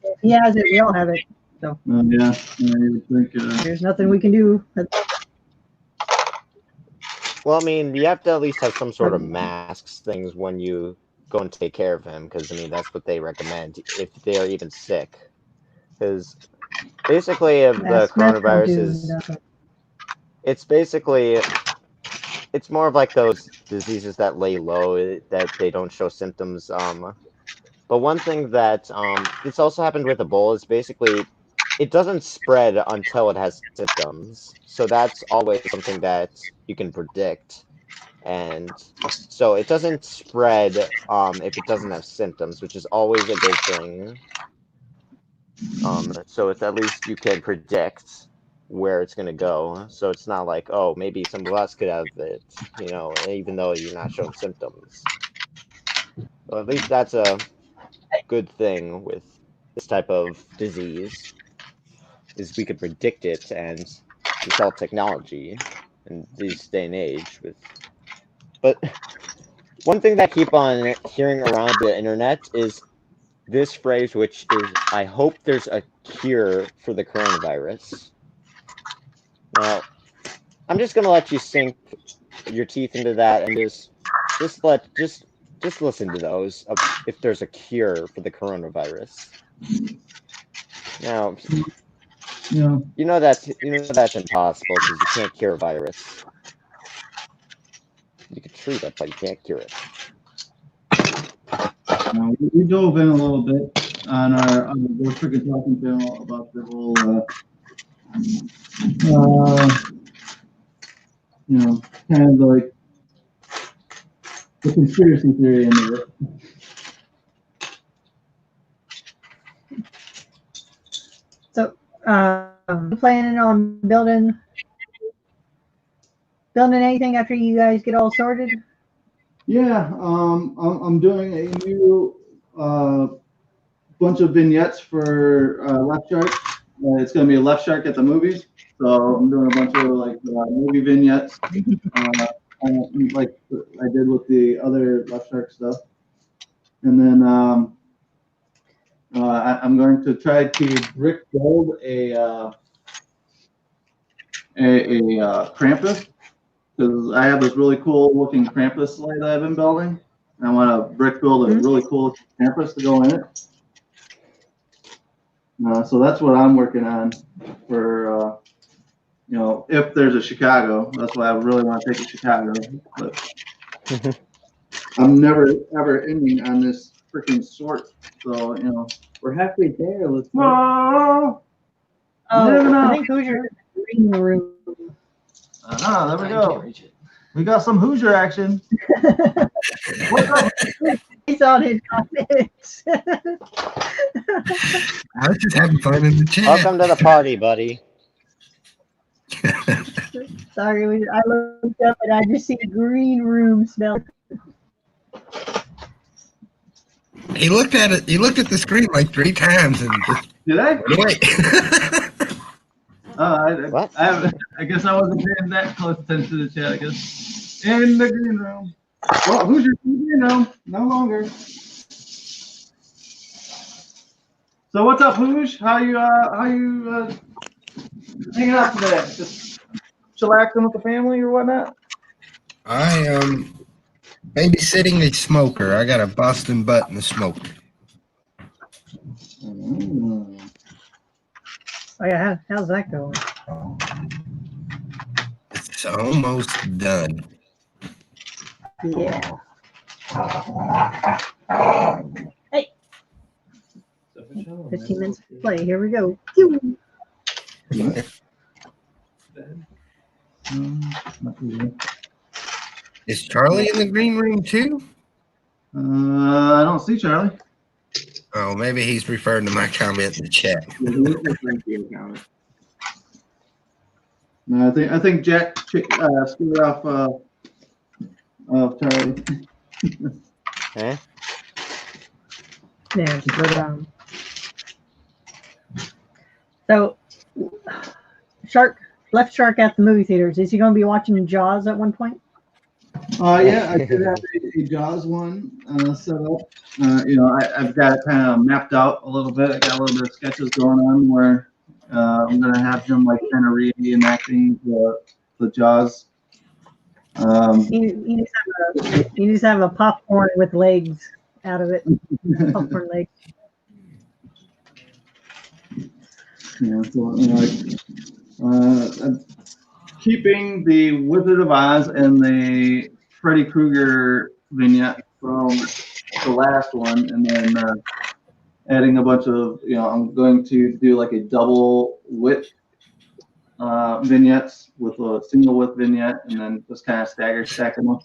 if he has it, we all have it. So yeah, you would think, there's nothing we can do. Well, I mean, you have to at least have some sort of masks things when you go and take care of him, because I mean that's what they recommend if they are even sick. Because basically, if the coronavirus is, it's more of like those diseases that lay low, that they don't show symptoms. But one thing that it's also happened with Ebola is basically it doesn't spread until it has symptoms. So that's always something that you can predict. And so it doesn't spread if it doesn't have symptoms, which is always a good thing. So it's at least you can predict where it's going to go. So it's not like, oh, maybe somebody else could have it, you know, even though you're not showing symptoms. Well, at least that's a good thing with this type of disease, is we could predict it, and it's all technology in this day and age. But one thing that I keep on hearing around the internet is this phrase, which is, I hope there's a cure for the coronavirus. Now, I'm just gonna let you sink your teeth into that and just listen to those. If there's a cure for the coronavirus. Now, you know that's impossible, because you can't cure a virus. You can treat it, but you can't cure it. We dove in a little bit on our We're Freaking Talking channel about the whole, kind of like the conspiracy theory end of it. So, planning on building anything after you guys get all sorted? Yeah, I'm doing a new bunch of vignettes for Left Shark. It's going to be a Left Shark at the movies. So I'm doing a bunch of like movie vignettes, like I did with the other Left Shark stuff. And then I'm going to try to brick build a Krampus, because I have this really cool looking Krampus sleigh that I've been building. And I want to brick build a really cool Krampus to go in it. So that's what I'm working on for, if there's a Chicago. That's why I really want to take a Chicago. But I'm never, ever ending on this freaking sort. So, we're halfway there. Let's go. Oh, I think Hoosier is in the room. There we go. Reach it. We got some Hoosier action. What's up? He's on his comments. I was just having fun in the chat. Welcome to the party, buddy. Sorry, I looked up and I just see green room smell. He looked at it. He looked at the screen like 3 times and just Did I? wait. What? I guess I wasn't paying that close attention to the chat. I guess in the green room. Well, Hoosier, no longer. So what's up, Hoosh? How you hanging out today? Just chillaxing with the family or whatnot? I am babysitting a smoker. I got a Boston butt in the smoker. Mm. Oh yeah, how's that going? It's almost done. Yeah. Hey. 15 minutes to play. Here we go. Pew. Is Charlie in the green room too? I don't see Charlie. Oh, maybe he's referring to my comment in the chat. No, I think Jack scared off Charlie. Eh? Yeah, just go down. So, left Shark at the movie theaters. Is he going to be watching Jaws at one point? Yeah, I did have a Jaws one set up. I've got it kind of mapped out a little bit. I got a little bit of sketches going on where I'm gonna have him like kind of reenacting the Jaws. He needs to have a popcorn with legs out of it. Popcorn legs. Yeah, so I'm keeping the Wizard of Oz and the Freddy Krueger vignette from the last one, and then adding a bunch of, I'm going to do like a double width vignettes with a single width vignette, and then just kind of stack them up.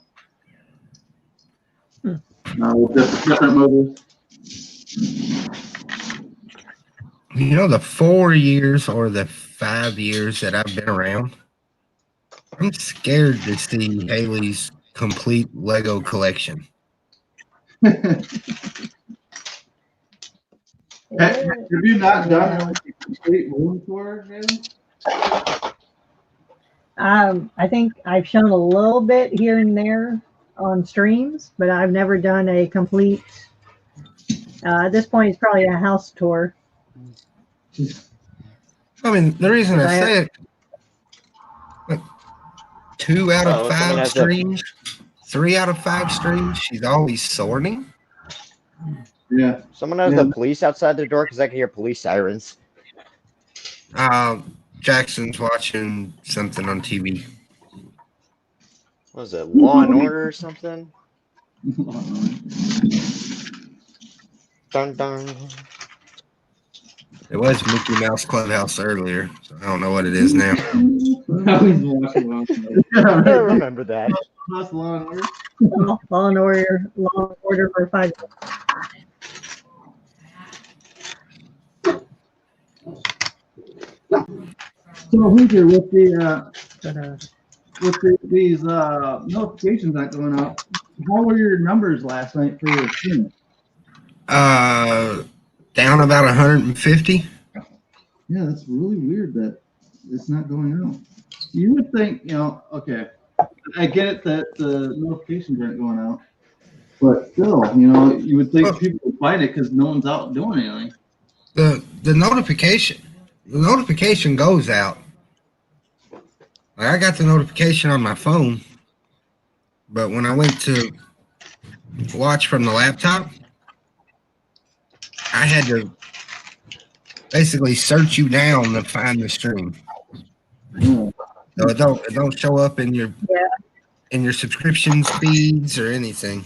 With different movies. The 4 years or the 5 years that I've been around, I'm scared to see Haley's complete Lego collection. Have you not done a complete room tour, Haley? I think I've shown a little bit here and there on streams, but I've never done a complete. At this point, it's probably a house tour. I mean, the reason I say it, 2 out of 5 streams, 3 out of 5 streams, she's always sorting. Yeah. Someone has the police outside their door because I can hear police sirens. Jackson's watching something on TV. What was it, Law and Order or something? Dun dun. It was Mickey Mouse Clubhouse earlier, so I don't know what it is now. I was watching Law and Order. I don't remember that. That's Law and Order. Law and Order for 5. So Hunter, with these notifications not going out, how were your numbers last night for your stream? Down about 150. Yeah, that's really weird that it's not going out. You would think, okay, I get it that the notifications aren't going out, but still, you would think people would find it because no one's out doing anything. The notification goes out. Like, I got the notification on my phone, but when I went to watch from the laptop, I had to basically search you down to find the stream. Yeah. So it don't show up in your subscriptions feeds or anything.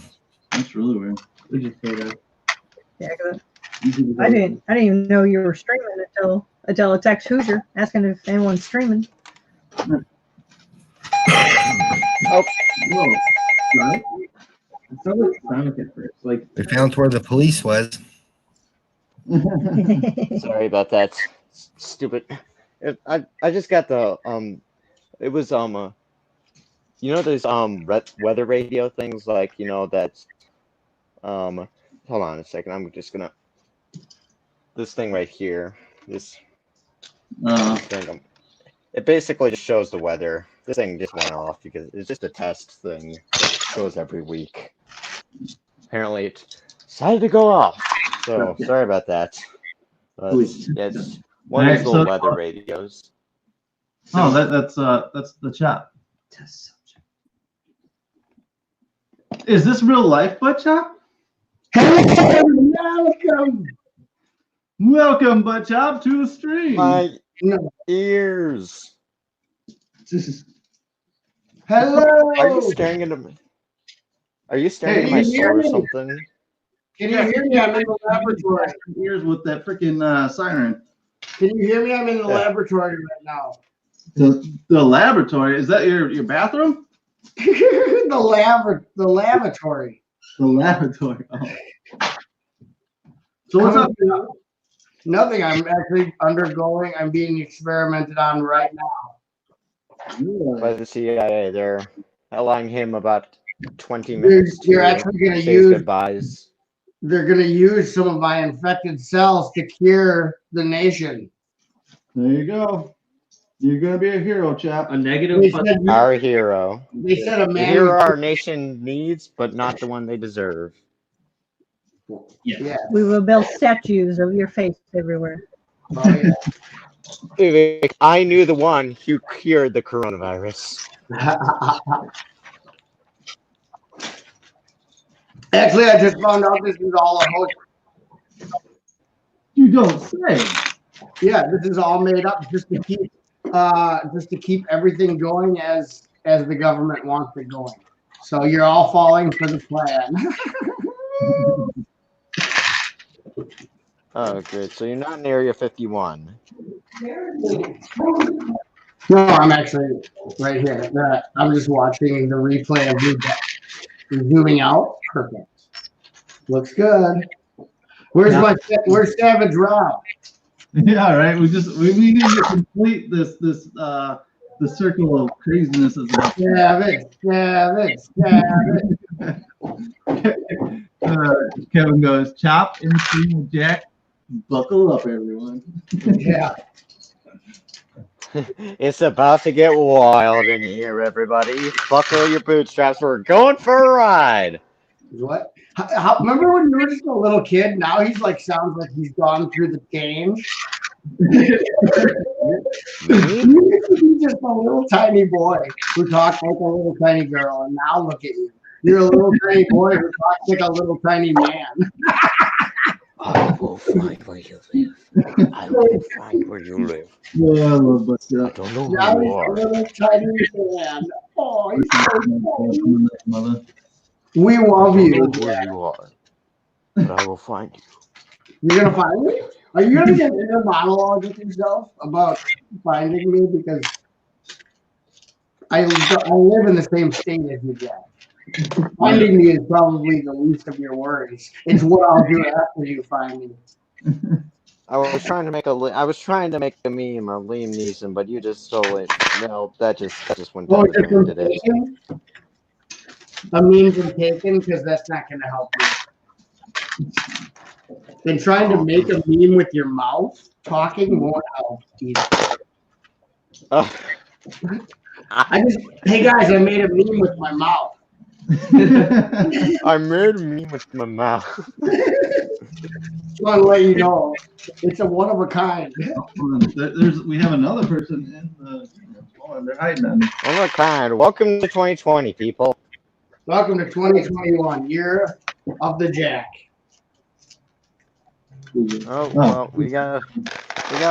That's really weird. They just say that. Yeah, 'cause I didn't even know you were streaming until a text Hoosier asking if anyone's streaming. Whoa. Sonic? It sounded like Sonic at first. Like, We found where the police was. Sorry about that. Stupid. I just got the it was you know those weather radio things, like, you know, that's hold on a second, I'm just gonna this thing right here, this thing, it basically just shows the weather. This thing just went off because it's just a test thing that shows every week. Apparently it decided to go off, so sorry about that. But yeah, it's one of those little weather radios. Oh, that's the chop. test subject. Is this real life, Butt Chop? Welcome, Butt Chop, to the stream. My ears. Hello. Are you staring into me? Are you staring at my soul or something? Can you hear me? I'm in the laboratory. Ears with that freaking siren. Can you hear me? I'm in the laboratory right now. The laboratory? Is that your bathroom? the lavatory. The laboratory. Oh. So what's up? Nothing. I'm actually undergoing. I'm being experimented on right now. By the CIA, they're allowing him about 20 minutes You're to actually going to say use. goodbyes. They're going to use some of my infected cells to cure the nation. There you go. You're gonna be a hero, chap. A negative. Our hero. They said a The man. hero our nation needs, but not the one they deserve. Yeah. We will build statues of your face everywhere. Oh, yeah. If I knew the one who cured the coronavirus. Actually, I just found out this is all a hoax. You don't say. Yeah, this is all made up just to keep everything going as the government wants it going. So you're all falling for the plan. Oh, good. So you're not in Area 51. No, I'm actually right here. I'm just watching the replay of you zooming out. Perfect. Looks good. Where's Savage Rob? Yeah, right. We need to complete this the circle of craziness is about. Savage. Kevin goes, Chop in stream with Jack. Buckle up, everyone. Yeah. It's about to get wild in here, everybody. Buckle your bootstraps. We're going for a ride. What? Remember when you were just a little kid? Now he's like sounds like he's gone through the change. He's just a little tiny boy who talks like a little tiny girl, and now look at you. You're a little tiny boy who talks like a little tiny man. I will find where you live. I will find where you live. Yeah, I love Butt I Chop. don't know Now who he's you a are. little tiny man. Oh, he's so tiny. Mother. We I love don't you. know where you are, but I will find you. You're gonna find me? Are you gonna get in a monologue with yourself about finding me? Because I live in the same state as you, Jack. Finding me is probably the least of your worries. It's what I'll do after you find me. I was trying to make a meme of Liam Neeson, but you just stole it. No, that just went down Oh, the just drain from today. taken? A meme from Taken, because that's not going to help you. And trying to make a meme with your mouth talking won't help either. Oh. Hey guys, I made a meme with my mouth. I made a meme with my mouth. Just want to let you know, it's a one of a kind. We have another person in the. Oh, they're hiding on me. One of a kind. Welcome to 2020, people. Welcome to 2021, year of the Jack. Oh well, we got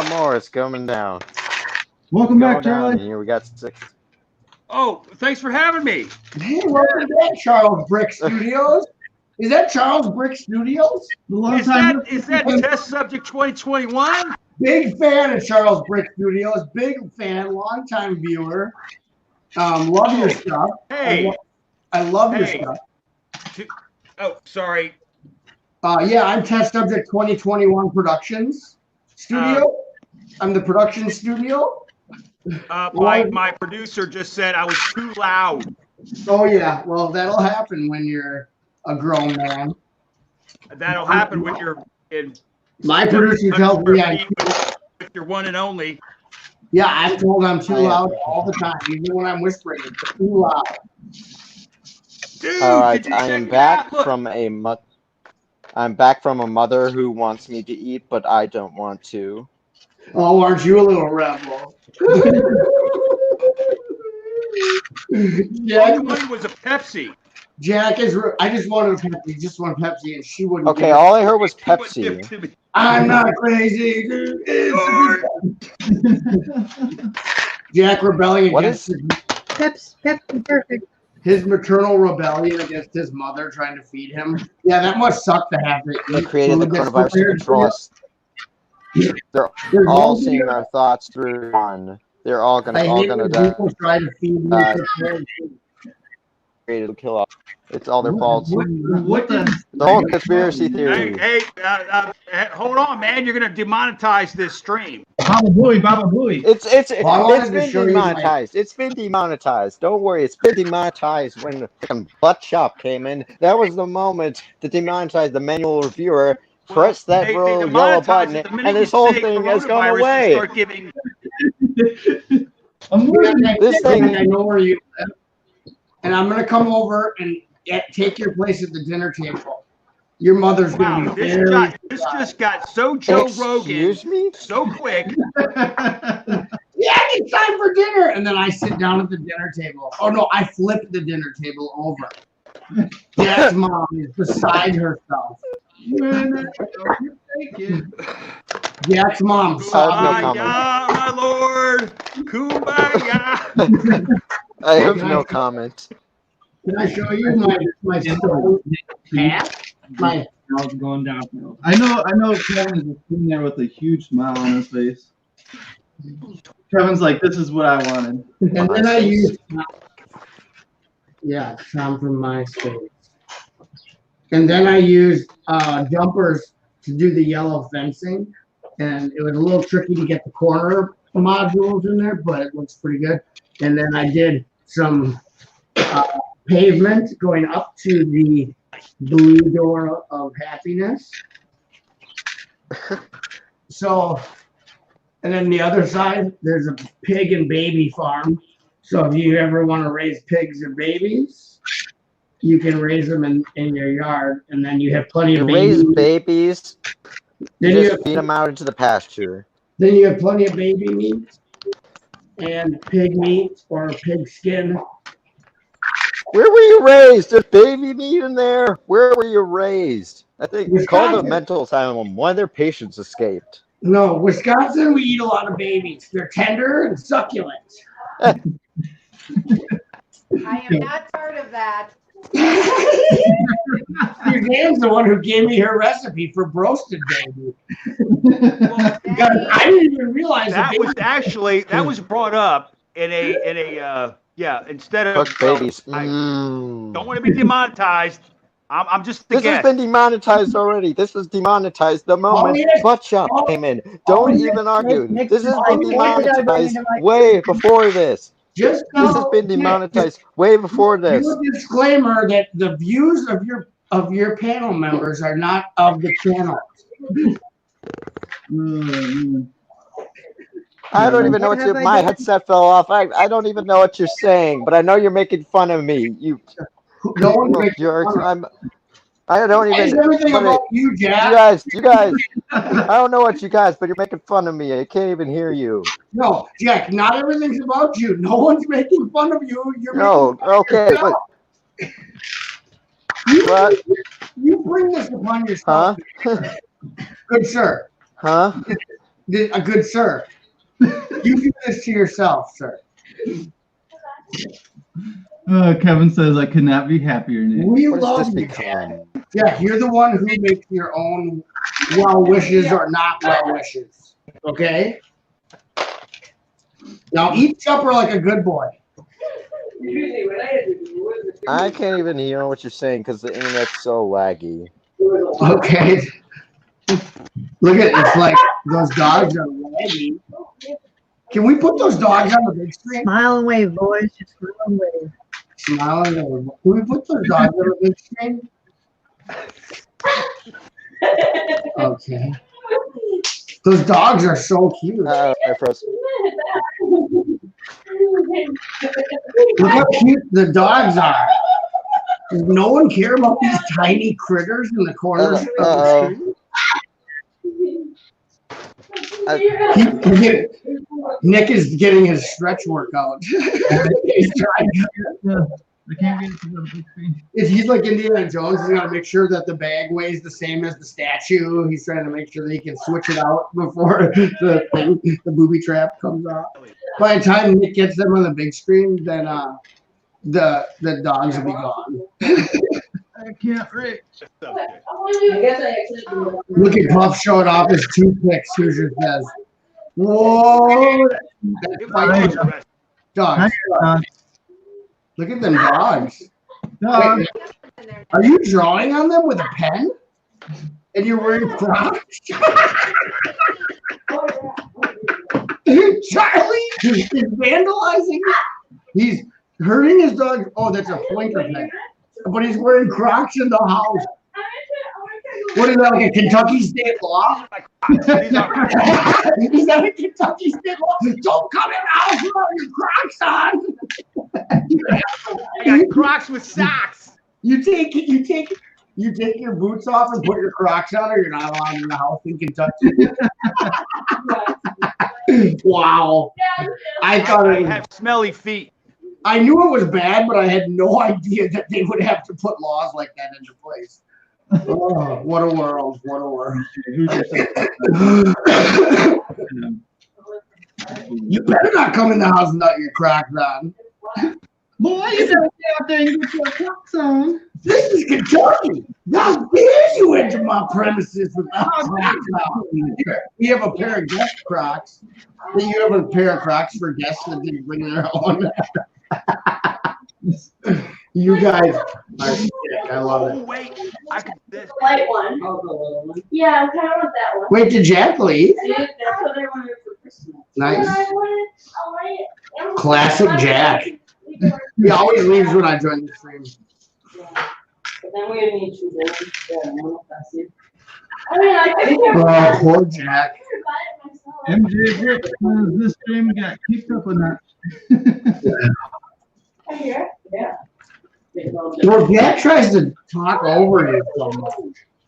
more. It's coming down. Welcome Going back, down Charlie. here. We got 6. Oh, thanks for having me. Hey, welcome back, Charles Brick Studios. Is that Charles Brick Studios? Is that test subject 2021? Big fan of Charles Brick Studios. Big fan, longtime viewer. Love your stuff. Hey. I love your Hey. stuff. Oh, sorry. Yeah, I'm Test Subject 2021 Productions Studio. I'm the production studio. My producer just said I was too loud. Oh yeah, well that'll happen when you're a grown man. That'll happen when you're in. My producer tells me with your one and only. Yeah, I'm told I'm too loud all the time, even when I'm whispering. It's too loud. Dude, all right, I am back from I'm back from a mother who wants me to eat, but I don't want to. Oh, aren't you a little rebel? All you wanted was a Pepsi. Jack is. I just wanted a Pepsi. Just one Pepsi, and she wouldn't. Okay, all I heard was Pepsi. I'm not crazy. Jack rebelling against Pepsi, perfect. His maternal rebellion against his mother trying to feed him. Yeah, that must suck to have to They eat created the food that's coronavirus to prepared control for us. They're all seeing our thoughts through one. They're all gonna die. People try to feed me prepared food. Created to kill off. It's all their fault. What the whole conspiracy theory. Hey, hold on, man. You're gonna demonetize this stream. Baba Booey. It's been demonetized. It's been demonetized. Don't worry, it's been demonetized when the freaking butt shop came in. That was the moment to demonetize the manual reviewer. Press that little yellow button, and this whole thing has gone away. This thing, I know where you live, and I'm gonna come over and take your place at the dinner table. Your mother's gonna be very. This just got so Joe Rogan. Excuse me? So quick. Yeah, it's time for dinner, and then I sit down at the dinner table. Oh no, I flip the dinner table over. Jack's mom is beside herself. Jack's mom. Kumbaya, my lord. Kumbaya. I have no comment. Can I show you my stove? My How's it going downhill? I know Kevin is sitting there with a huge smile on his face. Kevin's like, this is what I wanted. And then I use Tom from MySpace. And then I used jumpers to do the yellow fencing. And it was a little tricky to get the corner modules in there, but it looks pretty good. And then I did some pavement going up to the blue door of happiness. So, and then the other side, there's a pig and baby farm. So if you ever want to raise pigs or babies, you can raise them in your yard, and then you have plenty of raise babies. Then you just feed them out into the pasture. Then you have plenty of baby meat and pig meat or pig skin. Where were you raised? There's baby meat in there. Where were you raised? I think it's called a mental asylum. One of their patients escaped. No, Wisconsin, we eat a lot of babies. They're tender and succulent. I am not part of that. Suzanne's the one who gave me her recipe for roasted baby. I didn't even realize that was brought up in a instead of babies. Don't want to be demonetized. I'm just This has been demonetized already. This was demonetized the moment Butt Shop came in. Don't even argue. This has been demonetized way before this. This has been demonetized way before this. Do a disclaimer that the views of your panel members are not of the channel. I don't even know what my headset fell off. I don't even know what you're saying, but I know you're making fun of me. You jerks. I don't even. Everything about you, Jack. You guys. I don't know what you guys, but you're making fun of me. I can't even hear you. No, Jack. Not everything's about you. No one's making fun of you. Okay. You bring this upon yourself. Huh? Good sir. Huh? A good sir. You do this to yourself, sir. Kevin says, I could not be happier, Nick. We love you, Jack. Jack, you're the one who makes your own well wishes or not well wishes. Okay? Now eat supper like a good boy. I can't even hear what you're saying because the internet's so laggy. Okay. Look at it's like those dogs are laggy. Can we put those dogs on the big screen? Smile and wave, boys. Just smile and wave. Smile and wave. Can we put those dogs on the big screen? Okay. Those dogs are so cute. I froze. Look how cute the dogs are. Does no one care about these tiny critters in the corners of the screen? Nick is getting his stretch workout. He's trying. I can't get it to the big screen. He's like Indiana Jones. He's got to make sure that the bag weighs the same as the statue. He's trying to make sure that he can switch it out before the booby trap comes off. By the time Nick gets them on the big screen, then the dogs will be gone. I can't reach. Look at Puff showing off his toothpicks. Hoosier says, "Whoa, that's dogs." Look at them dogs. Wait, are you drawing on them with a pen? And you're wearing Crocs? Charlie is vandalizing. He's hurting his dog. Oh, that's a pointer pen. But he's wearing Crocs in the house. What is that, like a Kentucky state law? Is that a Kentucky state law? Don't come in the house without your Crocs on. I got Crocs with socks. You take your boots off and put your Crocs on, or you're not allowed in the house in Kentucky. Wow. I thought I have smelly feet. I knew it was bad, but I had no idea that they would have to put laws like that into place. Oh, what a world. What a world. You better not come in the house without your Crocs on. Boy, you better get out there and get your Crocs on. This is Kentucky. How dare you enter my premises without Crocs on? We have a pair of guest Crocs. Then you have a pair of Crocs for guests that didn't bring their own. You guys are sick. I love it. Wait, I could this. Light one. Yeah, I kind of want that one. Wait, did Jack leave? That's what I wanted for Christmas. Nice. I wanted. Classic Jack. He always leaves when I join the stream. But then we need to do I mean, I couldn't Oh, poor Jack. MJ Rick, this stream got kicked up a notch. Yeah. Well, Jack tries to talk over you so much.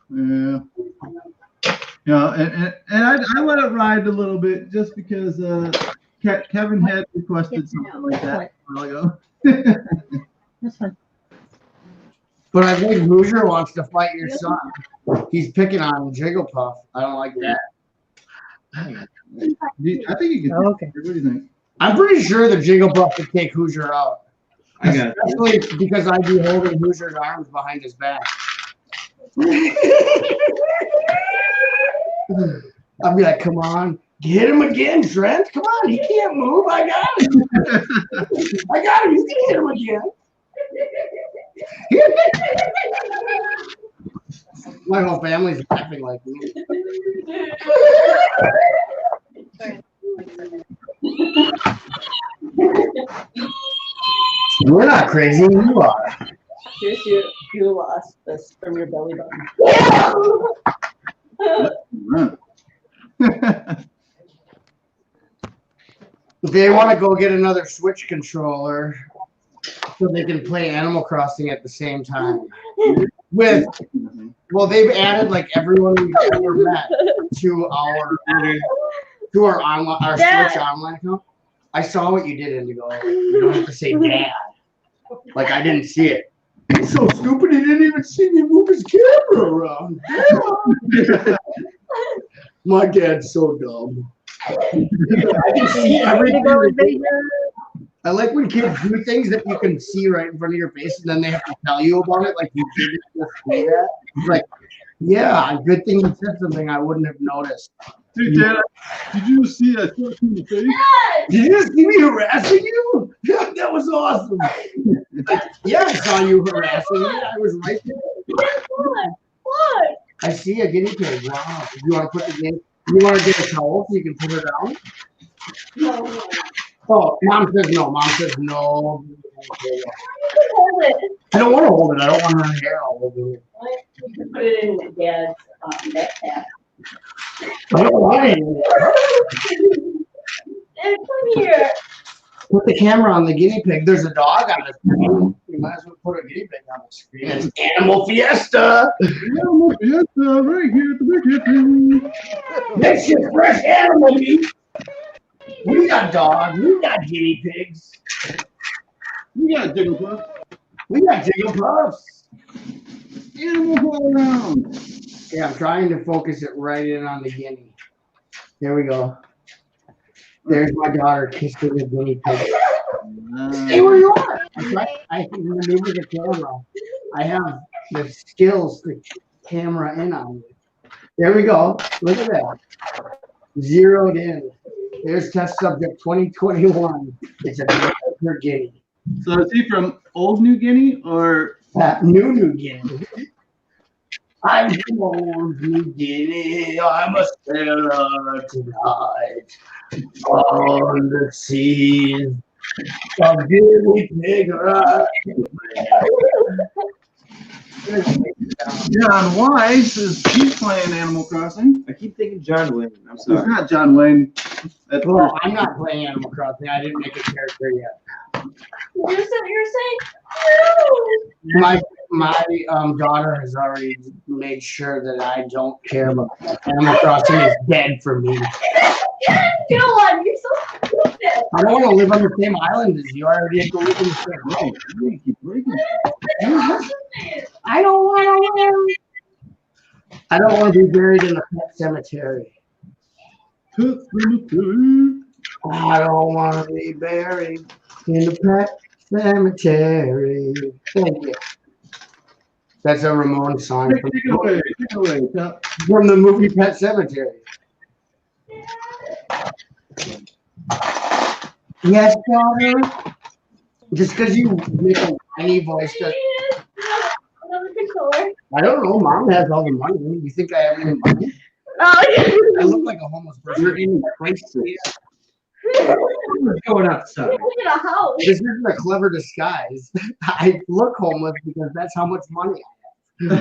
Yeah. Yeah, and I let it ride a little bit just because Kevin had requested something like that a while ago. That's fine. But I think Hoosier wants to fight your son. He's picking on Jigglypuff. I don't like that. I think you can. Oh, okay. What do you think? I'm pretty sure that Jigglypuff could take Hoosier out. I got it. Especially because I'd be holding Hoosier's arms behind his back. I'd be like, come on, get him again, Trent. Come on, he can't move. I got him. I got him. You can hit him again. My whole family's laughing like me. We're not crazy, you are. Here's you lost this from your belly button. They want to go get another Switch controller so they can play Animal Crossing at the same time. Well, they've added like everyone we've ever met to our online, our Switch online account. I saw what you did, Indigo. You don't have to say Dad. Like I didn't see it. He's so stupid he didn't even see me move his camera around. My dad's so dumb. I can see everything. I like when kids do things that you can see right in front of your face, and then they have to tell you about it. Like you didn't just say that. It's like, yeah, good thing you said something I wouldn't have noticed. Dude, Dad, did you see that in the face? Did you just see me harassing you? That was was awesome. Yeah, I saw you harassing me. I was right there. What? I see a guinea pig. Wow. You want to put the guinea? You want to get a towel so you can put her down? No. Oh, mom says no. Mom says no. Hold it. I don't want to hold it. I don't want her hair all over it. You can put it in Dad's backpack. I don't want it. Dad, come here. Put the camera on the guinea pig. There's a dog on the screen. You might as well put a guinea pig on the screen. It's Animal Fiesta. Animal Fiesta right here at the Big Hippie. That's your fresh animal meat. We got dogs. We got guinea pigs. We got Jigglypuff. We got Jigglypuffs. Animals all around. Yeah, I'm trying to focus it right in on the guinea. There we go. There's my daughter kissing the guinea pig. Stay where you are. I can maneuver the camera. I have the skills to camera in on you. There we go. Look at that. Zeroed in. There's test subject 2021. It's a miniature guinea. So is he from Old New Guinea or New Guinea? I'm from Old New Guinea. I'm a sailor tonight on the seas of Guinea Pig. John Wise he's playing Animal Crossing? I keep thinking John Wayne. I'm It's sorry. not John Wayne. That's Well, I'm not playing Animal Crossing. I didn't make a character yet. You're saying no. My daughter has already made sure that I don't care about Animal Crossing is dead for me. Dylan, you're so stupid. I don't want to live on the same island as you. I already have to live in the same room. You keep breaking. I don't want to live. I don't want to be buried in a pet cemetery. I don't want to be buried in a pet cemetery. Thank you. That's a Ramon song Take it away, Chuck. from the movie Pet Cemetery. Yes, daughter. Just because you make a whiny voice, Another controller. I don't know. Mom has all the money. You think I have any money? Oh, I look like a homeless person. You're in crisis. What's going outside? look at a house. This isn't a clever disguise. I look homeless because that's how much money I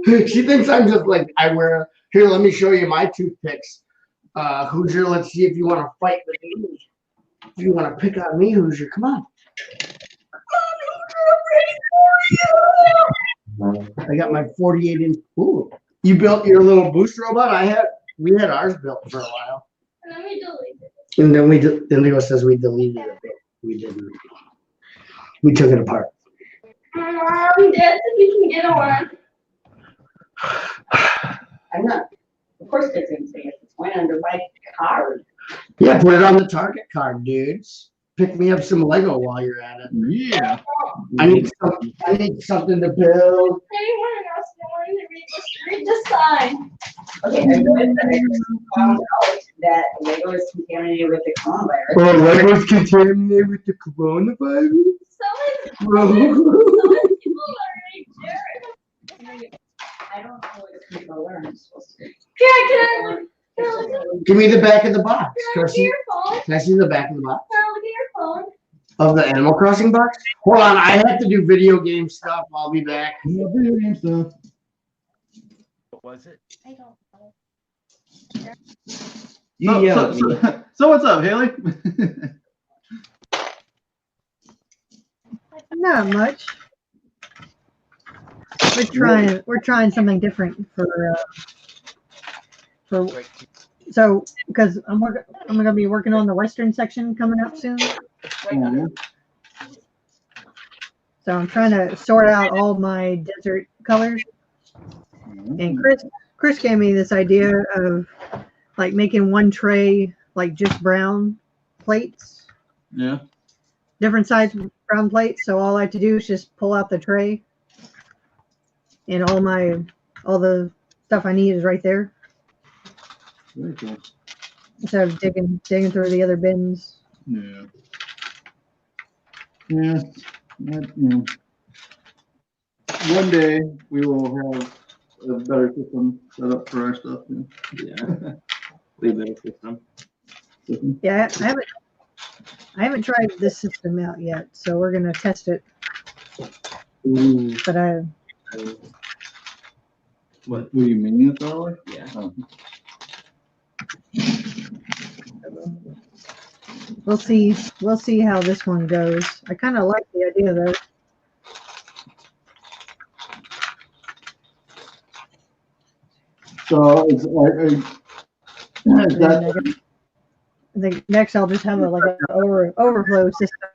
have. She thinks I'm just like, I wear, here, let me show you my toothpicks. Hoosier, let's see if you want to fight with me. If you want to pick on me, Hoosier, come on. I got my 48-inch. Ooh, you built your little boost robot? We had ours built for a while. And then we deleted it. And then Indigo says we deleted it. We didn't. We took it apart. Dad said we can get one. I'm not. Of course, they didn't say it. It's went under my card. Yeah, put it on the Target card, dudes. Pick me up some Lego while you're at it. Yeah. I need something to build. Anyone else want to read the sign? Okay, I found out that Lego is contaminated with the coronavirus. Oh, Lego's contaminated with the coronavirus? Some people already sharing. I don't know what people learn. I'm supposed to. Can I Give me the back of the box. look at your phone? Can I see the back of the box? Can I look at your phone? Of the Animal Crossing box? Hold on, I have to do video game stuff. I'll be back. Yeah, video game stuff. What was it? I don't know. You yell at me. So what's up, Haley? Not much. We're trying something different so because I'm gonna be working on the western section coming up soon. So I'm trying to sort out all my desert colors. And Chris gave me this idea of like making one tray like just brown plates. Yeah. Different size brown plates. So all I have to do is just pull out the tray. And all the stuff I need is right there. Very cool. Instead of digging through the other bins. Yeah. Yeah. One day we will have a better system set up for our stuff. Yeah. Way better system. Yeah, I haven't tried this system out yet, so we're gonna test it. Ooh. But What do you mean it's all right? Yeah. Oh. we'll see. We'll see how this one goes. I kind of like the idea though. So is that I think next I'll just have like an overflow system.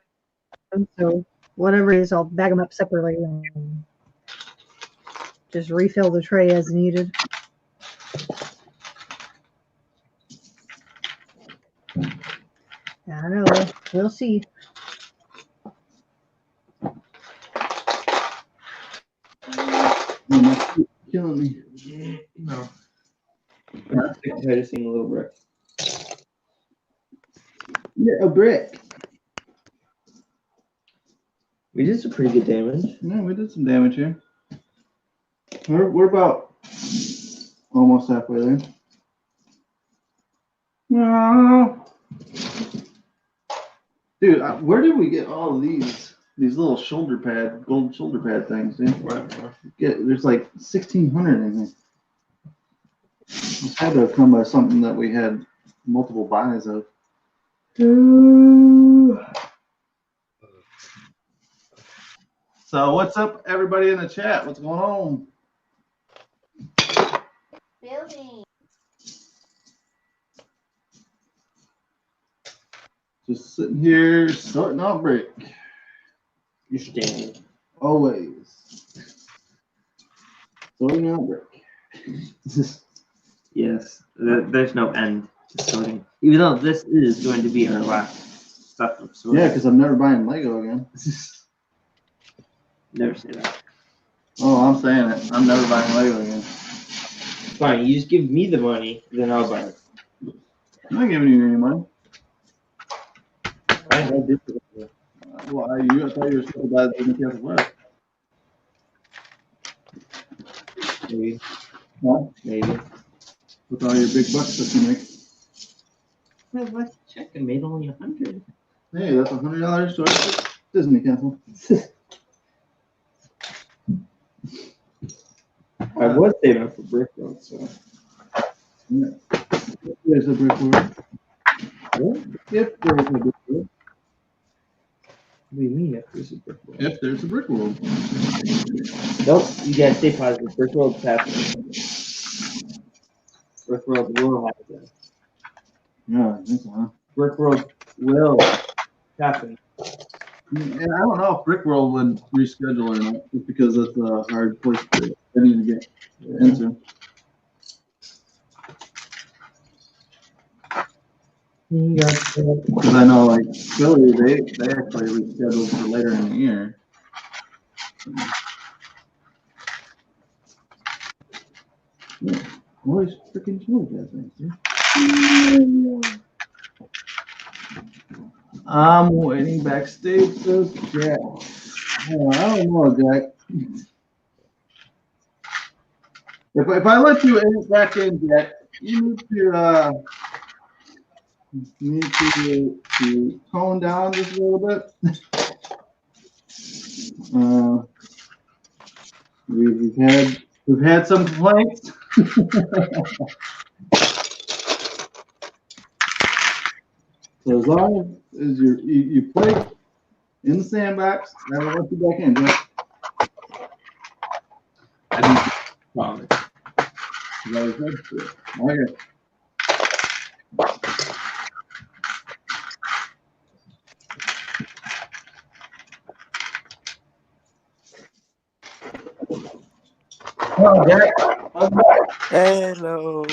So whatever it is, I'll bag them up separately and just refill the tray as needed. I don't know. We'll see. killing me? No. I'm sick and tired of seeing a little brick. Yeah, a brick. We did some pretty good damage. Yeah, we did some damage here. We're about almost halfway there. No. Dude, where did we get all of these little shoulder pad, gold shoulder pad things, dude? There's like 1,600 in here. This had to have come by something that we had multiple buys of. So what's up, everybody in the chat? What's going on? Building. Just sitting here sorting out brick. You're standing. Always. Sorting out brick. Yes. There's no end to sorting. Even though this is going to be our last stuff of sorting. Yeah, because I'm never buying Lego again. Never say that. Oh, I'm saying it. I'm never buying Lego again. Fine, you just give me the money, then I'll buy it. I'm not giving you any money. I did. Well, I thought you were supposed to buy the Disney Castle West. Maybe. Huh? Maybe. With all your big bucks that you make. Well, let's check. I made only 100. Hey, that's $100 towards Disney Castle. I was saving for Brickworld, so. Yeah. There's a brick world. If there's a brick world. What do you mean if there's a Brickworld? If there's a brick world. Nope, you gotta stay positive. Brickworld's happening. Brickworld will happen. Yeah, I think so, huh? Brickworld will happen. And I don't know if Brickworld would reschedule or not, just because it's a hard place to get into. Because I know, like, Philly, they actually rescheduled for later in the year. Yeah. All these freaking shows, guys. I'm waiting backstage for Jack. Oh, I don't know, Jack. If I let you back in, Jack, you need to tone down just a little bit. We've had some complaints. So as long as you play in the sandbox, I will let you back in, Jack. I promise. Okay. Oh, Jack. Hello.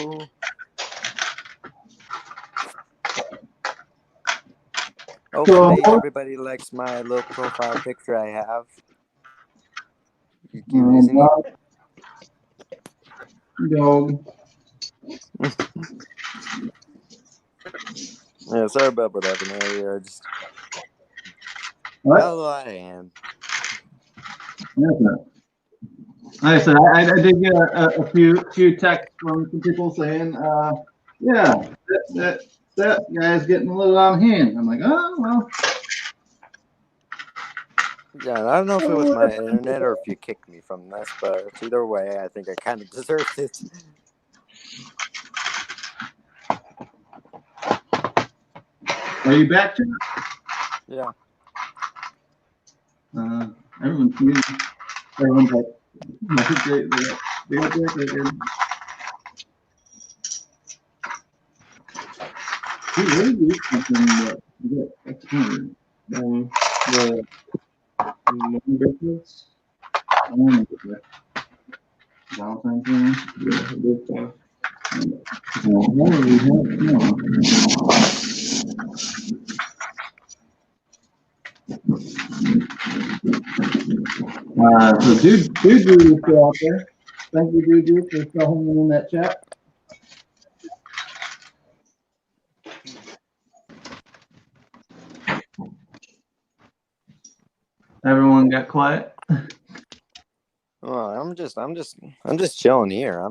Hopefully everybody likes my little profile picture I have. You keep using it? Dog. Yeah, sorry about what happened earlier. What? Oh, I am. Like I said, I did get a few texts from some people saying, yeah, that guy's getting a little out of hand. I'm like, oh well. Yeah, I don't know if it was my internet or if you kicked me from this, but either way, I think I kind of deserved it. Are you back to it? Yeah. Everyone's muted. Everyone's like, they got good. Hey, what did you something that you get explained? The bracelets. I want to get that. Valentine's Day? Yeah, those ones. What do we have now? So dude is still out there. Thank you, dude, for still hanging in that chat. Everyone got quiet. Well, I'm just chilling here. I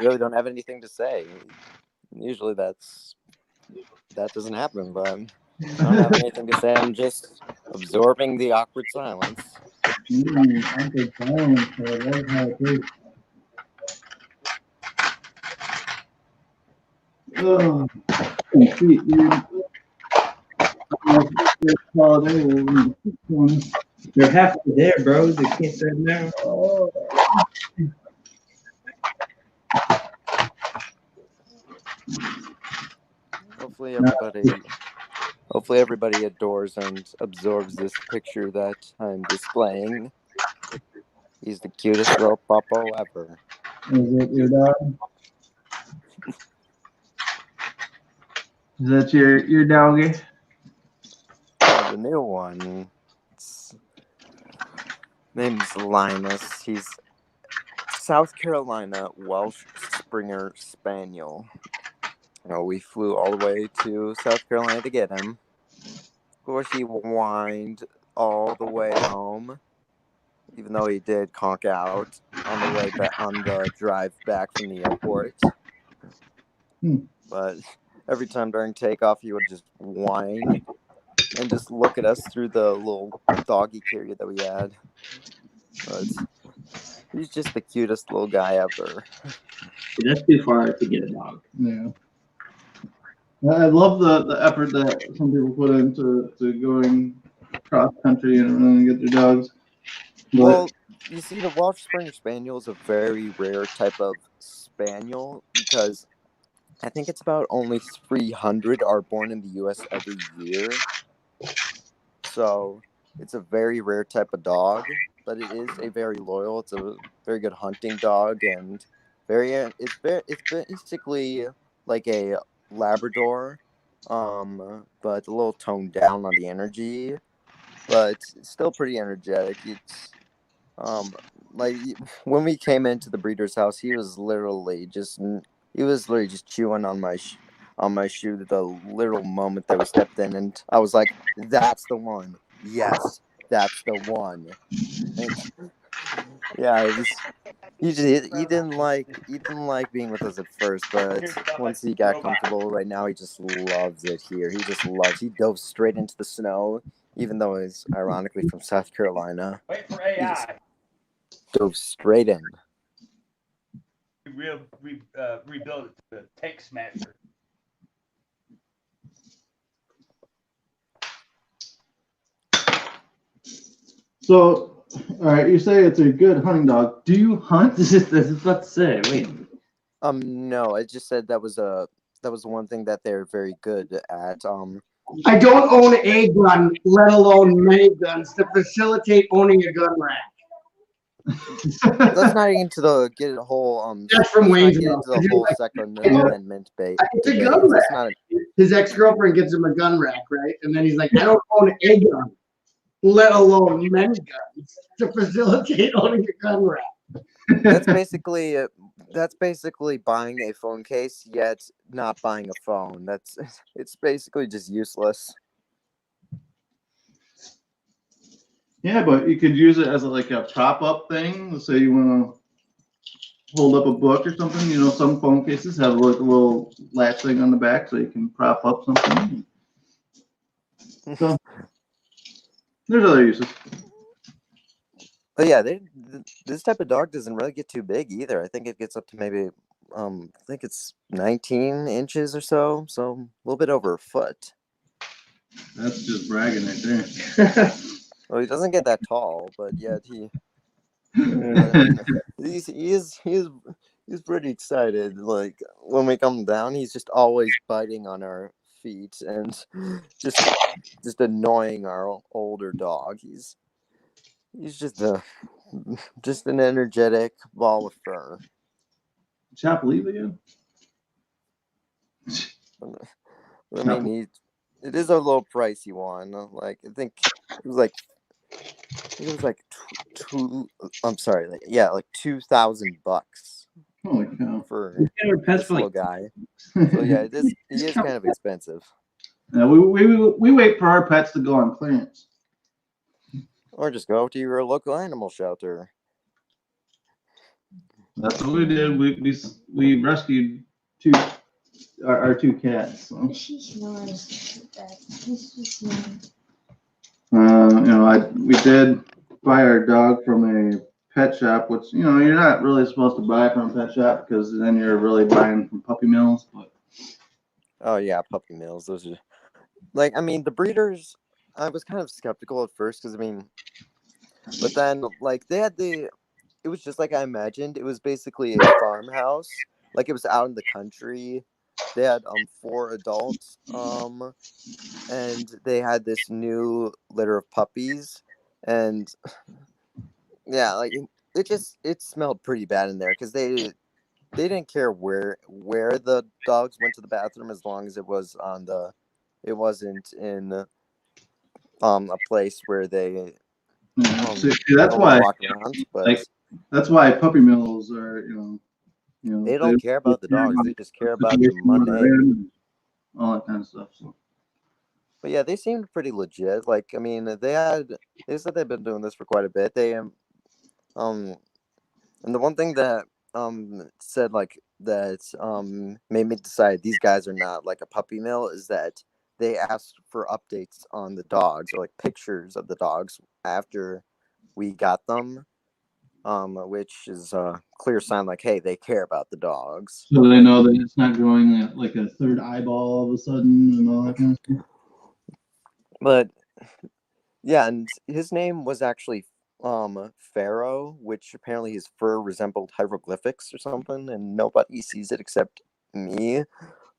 really don't have anything to say. Usually that doesn't happen, but I don't have anything to say. I'm just absorbing the awkward silence. Awkward silence. That's how it is. Oh, sweet, dude. They're halfway there, bro. They can't say no. Oh. Hopefully everybody adores and absorbs this picture that I'm displaying. He's the cutest little puppo ever. Is it your dog? Is that your doggy? The new one. Name's Linus. He's South Carolina Welsh Springer Spaniel. We flew all the way to South Carolina to get him. Of course, he whined all the way home, even though he did conk out on the way back on the drive back from the airport. But every time during takeoff, he would just whine and just look at us through the little doggy carrier that we had. But he's just the cutest little guy ever. That's too far to get a dog. Yeah. I love the effort that some people put into going cross country and running to get their dogs. But, well, you see, the Welsh Springer Spaniel is a very rare type of spaniel because I think it's about only 300 are born in the U.S. every year. So it's a very rare type of dog, but it is a very loyal. It's a very good hunting dog, and it's basically like a Labrador, but a little toned down on the energy, but it's still pretty energetic. It's like when we came into the breeder's house, he was literally just chewing on my shoe the literal moment that we stepped in, and I was like, "That's the one. Yes, that's the one." And, yeah, it was. He didn't like being with us at first, but once he got comfortable, right now he just loves it here. He dove straight into the snow, even though he's ironically from South Carolina. Wait for AI. Dove straight in. Rebuild it to the tank smasher. so, all right, you say it's a good hunting dog. Do you hunt? This is about to say. Wait. No, I just said that was one thing that they're very good at. I don't own a gun, let alone many guns, to facilitate owning a gun rack. Let's not get into the whole That's from Wayne's World. Second Amendment debate. It's a gun rack. His ex-girlfriend gets him a gun rack, right? And then he's like, I don't own a gun, let alone many guns, to facilitate owning a gun rack. That's basically buying a phone case yet not buying a phone. It's basically just useless. Yeah, but you could use it as like a prop up thing. Let's say you want to hold up a book or something. You know, some phone cases have like a little latch thing on the back, so you can prop up something. So there's other uses. But yeah, this type of dog doesn't really get too big either. I think it gets up to maybe I think it's 19 inches or so, a little bit over a foot. That's just bragging right there. Well, he doesn't get that tall, but yet I mean, he's pretty excited. Like when we come down, he's just always biting on our feet and just annoying our older dog. He's just an energetic ball of fur. Chop leave again? I mean, it is a little pricey one. Like I think it was like $2,000. Holy cow! For this little guy. So yeah, he is kind of expensive. Yeah, we wait for our pets to go on clearance. Or just go to your local animal shelter. That's what we did. We rescued our two cats. So. We did buy our dog from a pet shop, which you're not really supposed to buy from a pet shop because then you're really buying from puppy mills. But oh yeah, puppy mills. Those are the breeders. I was kind of skeptical at first because but then they had it was just like I imagined. It was basically a farmhouse. Like it was out in the country. They had 4 adults. And they had this new litter of puppies, and yeah, it smelled pretty bad in there because they didn't care where the dogs went to the bathroom as long as it wasn't in a place where they that's why walk around. But that's why puppy mills are they don't care about the dogs. They just care about the money, all that kind of stuff. So. But yeah, they seemed pretty legit. They said they've been doing this for quite a bit. And the one thing that said that made me decide these guys are not like a puppy mill is that they asked for updates on the dogs or like pictures of the dogs after we got them, which is a clear sign like, hey, they care about the dogs. So they know that it's not growing like a third eyeball all of a sudden and all that kind of stuff. But yeah, and his name was actually Pharaoh, which apparently his fur resembled hieroglyphics or something, and nobody sees it except me.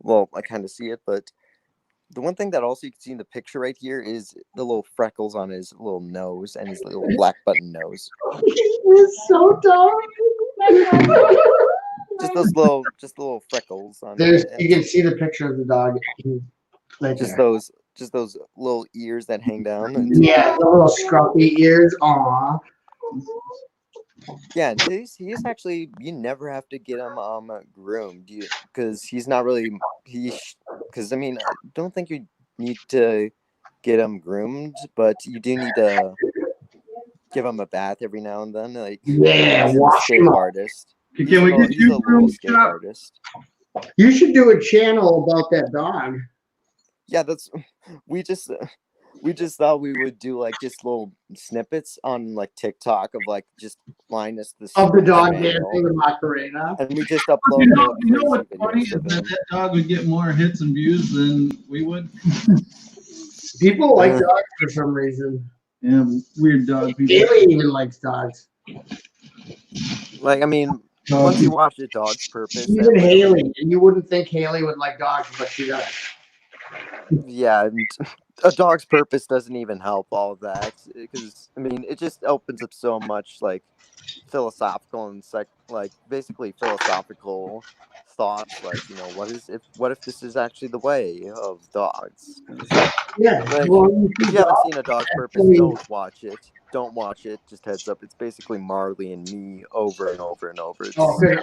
Well, I kind of see it, but the one thing that also you can see in the picture right here is the little freckles on his little nose and his little black button nose. It's so dumb. Just those little freckles on it. You can see the picture of the dog. Just those little ears that hang down. Yeah, the little scruffy ears. Aww. Yeah, he's actually, you never have to get him groomed because he's not really because I don't think you need to get him groomed, but you do need to give him a bath every now and then. He's a skate artist. He's a little skate artist. You should do a channel about that dog. Yeah, we just thought we would do just little snippets on TikTok of just minus the dog dancing with Macarena, and we just upload. You know what's funny is that dog would get more hits and views than we would. People like dogs for some reason. Yeah, weird dog people. Haley even likes dogs. Once you watch A Dog's Purpose, even Haley, and you wouldn't think Haley would like dogs, but she does. Yeah, and A Dog's Purpose doesn't even help all of that because it just opens up so much philosophical and basically philosophical thoughts. What if this is actually the way of dogs? Yeah. If you haven't seen A Dog's Purpose, don't watch it. Don't watch it. Just heads up. It's basically Marley and me over and over and over. I always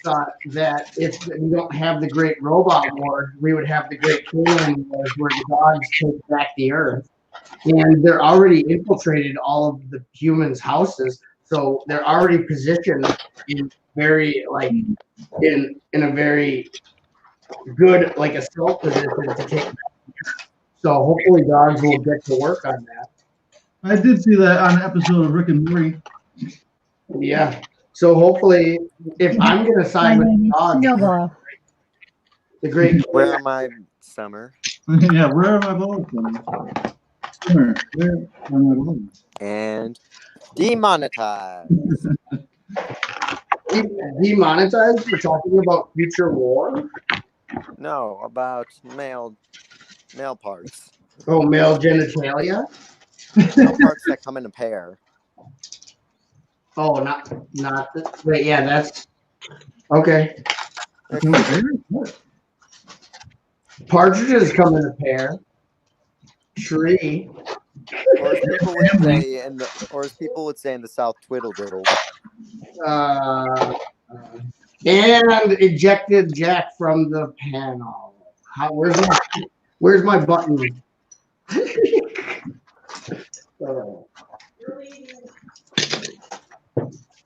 thought that if we don't have the Great Robot War, we would have the Great Canine Wars where the dogs take back the earth. and they're already infiltrated all of the humans' houses, so they're already positioned in very like in a very good like assault position to take. So hopefully dogs will get to work on that. I did see that on an episode of Rick and Morty. Yeah. So hopefully, if I'm gonna My side with name is dogs, Snowball. the great. Where am I, Summer? Yeah, where am I going? Where am I going? And demonetized. Demonetized for talking about future war? No, about male parts. Oh, male genitalia? Male parts that come in a pair. Oh, not wait, yeah, that's okay. Partridges come in a pair. Tree. Or as people would say in the South, twiddle diddle. And ejected Jack from the panel. Where's my button?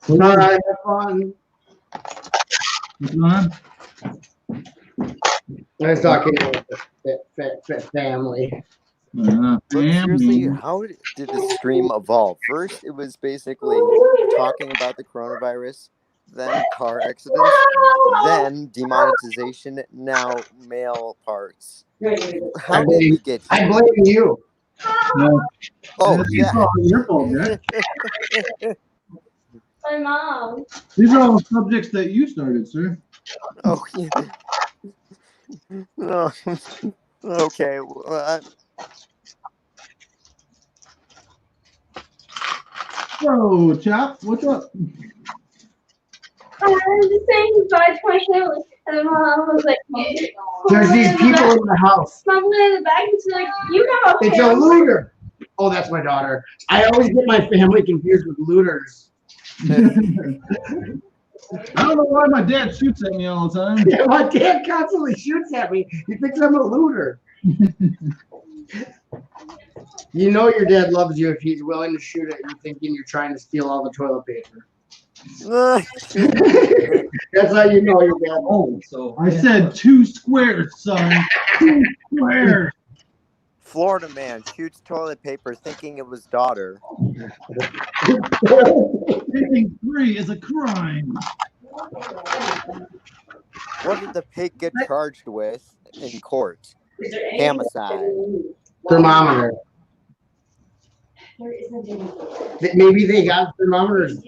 All right, have fun. What's going on? I was talking about the family. But seriously, how did the stream evolve? First, it was basically talking about the coronavirus, then car accidents, then demonetization, now male parts. How did we get here? I blame you. No. Oh, yeah. Your fault, Jack. My mom. These are all subjects that you started, sir. Oh, yeah. No. Okay. Well, Whoa, Chop, what's up? I was just saying goodbye to my family, and then mom was like, There's these people in the house. Mom went in the back and she's like, you have a It's a looter. Oh, that's my daughter. I always get my family confused with looters. I don't know why my dad shoots at me all the time. Yeah, my dad constantly shoots at me. He thinks I'm a looter. You know your dad loves you if he's willing to shoot at you thinking you're trying to steal all the toilet paper. That's how you know your dad loves you. I said 2 squares, son. 2 squares. Florida man shoots toilet paper thinking it was daughter. Hitting 3 is a crime. What did the pig get charged with in court? Homicide. Thermometer. Maybe they got thermometers.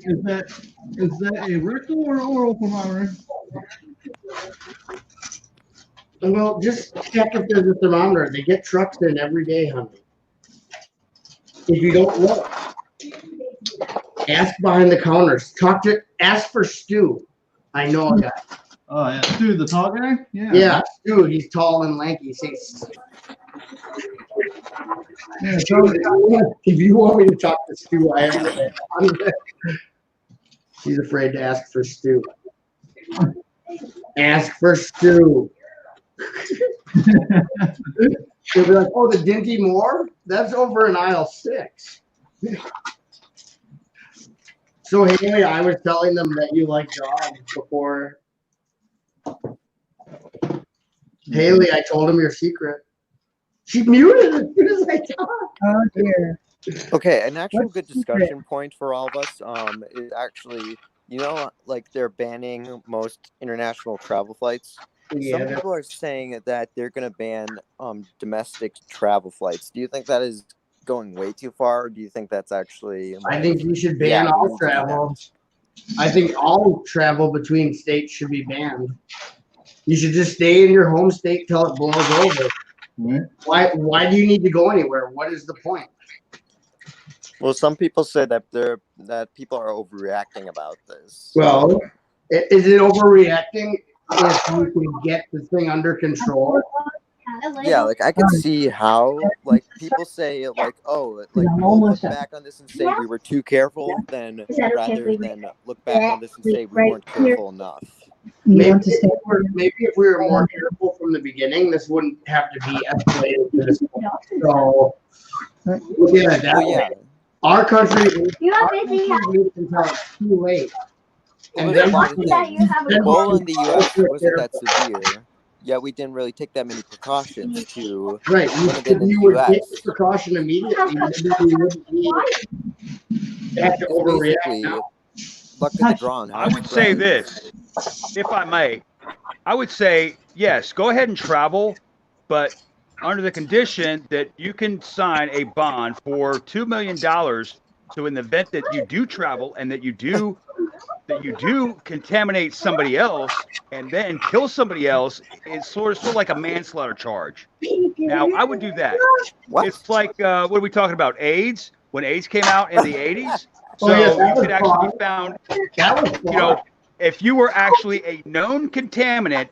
Is that a rectal or oral thermometer? Well, just check if there's a thermometer. They get trucks in every day, honey. If you don't look, ask behind the counters. Ask for Stu. I know a guy. Oh yeah, Stu, the tall guy. Yeah. Yeah, Stu. He's tall and lanky. Yeah, if you want me to talk to Stu, I am. He's afraid to ask for Stu. Ask for Stu. They'll be like, oh, the Dinty Moore? That's over in aisle 6. So, Haley, I was telling them that you like dogs before. Haley, I told him your secret. She muted as soon as I talked. Oh, dear. Okay, an actual good discussion point for all of us is actually, like they're banning most international travel flights. Yeah. Some people are saying that they're going to ban domestic travel flights. Do you think that is going way too far? Or do you think that's actually? I think you should ban all travel. I think all travel between states should be banned. You should just stay in your home state till it blows over. Mm-hmm. Why do you need to go anywhere? What is the point? Well, some people say that people are overreacting about this. Well, is it overreacting if you can get the thing under control? Yeah, like I can see how like people say like, oh, like we'll look back on this and say we were too careful, then rather than look back on this and say we weren't careful enough. Maybe if we were more careful from the beginning, this wouldn't have to be escalated to this point. So, looking at that, Well, yeah. our country You have our busy country waits until it's too late. Well, And there's a then lot of that things. you have a Ebola in the U.S. Right. wasn't that severe, yet we didn't really take that many precautions to Right. limit it If in the you would take U.S. precaution immediately, maybe we wouldn't have to It's overreact basically now. luck of the draw. I would say this, if I may. I would say, yes, go ahead and travel, but under the condition that you can sign a bond for $2 million. So in the event that you do travel and that you do contaminate somebody else and then kill somebody else, it's sort of like a manslaughter charge. Now, I would do that. What? It's like, what are we talking about? AIDS? When AIDS came out in the 80s? So Oh, yes, that you was could actually fun. be found, That was you know, if you were actually a known contaminant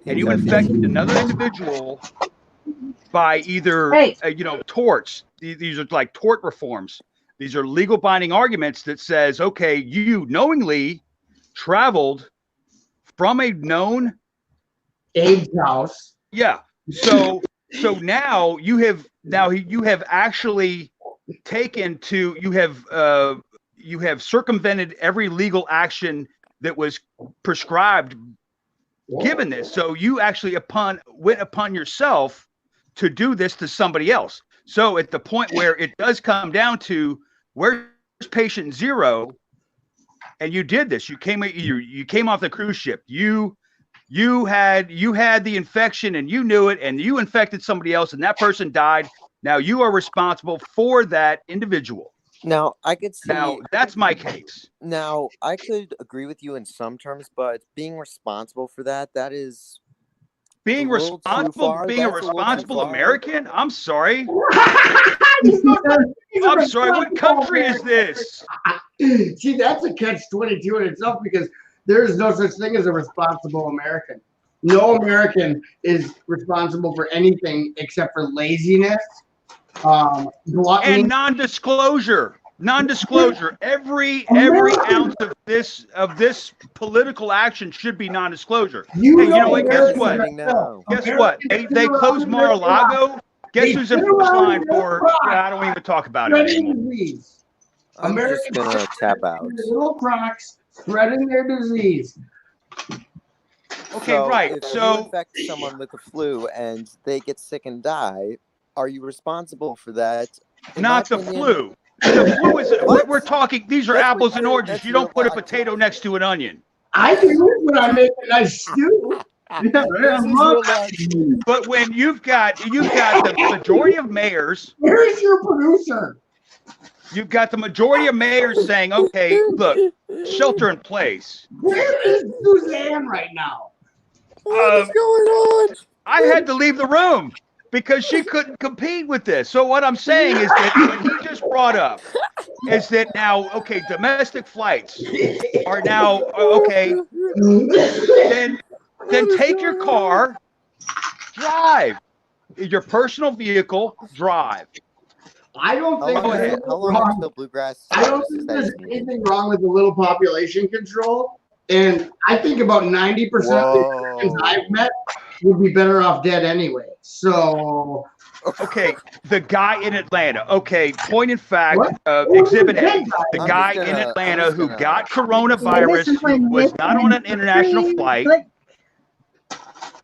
and you infected another individual by either, torts. These are like tort reforms. These are legal binding arguments that says, okay, you knowingly traveled from a known AIDS house. Yeah. So now you have actually taken to you have circumvented every legal action that was prescribed given this. So you actually went upon yourself to do this to somebody else. So at the point where it does come down to where's patient zero, and you did this, you came off the cruise ship, you had the infection and you knew it, and you infected somebody else, and that person died. Now you are responsible for that individual. Now I could see. Now that's my case. Now I could agree with you in some terms, but being responsible for that is being responsible, being a responsible American. I'm sorry. I'm sorry. What country is this? See, that's a catch-22 in itself because there is no such thing as a responsible American. No American is responsible for anything except for laziness, gluttony, and non-disclosure. Every ounce of this political action should be non-disclosure. Guess what? Guess what? They closed Mar-a-Lago. Guess who's in first line for? I don't even talk about it anymore. I'm just gonna tap out. Little crocs spreading their disease. Okay, right. If So you infect someone with the flu and they get sick and die, are you responsible for that? Not the flu. The flu is. We're talking. These are apples and oranges. You don't put a potato next to an onion. I do when I make a nice stew. But when you've got the majority of mayors. Where is your producer? You've got the majority of mayors saying, okay, look, shelter in place. Where is Suzanne right now? What's going on? I had to leave the room because she couldn't compete with this. So what I'm saying is that what he just brought up is that now, okay, domestic flights are now, okay, then take your car, drive. Your personal vehicle, drive. I don't think how long until bluegrass? I don't think there's anything wrong with a little population control. And I think about 90% of the Americans I've met would be better off dead anyway. So okay, the guy in Atlanta. Okay, point in fact, Exhibit A. The guy in Atlanta who got coronavirus, who was not on an international flight.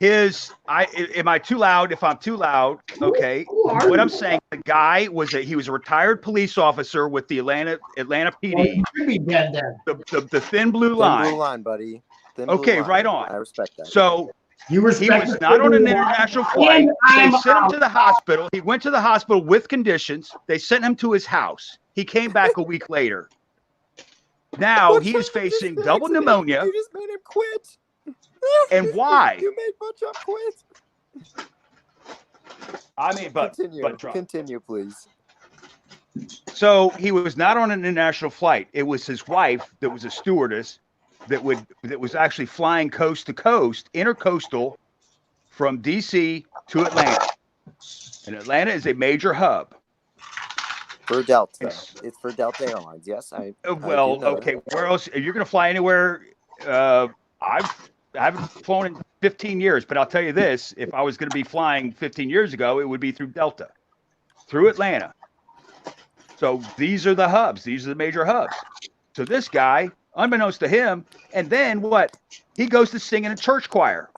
Am I too loud? If I'm too loud, okay. What I'm saying, the guy he was a retired police officer with the Atlanta PD. Should be dead then. The thin blue line. Thin blue line, buddy. Okay, right on. I respect that. So he was not on an international flight. They sent him to the hospital. He went to the hospital with conditions. They sent him to his house. He came back a week later. Now he is facing double pneumonia. You just made him quit. And why? You made Butch quit. I mean, Continue, please. So he was not on an international flight. It was his wife that was a stewardess that was actually flying coast to coast, intercoastal, from DC to Atlanta. And Atlanta is a major hub. For Delta. It's for Delta Airlines. Yes, okay. Where else? You're going to fly anywhere? I haven't flown in 15 years, but I'll tell you this: if I was going to be flying 15 years ago, it would be through Delta, through Atlanta. So these are the hubs. These are the major hubs. So this guy, unbeknownst to him, and then what? He goes to sing in a church choir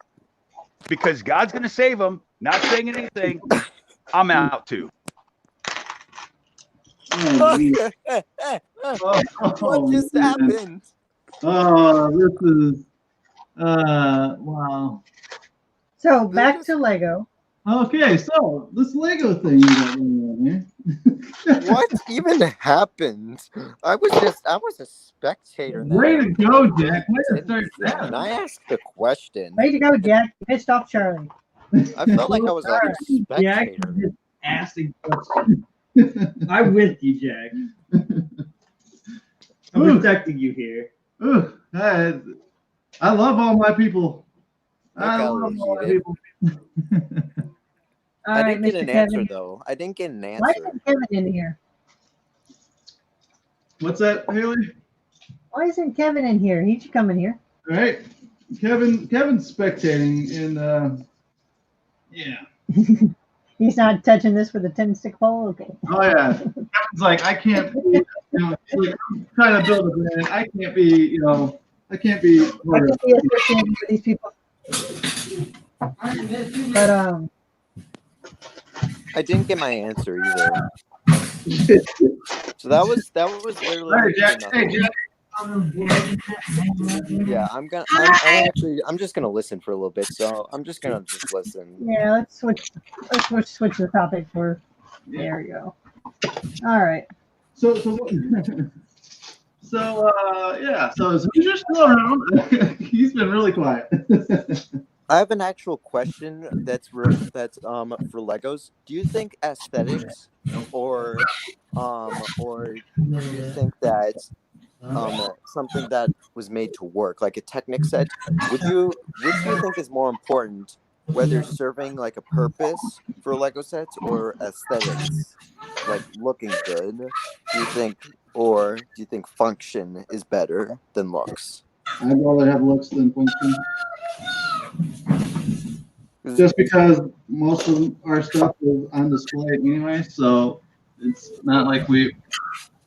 because God's going to save him. Not saying anything. I'm out too. Oh, geez. What just happened? Oh, this is wow. So back to Lego. Okay, so this Lego thing you got going on here. What even happened? I was a spectator. Way to go, Jack. Way to start that. And I asked the question. Way to go, Jack. You pissed off Charlie. I felt like I was like a Jack spectator. just asking questions. I'm with you, Jack. I'm protecting you here. Ooh, I love all my people. I Look, love all my legit. people. All I right, didn't get Mr. an answer Kevin. though. I didn't get an Why answer. isn't Kevin in here? What's that, Haley? Why isn't Kevin in here? He should come in here. All right, Kevin's spectating in yeah. He's not touching this with a 10-stick pole? Okay. Oh yeah. Kevin's like, I can't be, you know, like, I'm trying to build a brand. I can't be, you know, I can't be I can be associated with these people. But I didn't get my answer either. So that was literally. All right, Jack. Hey, Jack. Yeah, I'm just gonna listen for a little bit. So I'm just gonna listen. yeah, let's switch the topic for there we go. All right. So yeah. So is Hoosier still around? He's been really quiet. I have an actual question that's for Legos. Do you think aesthetics or do you think that something that was made to work, like a Technic set, which do you think is more important, whether serving like a purpose for Lego sets or aesthetics, like looking good? Do you think function is better than looks? I'd rather have looks than function. Just because most of our stuff is on display anyway, so it's not like we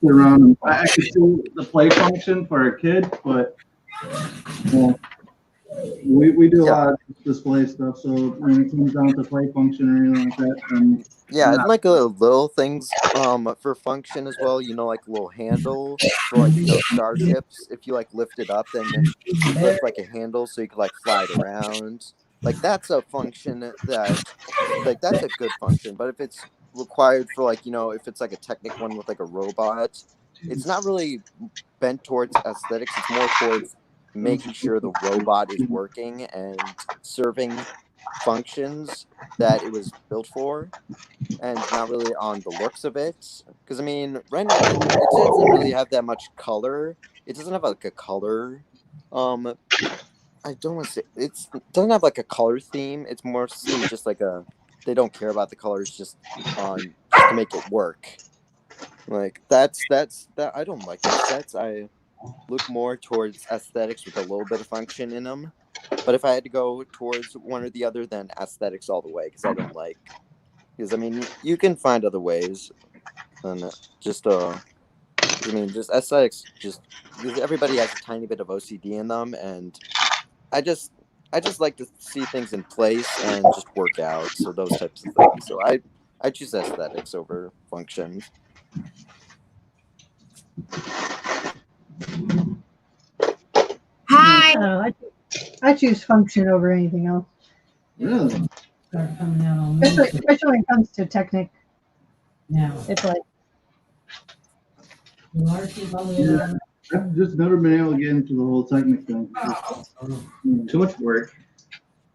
sit around and I can see the play function for a kid, but we do a lot of display stuff. So when it comes down to play function or anything like that, then yeah, and like little things for function as well. You know, like a little handle for like starships. If you like lift it up, then you lift like a handle so you can like fly it around. Like that's a function that's a good function. But if it's required for like if it's like a Technic one with like a robot, it's not really bent towards aesthetics. It's more towards making sure the robot is working and serving functions that it was built for, and not really on the looks of it. Because I mean, right now it doesn't really have that much color. It doesn't have like a color. I don't want to say it doesn't have like a color theme. It's more just like they don't care about the colors, just to make it work. Like that's that. I don't like those sets. I look more towards aesthetics with a little bit of function in them. But if I had to go towards one or the other, then aesthetics all the way, because I don't like. Because I mean, you can find other ways, and just just aesthetics. Just because everybody has a tiny bit of OCD in them, and I just like to see things in place and just work out. So those types of things. So I choose aesthetics over function. Hi. I choose function over anything else. really, Especially when it comes to Technic. Now, It's like yeah, I've just never been able to get into the whole Technic thing. Too much work.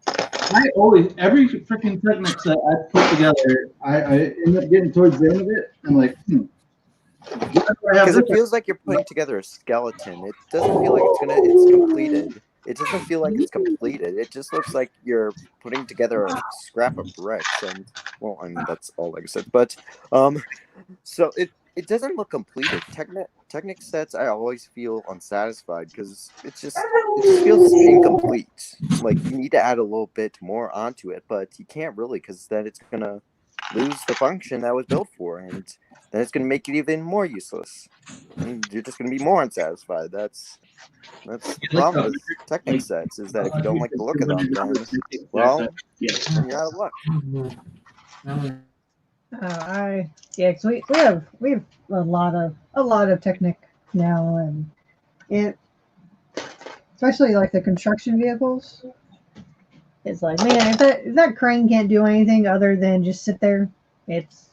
I always every freaking Technic set I put together, I end up getting towards the end of it. I'm like, Because it feels like you're putting together a skeleton. It doesn't feel like it's completed. It doesn't feel like it's completed. It just looks like you're putting together a scrap of bricks. And well, I mean that's all like I said. But so it doesn't look completed. Technic sets, I always feel unsatisfied because it just feels incomplete. Like you need to add a little bit more onto it, but you can't really because then it's gonna lose the function that was built for, and then it's gonna make it even more useless, and you're just gonna be more unsatisfied. That's the problem with Technic sets is that if you don't like the look of them, then then you're out of luck. Yeah, 'cause we have a lot of Technic now, and it, especially like the construction vehicles. It's like, man, if that crane can't do anything other than just sit there, it's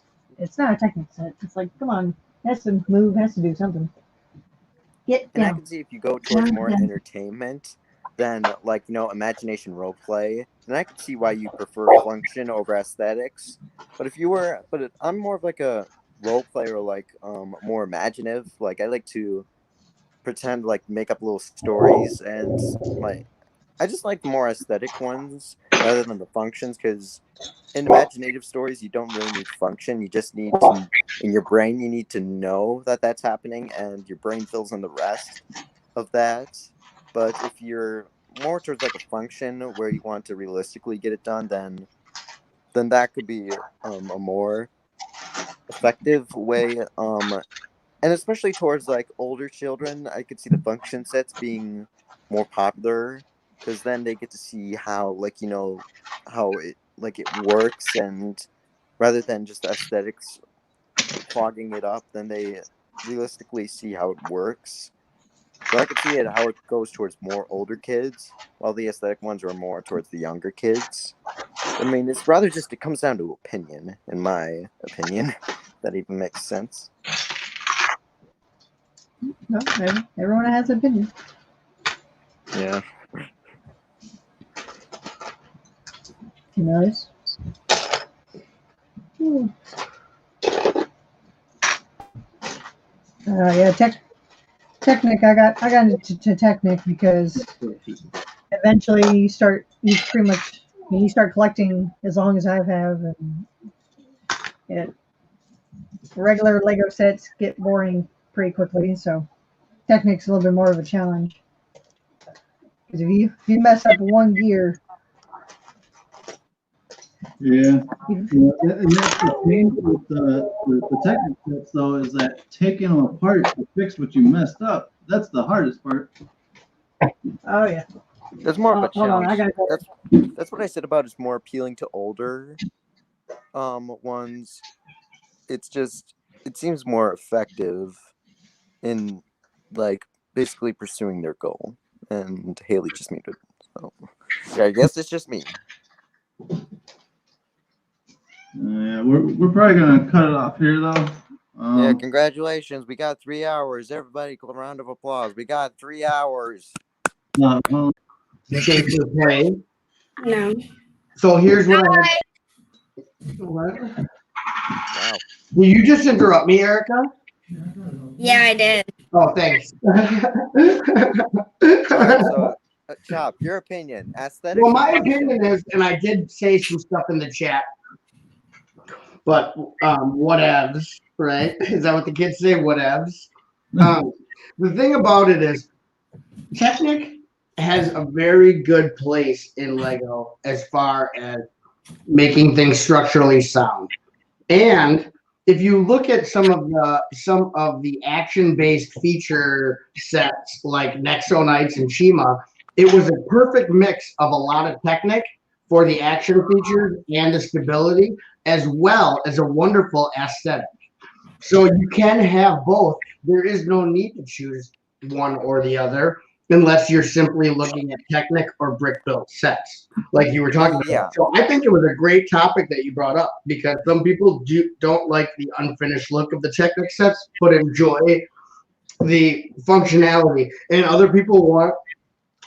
not a Technic set. It's like, come on, it has to move, has to do something. Get down. And I can see if you go towards more entertainment than like imagination role play, then I could see why you prefer function over aesthetics. But I'm more of like a role player, like more imaginative. Like I like to pretend, like make up little stories, and I just like the more aesthetic ones rather than the functions, because in imaginative stories you don't really need function. You just need to, in your brain, you need to know that that's happening, and your brain fills in the rest of that. But if you're more towards like a function where you want to realistically get it done, then that could be a more effective way. And especially towards like older children, I could see the function sets being more popular, because then they get to see how how it works, and rather than just aesthetics clogging it up, then they realistically see how it works. So I could see it how it goes towards more older kids, while the aesthetic ones are more towards the younger kids. I mean, it's rather just, it comes down to opinion, in my opinion. That even makes sense. No, everyone has an opinion. Yeah. Nice. Yeah, Technic. I got into Technic because eventually you start collecting as long as I have, and regular Lego sets get boring pretty quickly. So Technic's a little bit more of a challenge, because if you mess up one gear. Yeah, and that's the thing with the Technic sets, though, is that taking them apart to fix what you messed up, that's the hardest part. Oh yeah. That's more of a challenge. Hold on, I gotta that's what I said about it's more appealing to older ones. It's just, it seems more effective in like basically pursuing their goal. And Haley just muted. So yeah, I guess it's just me. Yeah, we're probably gonna cut it off here, though. Yeah, congratulations. We got 3 hours. Everybody, a round of applause. We got 3 hours. Safe to play. No. So here's what Hi. What? Wow. Will you just interrupt me, Erica? Yeah, I did. Oh, thanks. Alright, so Chop, your opinion. Aesthetics. Well, my opinion is, and I did say some stuff in the chat, but whatevs, right? Is that what the kids say? Whatevs. The thing about it is, Technic has a very good place in Lego as far as making things structurally sound. And if you look at some of the action-based feature sets like Nexo Knights and Shima, it was a perfect mix of a lot of Technic for the action features and the stability, as well as a wonderful aesthetic. So you can have both. There is no need to choose one or the other, unless you're simply looking at Technic or brick-built sets, like you were talking about. Yeah. So I think it was a great topic that you brought up, because some people don't like the unfinished look of the Technic sets, but enjoy the functionality, and other people want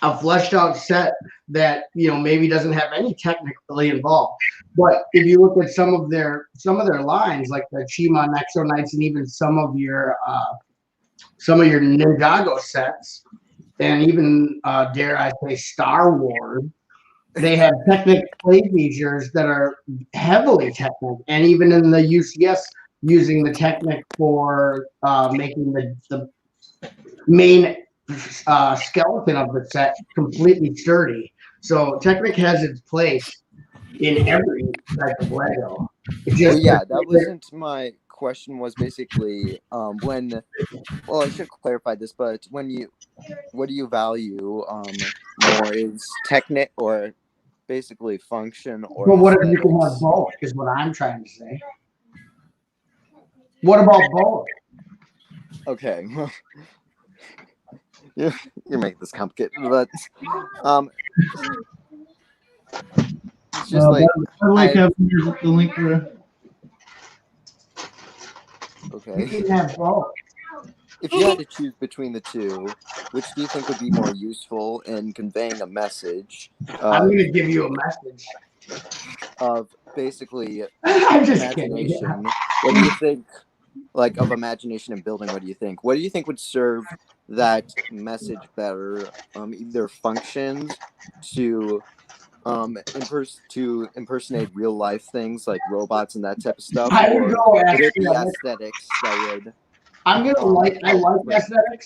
a fleshed out set that maybe doesn't have any technically involved. But if you look at some of their lines, like the Chima, Nexo Knights, and even some of your Ninjago sets, and even dare I say Star Wars, they have Technic play features that are heavily Technic, and even in the UCS using the Technic for making the main skeleton of the set completely sturdy. So Technic has its place in every type of Lego. It's Well, just yeah, that wasn't my question. Was basically when. Well, I should clarify this, but what do you value more? Is Technic or basically function or But what if you can have aesthetics? both? Is what I'm trying to say. What about both? Okay. You're making this complicated, but it's just like By the way, Kevin, here's the link for. okay. You can have both. If you had to choose between the two, which do you think would be more useful in conveying a message? I'm going to give you a message of basically I'm just imagination. kidding. What do you think? Like of imagination and building, what do you think? What do you think would serve that message better? Either functions to impersonate real life things like robots and that type of stuff, I would or go would it be aesthetics. aesthetics that would? I'm gonna I like aesthetics.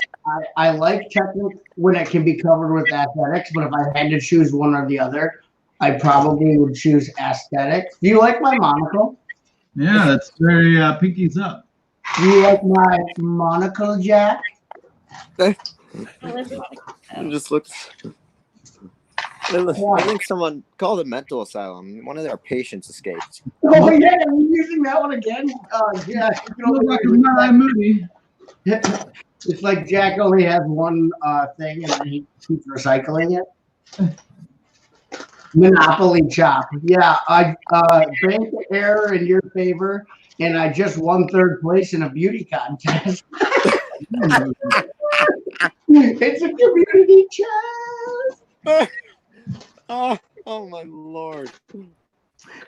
I like Technic when it can be covered with aesthetics, but if I had to choose one or the other, I probably would choose aesthetics. Do you like my monocle? Yeah, that's very pinkies up. Do you like my monocle, Jack? It just looks. I think someone called a mental asylum. One of their patients escaped. Oh yeah, are we using that one again? Jack, it's like Jack only has one thing and then he keeps recycling it. Monopoly chop. Yeah, I bank error in your favor, and I just won third place in a beauty contest. It's a community chest. Oh my lord.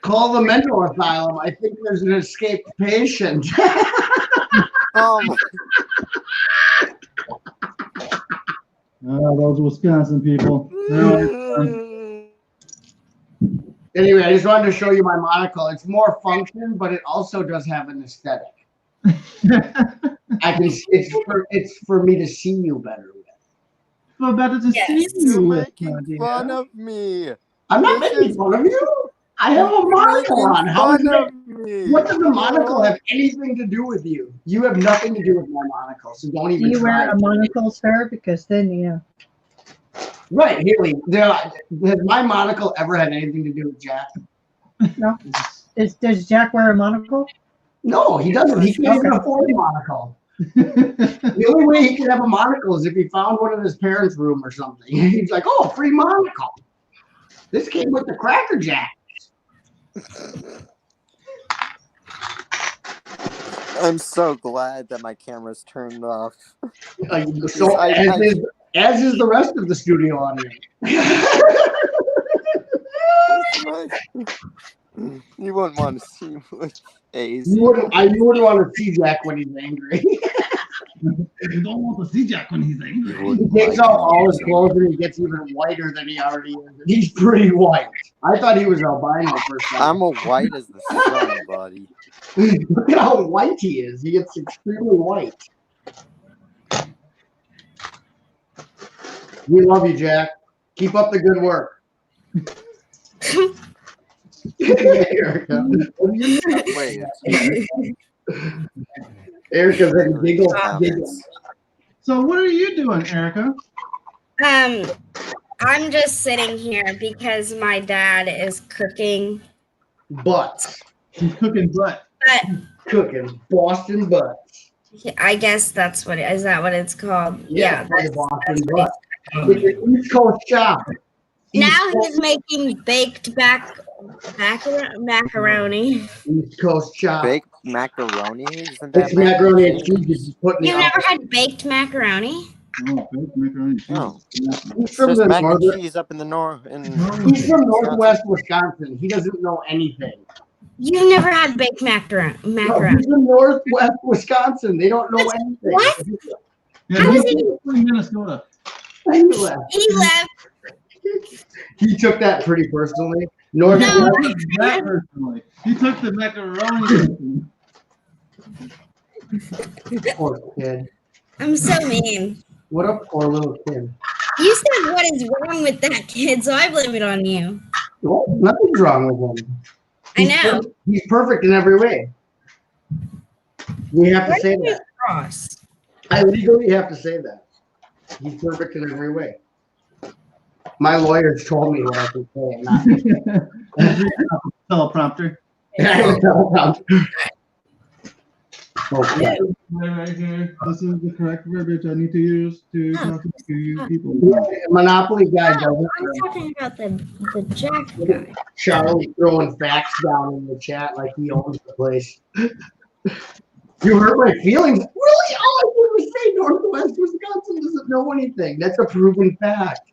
Call the mental asylum. I think there's an escaped patient. Oh those Wisconsin people. Anyway, I just wanted to show you my monocle. It's more function, but it also does have an aesthetic. It's for me to see you better with. Well, better to see you with. Making fun of me. I'm not making fun of you. I have a monocle on. What does the monocle have anything to do with you? You have nothing to do with my monocle, so don't even Do you try. wear a monocle, sir? Because then, you know. Right, Haley. Has my monocle ever had anything to do with Jack? No. Does Jack wear a monocle? No, he doesn't. He can't even afford a monocle. The only way he can have a monocle is if he found one in his parents' room or something. He's like, "Oh, free monocle. This came with the Cracker Jack." I'm so glad that my camera's turned off. So as is the rest of the studio audience. You wouldn't want to see A's. You wouldn't want to see Jack when he's angry. You don't want to see Jack when he's angry. He takes off all his clothes and he gets even whiter than he already is. He's pretty white. I thought he was albino for a second. I'm as white as the sun, buddy. Look at how white he is. He gets extremely white. We love you, Jack. Keep up the good work. Erica. Wait. Erica's like giggle. So what are you doing, Erica? I'm just sitting here because my dad is cooking butts. He's cooking butt. Cooking Boston butts. I guess that's what is that what it's called? Yeah, that's Boston butt. With your East Coast chop. Now he's making baked macaroni. East Coast chop. Baked macaroni? Isn't that It's macaroni and cheese. You've never had baked macaroni? No, baked macaroni. No. He's from Just the mac and northern. cheese up in the north. He's from Northwest Wisconsin. He doesn't know anything. You've never had baked macaroni? No, he's from Northwest Wisconsin. They don't know anything. What? Yeah, How he's is he? from Minnesota. He left. He left. He took that pretty personally. No, that personally. He took the macaroni. Poor kid. I'm so mean. What a poor little kid. You said what is wrong with that kid, so I blame it on you. Well, nothing's wrong with him. I know. He's perfect in every way. We have to say that. Cross. I legally have to say that. He's perfect in every way. My lawyers told me what I could say and not. Teleprompter. Teleprompter. Okay. Right here. This is the correct verbiage I need to use to talk to you people. Monopoly guy doesn't. I'm talking about the Jack guy. Charlie throwing facts down in the chat like he owns the place. You hurt my feelings. Really? All I did was say Northwest Wisconsin doesn't know anything. That's a proven fact.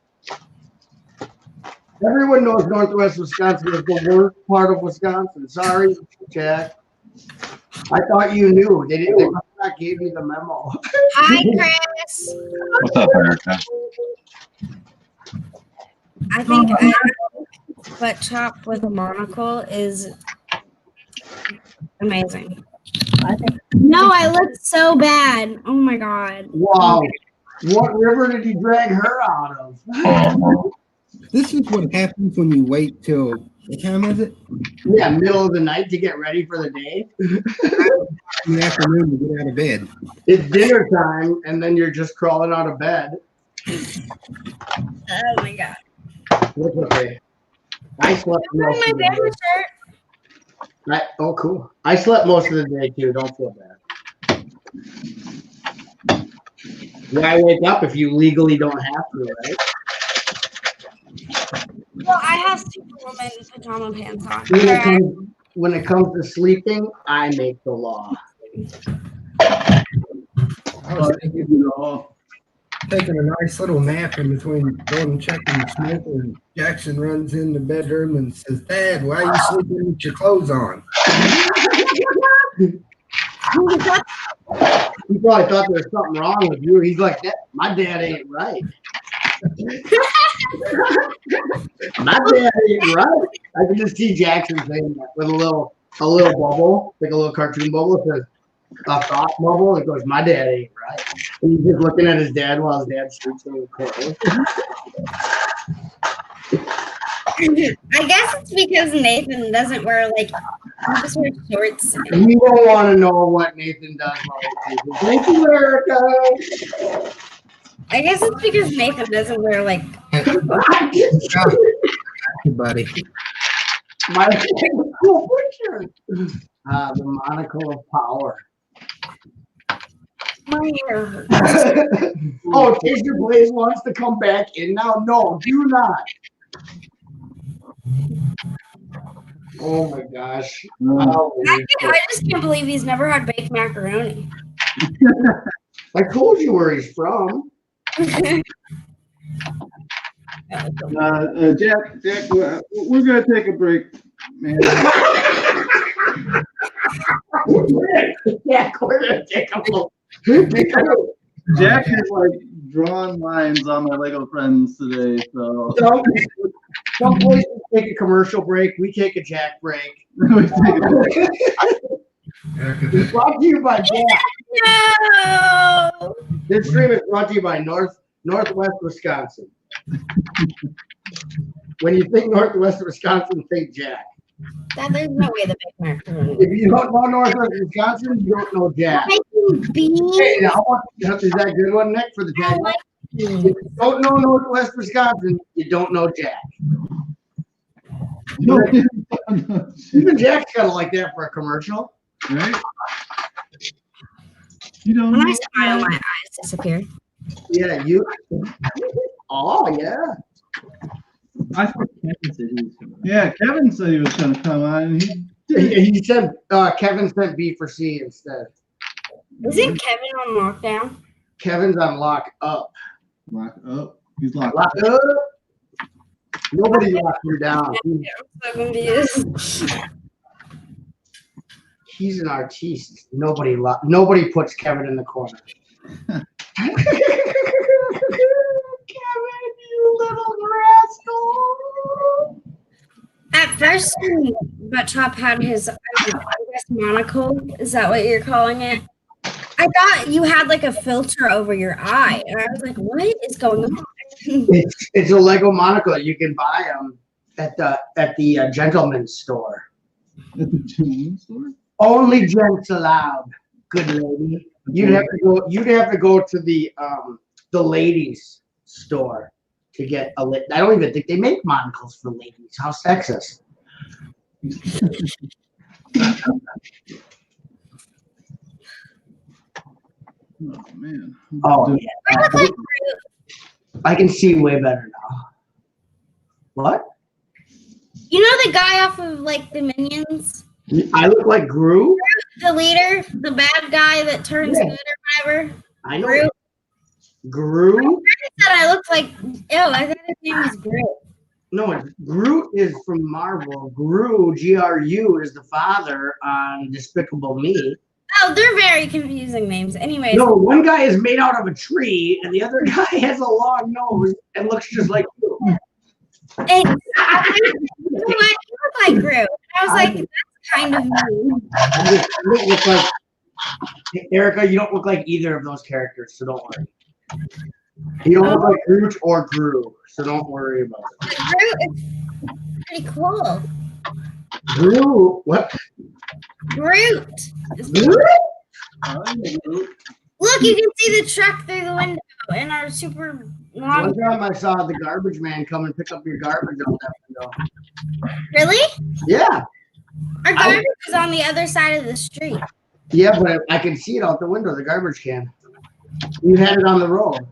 Everyone knows Northwest Wisconsin is the worst part of Wisconsin. Sorry, Jack. I thought you knew. They must not give you the memo. Hi, Chris. What's up, Erica? I think butt chop with a monocle is amazing. No, I look so bad. Oh my god. Wow. What river did you drag her out of? This is what happens when you wait till, what time is it? Yeah, middle of the night to get ready for the day. In the afternoon to get out of bed. It's dinner time, and then you're just crawling out of bed. Oh my god. That's okay. I slept most My of the favorite shirt. day. Oh, cool. I slept most of the day, too. Don't feel bad. Why wake up if you legally don't have to, right? Well, I have Superwoman pajama pants on. When it comes to sleeping, I make the law. I was taking a nice little nap in between going and checking the smoke, and Jackson runs in the bedroom and says, "Dad, why are you sleeping with your clothes on?" He probably thought there was something wrong with you. He's like, my dad ain't right. My dad ain't right. I can just see Jackson saying that with a little bubble, like a little cartoon bubble. It says a thought bubble. It goes, my dad ain't right. And he's just looking at his dad while his dad sleeps in the corner. I guess it's because Nathan doesn't wear he just wears shorts. You don't want to know what Nathan does while he sleeps. Thank you, Erica. I guess it's because Nathan doesn't wear buddy. My cool picture. The monocle of power. My hair hurts. Oh, Taser Blaze wants to come back in now? No, do not. Oh my gosh. I just can't believe he's never had baked macaroni. I told you where he's from. Jack, we're gonna take a break, man. Jack, we're gonna take a break. Jack has drawn lines on my Lego friends today, so some places take a commercial break. We take a Jack break. It's brought to you by Jack. No. This stream is brought to you by Northwest Wisconsin. When you think Northwest Wisconsin, think Jack. There's no way the baked macaroni. If you don't know Northwest Wisconsin, you don't know Jack. Hey, now, is that a good one, Nick, for the Jack? If you don't know Northwest Wisconsin, you don't know Jack. Even Jack's kind of like that for a commercial. Right? You don't when know. I smile, my eyes disappear. Yeah, you. Oh, yeah. I thought Kevin said he was coming. Yeah, Kevin said he was going to come on. And He said Kevin sent B for C instead. Isn't Kevin on lockdown? Kevin's on lock up. Lock up. He's locked Lock up. Nobody locked him down. I'm so confused. He's an artiste. Nobody puts Kevin in the corner. Kevin, you little rascal. At first, when Butt Chop had his, I guess, monocle. Is that what you're calling it? I thought you had like a filter over your eye, and I was like, "What is going on?" It's a Lego monocle. You can buy them at the gentleman's store. At the gentleman's store? Only gents allowed. Good lady. You'd have to go to the ladies' store to get a lit. I don't even think they make monocles for ladies. How sexist. Oh man. Oh yeah. I can see way better now. What? You know the guy off of like the Minions? I look like Gru? The leader, the bad guy that turns good or whatever. I know. Gru. Gru? I said I looked like. I thought his name was Gru. No, Groot is from Marvel. Gru, Gru, is the father on Despicable Me. Oh, they're very confusing names. Anyways. No, one guy is made out of a tree, and the other guy has a long nose and looks just like you. You look like Gru. And I was like, that's kind of me. You don't look like Erica. You don't look like either of those characters, so don't worry. You don't look like Groot or Gru, so don't worry about it. Groot is pretty cool. Gru, what? Groot. Groot? Look, you can see the truck through the window in our super long. One time I saw the garbage man come and pick up your garbage out that window. Really? Yeah. Our garbage is on the other side of the street. Yeah, but I can see it out the window, the garbage can. You had it on the road.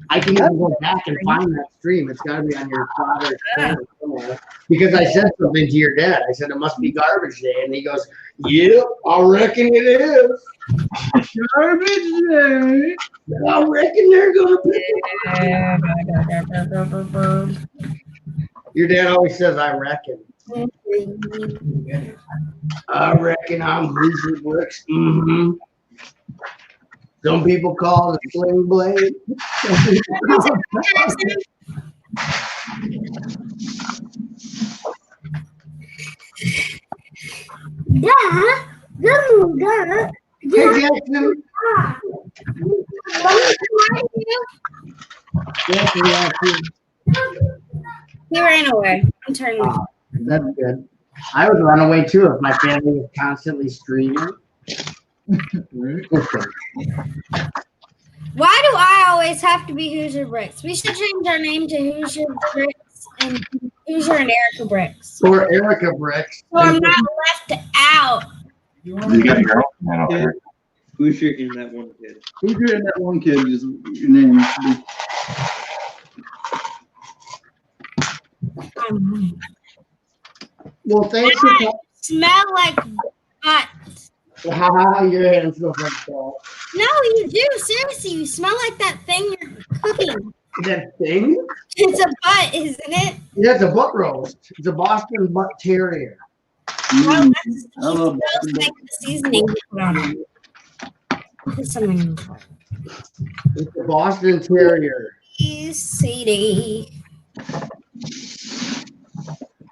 I can even go back and find that stream. It's got to be on your father's channel somewhere. Because I said something to your dad. I said, it must be garbage day. And he goes, yep, I reckon it is. Garbage day. I reckon they're going to pick. Your dad always says, I reckon. I reckon I'm Hoosier Bricks. Mm-hmm. Some people call it a sling blade. Hey, Jackson. He ran away. I'm turning. That's good. I would run away too if my family was constantly streaming. Why do I always have to be Hoosier Bricks? We should change our name to Hoosier Bricks and Hoosier and Erica Bricks. Or Erica Bricks. So I'm not left out. You got your own channel. Hoosier in that one kid. Hoosier in that one kid is your name. Well, thanks for coming. Smell like butt. Haha, your hands look like that. No, you do. Seriously, you smell like that thing you're cooking. That thing? It's a butt, isn't it? Yeah, it's a butt roast. It's a Boston butt terrier. Well, it smells like the seasoning you put on it. Put something in the It's a Boston terrier. CD.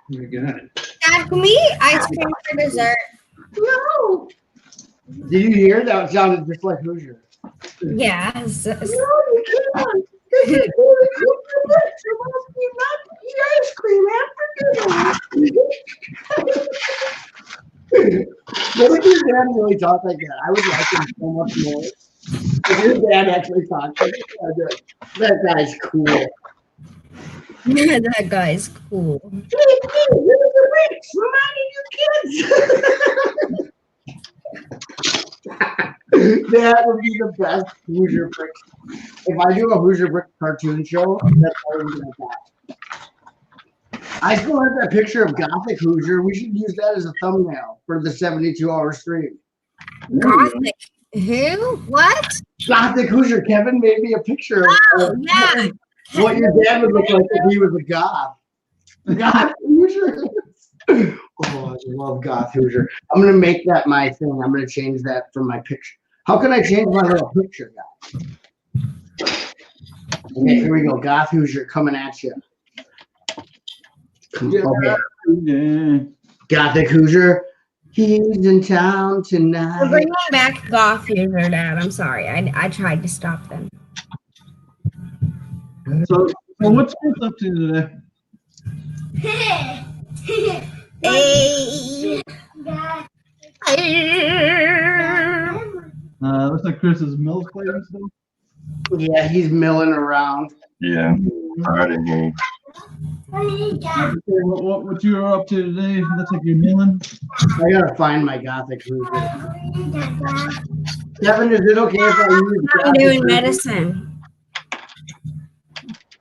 Oh my god. Dad, can we eat ice cream for dessert? No. Did you hear that? It sounded just like Hoosier. Yes. No, you can't. This is really cool. You must eat ice cream after dinner. What if your dad really talked like that? I would like him so much more. If your dad actually talked like that, that guy's cool. That guy's cool. That would be the best Hoosier Brick. If I do a Hoosier Brick cartoon show, that's what I'm gonna have. I still have that picture of Gothic Hoosier. We should use that as a thumbnail for the 72-hour stream. Gothic. Who? What? Gothic Hoosier. Kevin made me a picture of yeah. What your dad would look like if he was a goth. Goth Hoosier. Oh, I love Goth Hoosier. I'm gonna make that my thing. I'm gonna change that from my picture. How can I change my little picture, guys? Okay, here we go. Goth Hoosier coming at you. Okay. Gothic Hoosier. He's in town We're tonight. bringing back Goth User, Dad. I'm sorry. I tried to stop them. So what's Chris up to today? Hey. Looks like Chris is milk plating still. Yeah, he's milling around. Yeah. Friday game. What you are up to today? Looks like you're milling. I gotta find my Gothic Hoosier. Kevin, is it okay if I use I'm Gothic doing Hoosier? medicine.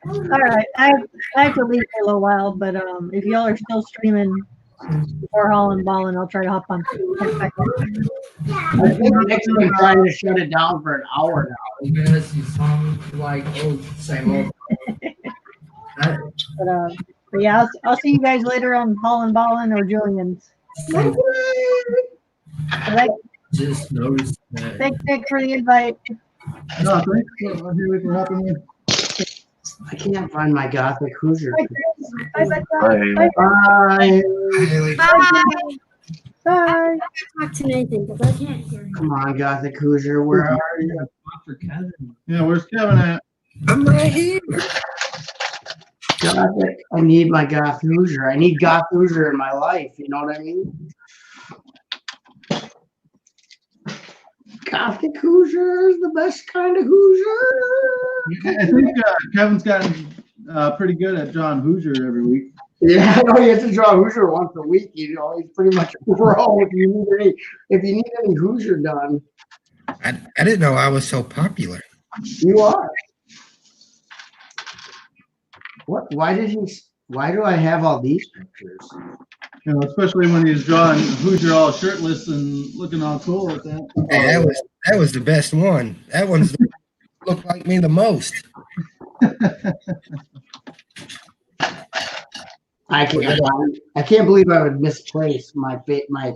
All right, I have to leave for a little while, but if y'all are still streaming before Holland Ballin', I'll try to hop on. I think Nick's been trying to shut it down for an hour now. Because you sound like same old. But yeah, I'll see you guys later on Holland Ballin' or Julian's. Just noticed that. Thanks, Nick, for the invite. No, thanks for hopping in. I can't find my Gothic Hoosier. Bye. Bye. Bye. Bye. Talk to Nathan because I can't hear him. Come on, Gothic Hoosier, where are you? Yeah, where's Kevin at? I'm right here. Gothic. I need my Goth Hoosier. I need Goth Hoosier in my life. You know what I mean? Gothic Hoosier is the best kind of Hoosier. I think Kevin's gotten pretty good at drawing Hoosier every week. Yeah, I know he has to draw Hoosier once a week. You know, he's pretty much a pro if you need any Hoosier done. I didn't know I was so popular. You are. What? Why do I have all these pictures? You know, especially when he's drawing Hoosier all shirtless and looking all cool with that. Hey, that was the best one. That one's looked like me the most. I can't believe I would misplace my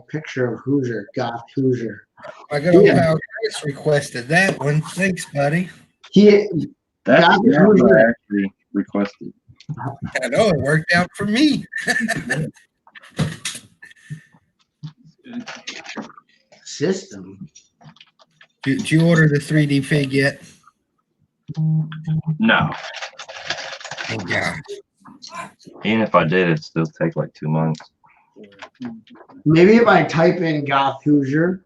picture of Hoosier, Goth Hoosier. My good old pal Chris requested that one. Thanks, buddy. That's Goth not what I Hoosier. actually requested. I know it worked out for me. System. Did you order the 3D fig yet? No. Yeah. Even if I did, it'd still take like 2 months. Maybe if I type in Goth Hoosier.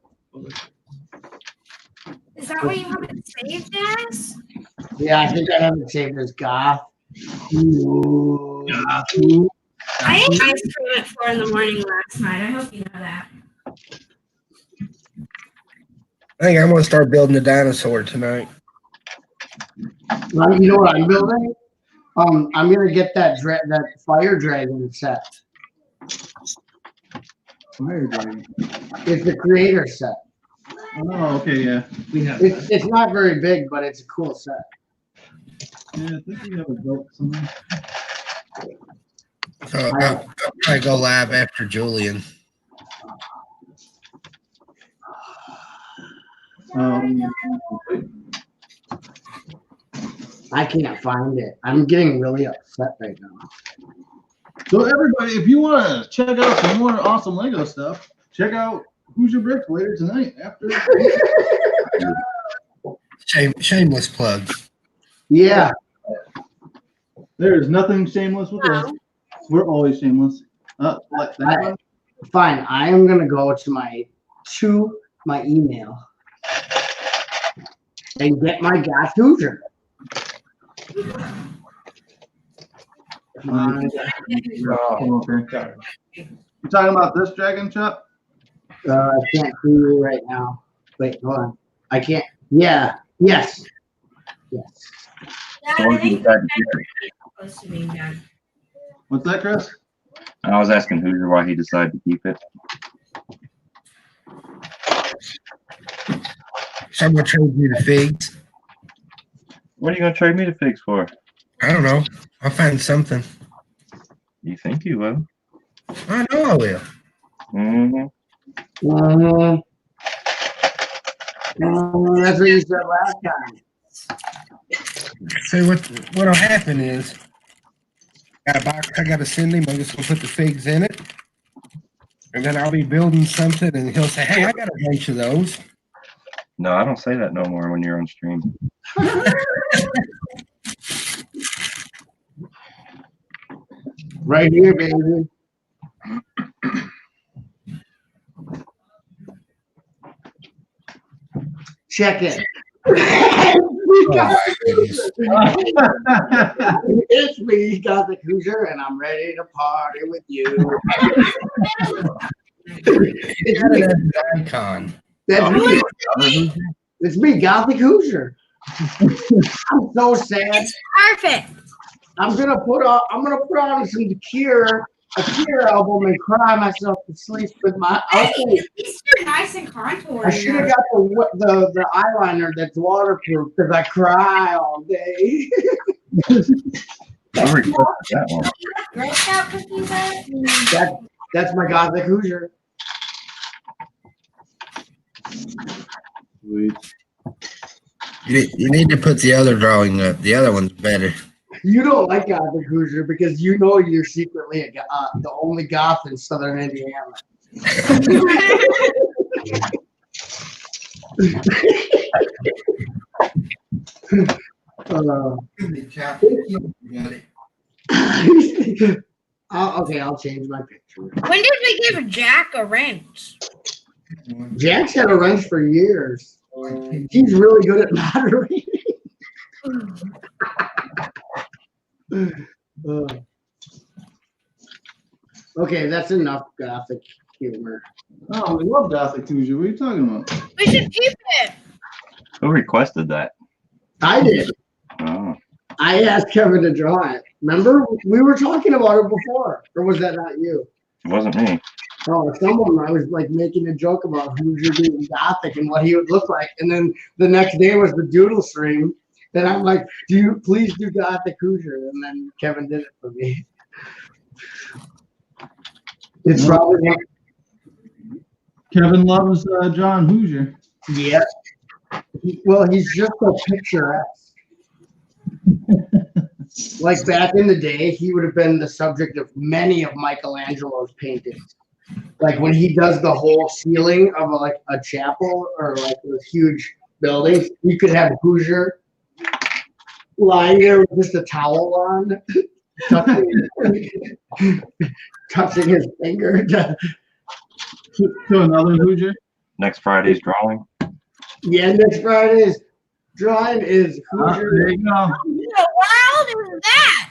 Is that what you have it saved as? Yeah, I think I have it saved as Goth. Ooh. I ate ice cream at 4 in the morning last night. I hope you know that. I think I'm gonna start building a dinosaur tonight. You know what I'm building? I'm gonna get that fire dragon set. Fire dragon. It's the creator set. Oh, okay, yeah. We have It's not very big, but it's a cool set. Yeah, I think we have a built somewhere. So I'll probably go live after Julian. I can't find it. I'm getting really upset right now. So everybody, if you want to check out some more awesome Lego stuff, check out Hoosier Bricks later tonight after. Shameless plug. Yeah. There is nothing shameless with us. We're always shameless. Fine. I am gonna go to my email and get my Goth Hoosier. Come on. Okay. You talking about this dragon, Chuck? I can't see you right now. Wait, hold on. I can't. Yeah. Yes. Yes. So I think that- supposed to be done. What's that, Chris? I was asking Hoosier why he decided to keep it. So I'm gonna trade you the figs. What are you gonna trade me the figs for? I don't know. I'll find something. You think you will? I know I will. Mm-hmm. That's what you said last time. See what'll happen is got a box I gotta send him. I'm just gonna put the figs in it. And then I'll be building something, and he'll say, "Hey, I got a bunch of those." No, I don't say that no more when you're on stream. Right here, baby. Check it. It's me, Gothic Hoosier, and I'm ready to party with you. It's me. Icon. That's me. It's me, Gothic Hoosier. I'm so sad. Perfect. I'm gonna put on some Cure, a Cure album, and cry myself to sleep with my outfit. These are nice and contoured. I should have got the eyeliner that's waterproof because I cry all day. I requested that one. Girl Scout cookies at? That's my Gothic Hoosier. Sweet. You need to put the other drawing up. The other one's better. You don't like Gothic Hoosier because you know you're secretly the only goth in Southern Indiana. Okay, I'll change my picture. When did we give Jack a wrench? Jack's had a wrench for years. He's really good at moderating. Okay, that's enough Gothic humor. Oh, we love Gothic Hoosier. What are you talking about? We should keep it. Who requested that? I did. Oh. I asked Kevin to draw it. Remember? We were talking about it before. Or was that not you? It wasn't me. Oh, someone, I was like making a joke about Hoosier being Gothic and what he would look like. And then the next day was the doodle stream. Then I'm like, please do Gothic Hoosier. And then Kevin did it for me. It's probably not. Kevin loves John Hoosier. Yeah. Well, he's just so picturesque. Like back in the day, he would have been the subject of many of Michelangelo's paintings. Like when he does the whole ceiling of a chapel or like those huge buildings, you could have Hoosier lying there with just a towel on, touching his finger. To another Hoosier? Next Friday's drawing. Yeah, next Friday's drawing is Hoosier. There you go. What wild is that?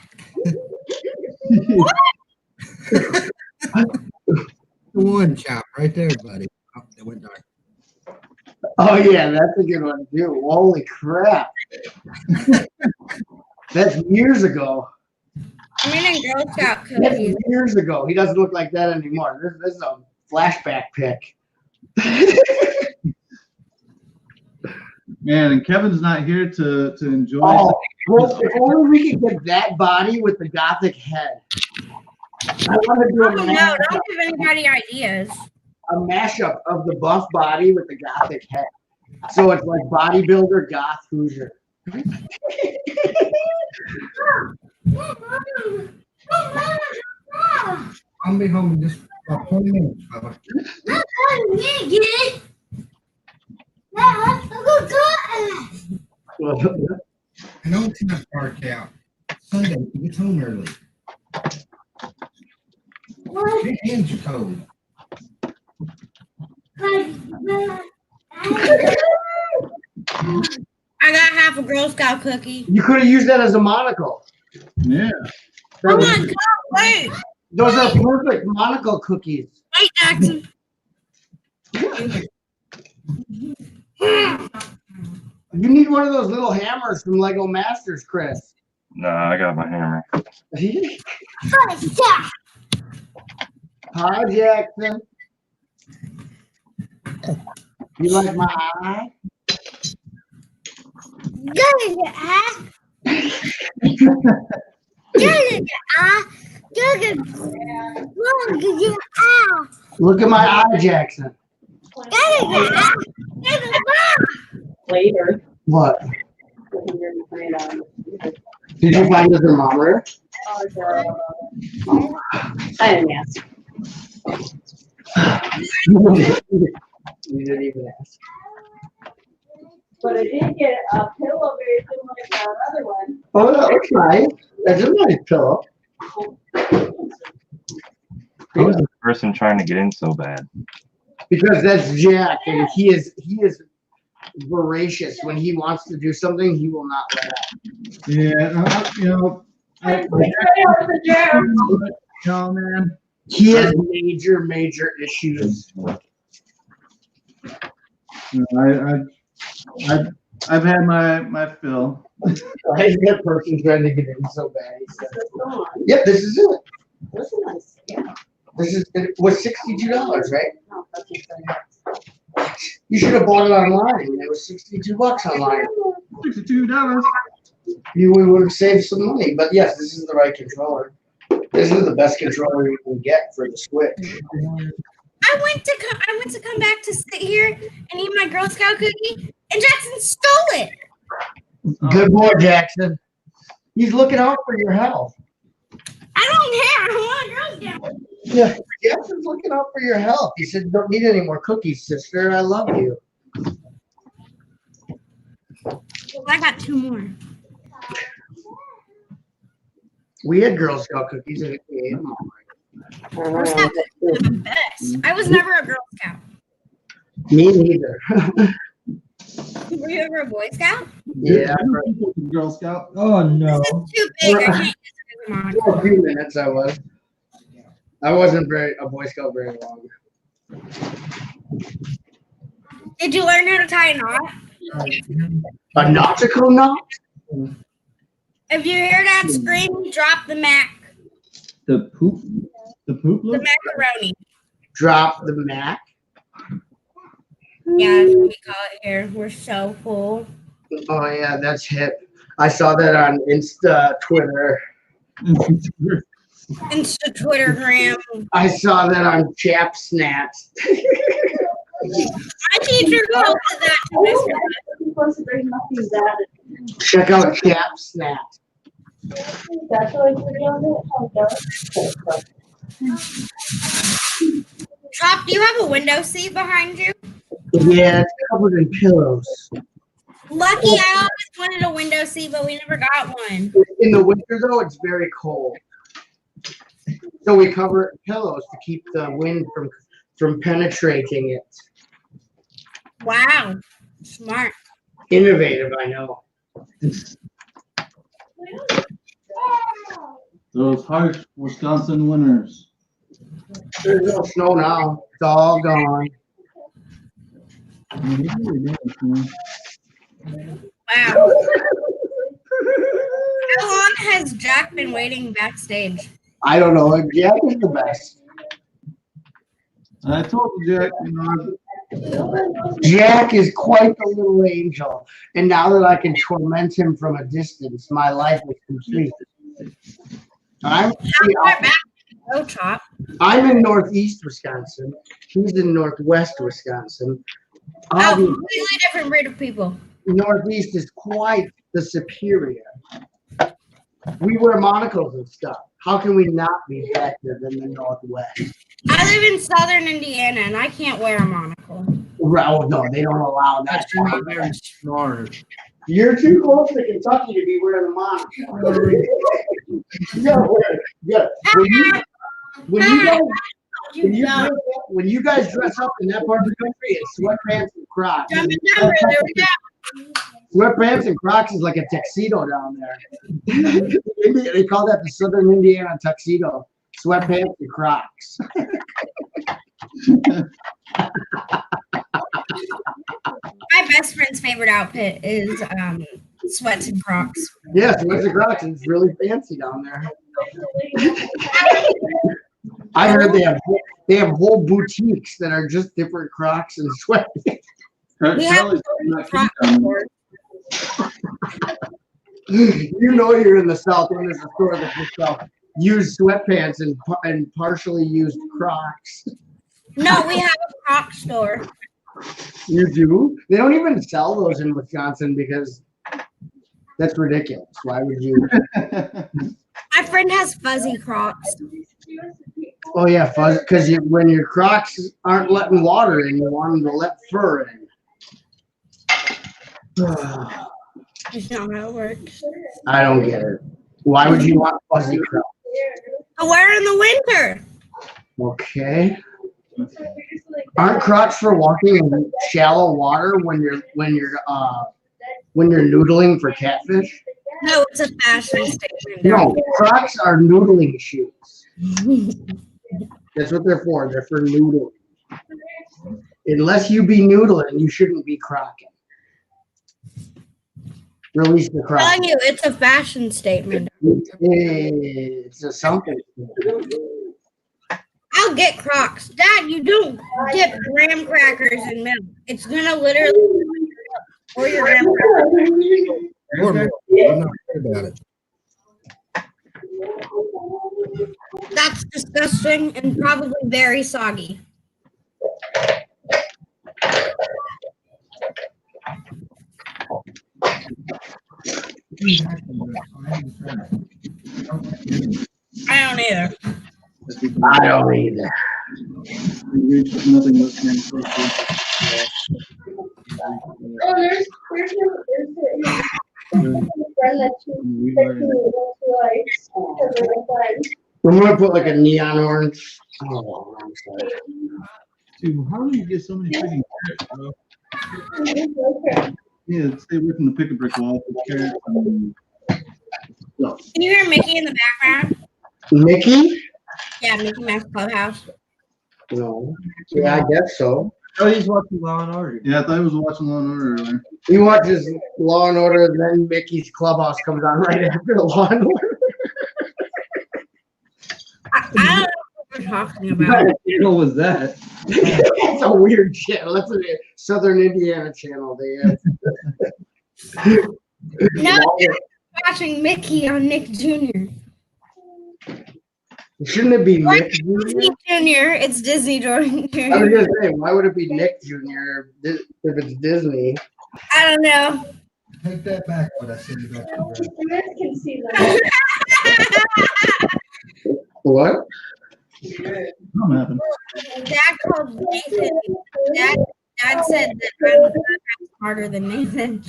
The one chop right there, buddy. Oh, it went dark. Oh yeah, that's a good one too. Holy crap. That's years ago. I mean, in Girl Scout That's cookies. years ago. He doesn't look like that anymore. This is a flashback pic. Man, and Kevin's not here to enjoy. Oh, well, if only we could get that body with the Gothic head. I want to do Oh, no, don't give anybody ideas. a mashup of the buff body with the Gothic head. So it's like bodybuilder, goth, Hoosier. I'll be home in just about 20 minutes, Bubba. I know it's not dark out. Sunday, he gets home early. Your hands are cold. I got half a Girl Scout cookie. You could have used that as a monocle. Yeah. Oh my God, wait. Those are perfect monocle cookies. Wait, Jackson. You need one of those little hammers from Lego Masters, Chris. Nah, I got my hammer. Hi, Jackson. You like my eye? Look at my eye, Jackson. Later. What? Did you find the thermometer? I didn't ask. You didn't even ask. But I did get a pillow very similar to that other one. Oh, that looks nice. That's a nice pillow. How is this person trying to get in so bad? Because that's Jack, and he is voracious. When he wants to do something, he will not let up. Yeah, you know, no, man. He has major issues. You know, I've had my fill. Why is that person trying to get in so bad? He said, yep, this is it. This is nice. Yeah. This is it was $62, right? No, that's just You should have bought it online. It was $62 online. $62. You would have saved some money. But yes, this is the right controller. This is the best controller you can get for the Switch. I went to come back to sit here and eat my Girl Scout cookie, and Jackson stole it. Good boy, Jackson. He's looking out for your health. I don't care. I want a Girl Scout. Yeah, Jackson's looking out for your health. He said, "Don't need any more cookies, sister. I love you." Well, I got 2 more. We had Girl Scout cookies and we ate them all. Girl Scout cookies are the best. I was never a Girl Scout. Me neither. Were you ever a Boy Scout? Yeah. Girl Scout. Oh no. This is too big. I can't use it anymore. For a few minutes, I was. I wasn't a Boy Scout very long. Did you learn how to tie a knot? A nautical knot? If you hear that scream, drop the The poop look? macaroni. Drop the Mac. Yeah, that's what we call it here. We're so full. Oh yeah, that's hip. I saw that on Twitter. Insta Twittergram. I saw that on Chap Snaps. My teacher posted that to us. supposed to bring nothing added. Check out Chap Snaps. That's what I put on it. Chop, do you have a window seat behind you? Yeah, it's covered in pillows. Lucky, I always wanted a window seat, but we never got one. In the winter though, it's very cold. So we cover it in pillows to keep the wind from penetrating it. Wow, smart. Innovative, I know. Those harsh Wisconsin winters. There's no snow now. It's all gone. Wow. How long has Jack been waiting backstage? I don't know. Jack is the best. I told you, Jack. You know, Jack is quite the little angel. And now that I can torment him from a distance, my life is complete. I'm in northeast Wisconsin. He's in northwest Wisconsin. Completely different breed of people. Northeast is quite the superior. We wear monocles and stuff. How can we not be better than the Northwest? I live in southern Indiana and I can't wear a monocle. Oh, no, they don't allow that. That's very smart. You're too close to Kentucky to be wearing a monocle. Yeah. When you guys dress up in that part of the country, it's sweatpants and Crocs. Sweatpants and Crocs is like a tuxedo down there. They call that the Southern Indiana tuxedo. Sweatpants and Crocs. My best friend's favorite outfit is sweats and Crocs. Yeah, sweats and Crocs. It's really fancy down there. I heard they have whole boutiques that are just different Crocs and sweatpants. We have Crocs stores. You know you're in the South when there's a store that just sells used sweatpants and partially used Crocs. No, we have a Croc store. You do? They don't even sell those in Wisconsin because that's ridiculous. Why would you? My friend has fuzzy Crocs. Oh yeah, fuzz. Because when your Crocs aren't letting water in, you want them to let fur in. That's not how it works. I don't get it. Why would you want fuzzy Crocs? I wear in the winter. Okay. Aren't Crocs for walking in shallow water when you're noodling for catfish? No, it's a fashion statement. No, Crocs are noodling shoes. That's what they're for. They're for noodling. Unless you be noodling, you shouldn't be crocking. Release the I'm Crocs. telling you, it's a fashion statement. It's a something. I'll get Crocs. Dad, you don't dip graham crackers in milk. It's gonna literally or your graham crackers. I'm not worried about it. That's disgusting and probably very soggy. I don't either. I don't either. Nothing less than Oh, there's a friend that she likes. I'm gonna put like a neon orange. Oh, I'm sorry. Dude, how do you get so many freaking carrots, bro? Yeah, stay away from the pick a brick wall for carrots. Can you hear Mickey in the background? Mickey? Yeah, Mickey Mouse Clubhouse. No. Yeah, I guess so. Oh, he's watching Law and Order. Yeah, I thought he was watching Law and Order earlier. He watches Law and Order, and then Mickey's Clubhouse comes on right after Law and Order. I don't know what we're talking about. What channel was that? It's a weird channel. That's a Southern Indiana channel. They have. No, I'm watching Mickey on Nick Jr. Shouldn't it be Why Nick Jr.? Disney Jr. It's Disney Jr. I was gonna say, why would it be Nick Jr. if it's Disney? I don't know. Take that back, what I said about the Can see that. What? Something happened. Dad called Nathan. Dad said that I'm smarter than Nathan.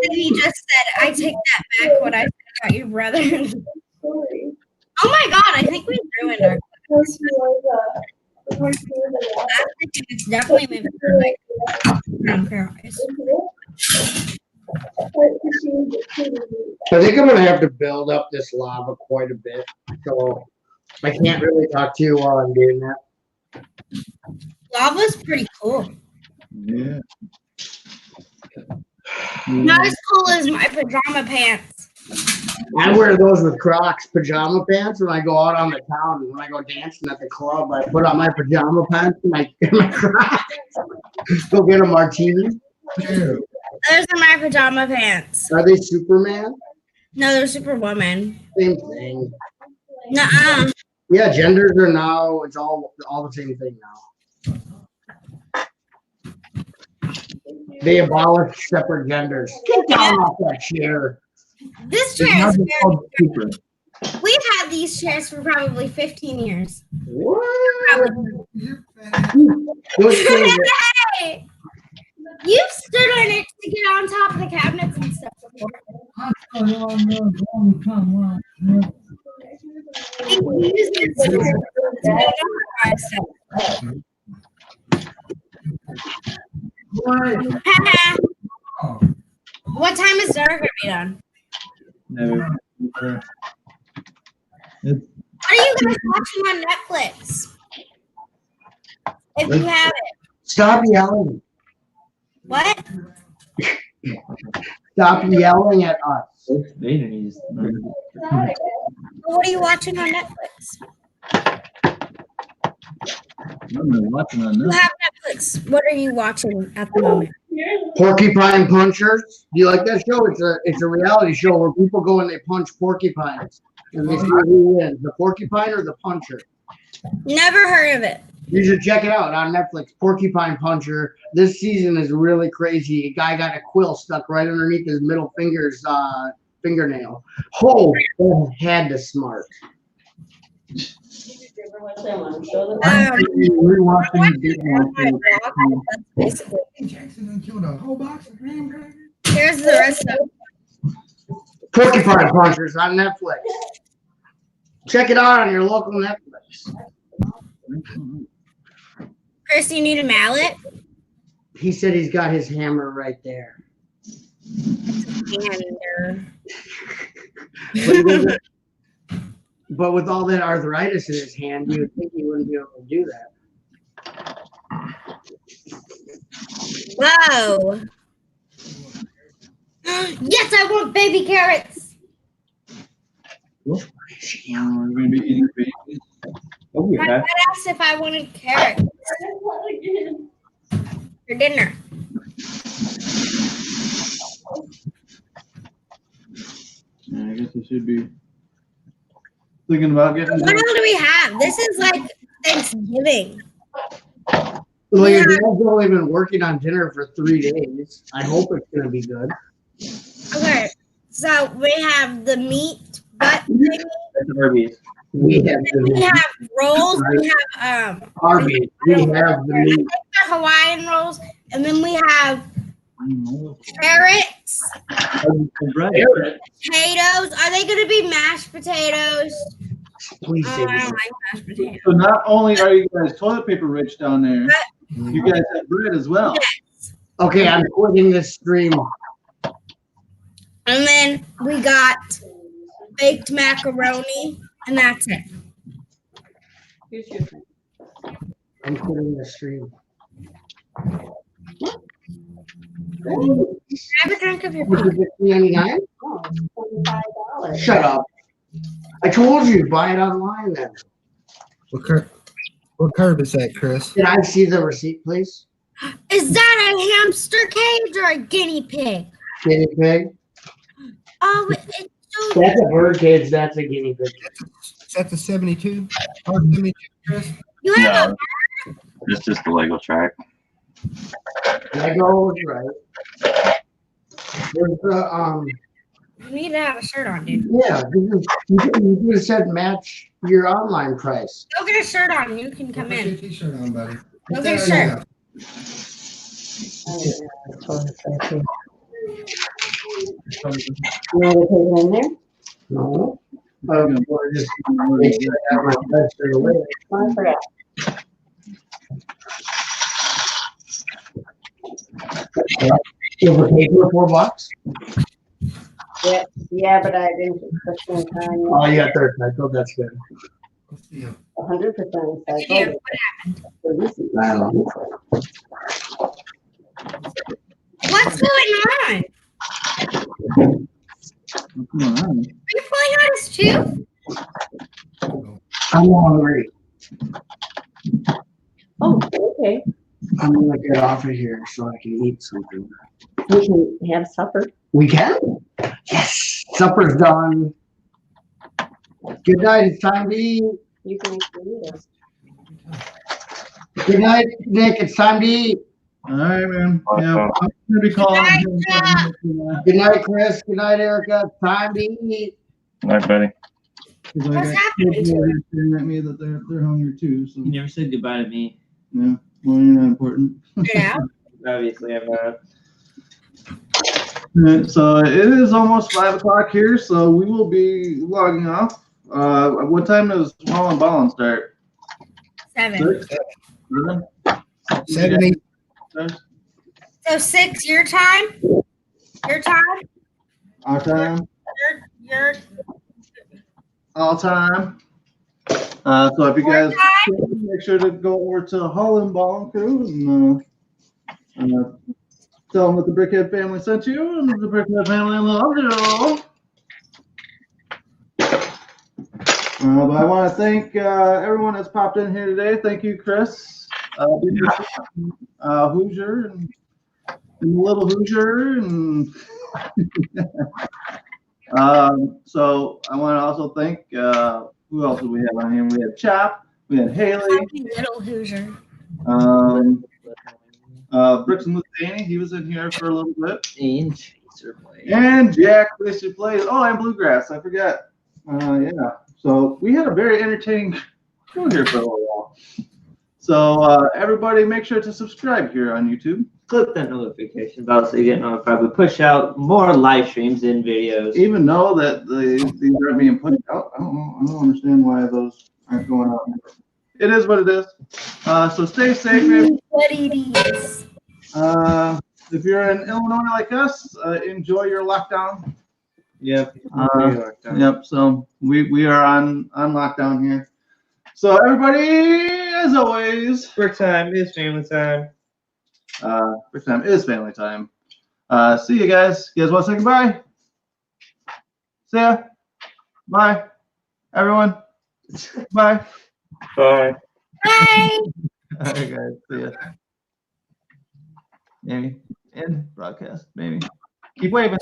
And he just said, I take that back what I said about your brother. Oh my god, I think we ruined our class. It's definitely maybe like brown eyes. I think I'm gonna have to build up this lava quite a bit, so I can't really talk to you while I'm doing that. Lava's pretty cool. Yeah. Not as cool as my pajama pants. I wear those with Crocs pajama pants when I go out on the town. When I go dancing at the club, I put on my pajama pants and my Crocs. Go get a martini. Those are my pajama pants. Are they Superman? No, they're Superwoman. Same thing. Nuh-uh. Yeah, genders are now, it's all the same thing now. They abolished separate genders. Get down off that chair. This chair is very We've had these chairs for probably 15 years. What? Hey! You've stood on it to get on top of the cabinets and stuff before. What time is dinner gonna be done? Never. What are you guys watching on Netflix? If you have it. Stop yelling. What? Stop yelling at us. What are you watching on Netflix? I'm watching on You have Netflix. What are you watching at the moment? Porcupine Punchers. Do you like that show? It's a reality show where people go and they punch porcupines and they see who wins, the porcupine or the puncher. Never heard of it. You should check it out on Netflix. Porcupine Puncher. This season is really crazy. A guy got a quill stuck right underneath his middle fingernail. Oh, had to smart. Rewatching Big Mouth. Basically. Jackson done killed a whole box of hamburgers. Here's the rest of Porcupine Punchers on Netflix. Check it out on your local Netflix. Chris, you need a mallet? He said he's got his hammer right there. But with all that arthritis in his hand, you would think he wouldn't be able to do that. Whoa. Yes, I want baby carrots. We're gonna be eating baby. Oh, I asked if I wanted carrots for dinner. Yeah, I guess I should be thinking about getting. What else do we have? This is like Thanksgiving. Well, your dad's only been working on dinner for 3 days. I hope it's gonna be good. Okay, so we have the meat butt thingy. Arby's. We have We have rolls. We have Arby's. We have the I meat. think they're Hawaiian rolls, and then we have carrots, potatoes. Are they going to be mashed potatoes? Please I say don't like mashed potatoes. So not only are you guys toilet paper rich down there, you guys have bread as well. Okay, I'm quitting this stream. And then we got baked macaroni, and that's it. I'm quitting the stream. Have a drink of your Was coffee. it $3.99? Oh, $25. Shut up. I told you, buy it online then. What curb is that, Chris? Did I see the receipt, please? Is that a hamster cage or a guinea pig? Guinea pig? Oh, it's so That's a bird cage, that's a guinea pig. Is that the 72? Or 72, Chris? You have No, it's just the Lego track. Lego was right. There's the, You need to have a shirt on, dude. yeah, you just said match your online price. Go get a shirt on. You can come Put your in. t-shirt on, buddy. Go get a shirt. You want to put it in there? No. We're just make sure I have my best for the way. Oh, I forgot. Silver paper, $4. Yeah, but I didn't spend time. Oh, you got third cycle, that's good. 100% Yeah, recycled. what happened? I don't know. What's going on? What's going on? Are you pulling out his tooth? I'm hungry. Oh, okay. I'm gonna get off of here so I can eat something. We can have supper. We can? Yes, supper's done. Good night, it's time to eat. You can eat it. Good night, Nick, it's time to eat. All right, man. Yeah, I'm gonna be calling. Good night, Chris. Good night, Erica. It's time to eat. All right, buddy. What's happening Kids to over it? here staring at me that they're hungry too. So You never said goodbye to me. yeah, well, you're not important. Yeah. Obviously, I'm not. Alright, so it is almost 5 o'clock here, so we will be logging off. What time does Holland Ballin start? 7. 6? 7? 70. So 6 your time? Your time? Our time? Your All time. So if you guys make sure to go over to Holland Ballin Crew and tell them that the Brickhead family sent you and the Brickhead family loves you. But I want to thank everyone that's popped in here today. Thank you, Chris, Hoosier, and Little Hoosier, and so I want to also thank who else do we have on here? We had Chop, we had Haley, little Hoosier. Bricks and Danny, he was in here for a little bit. And Chaser Play. And Jack Fisher plays. Oh, and Bluegrass, I forgot. Yeah. So we had a very entertaining show here for a little while. So everybody make sure to subscribe here on YouTube. Click that notification bell so you get notified. We push out more live streams and videos. Even though that these are being put out, I don't understand why those aren't going out. It is what it is. So stay safe, maybe. What it is. If you're in Illinois like us, enjoy your lockdown. Yep. Yep. So we are on lockdown here. So everybody, as always, Break time is family time. break time is family time. See you guys. You guys want to say goodbye? See ya. Bye, everyone. Bye. Bye. Bye. All right, guys. See ya. Maybe end broadcast. Maybe keep waving.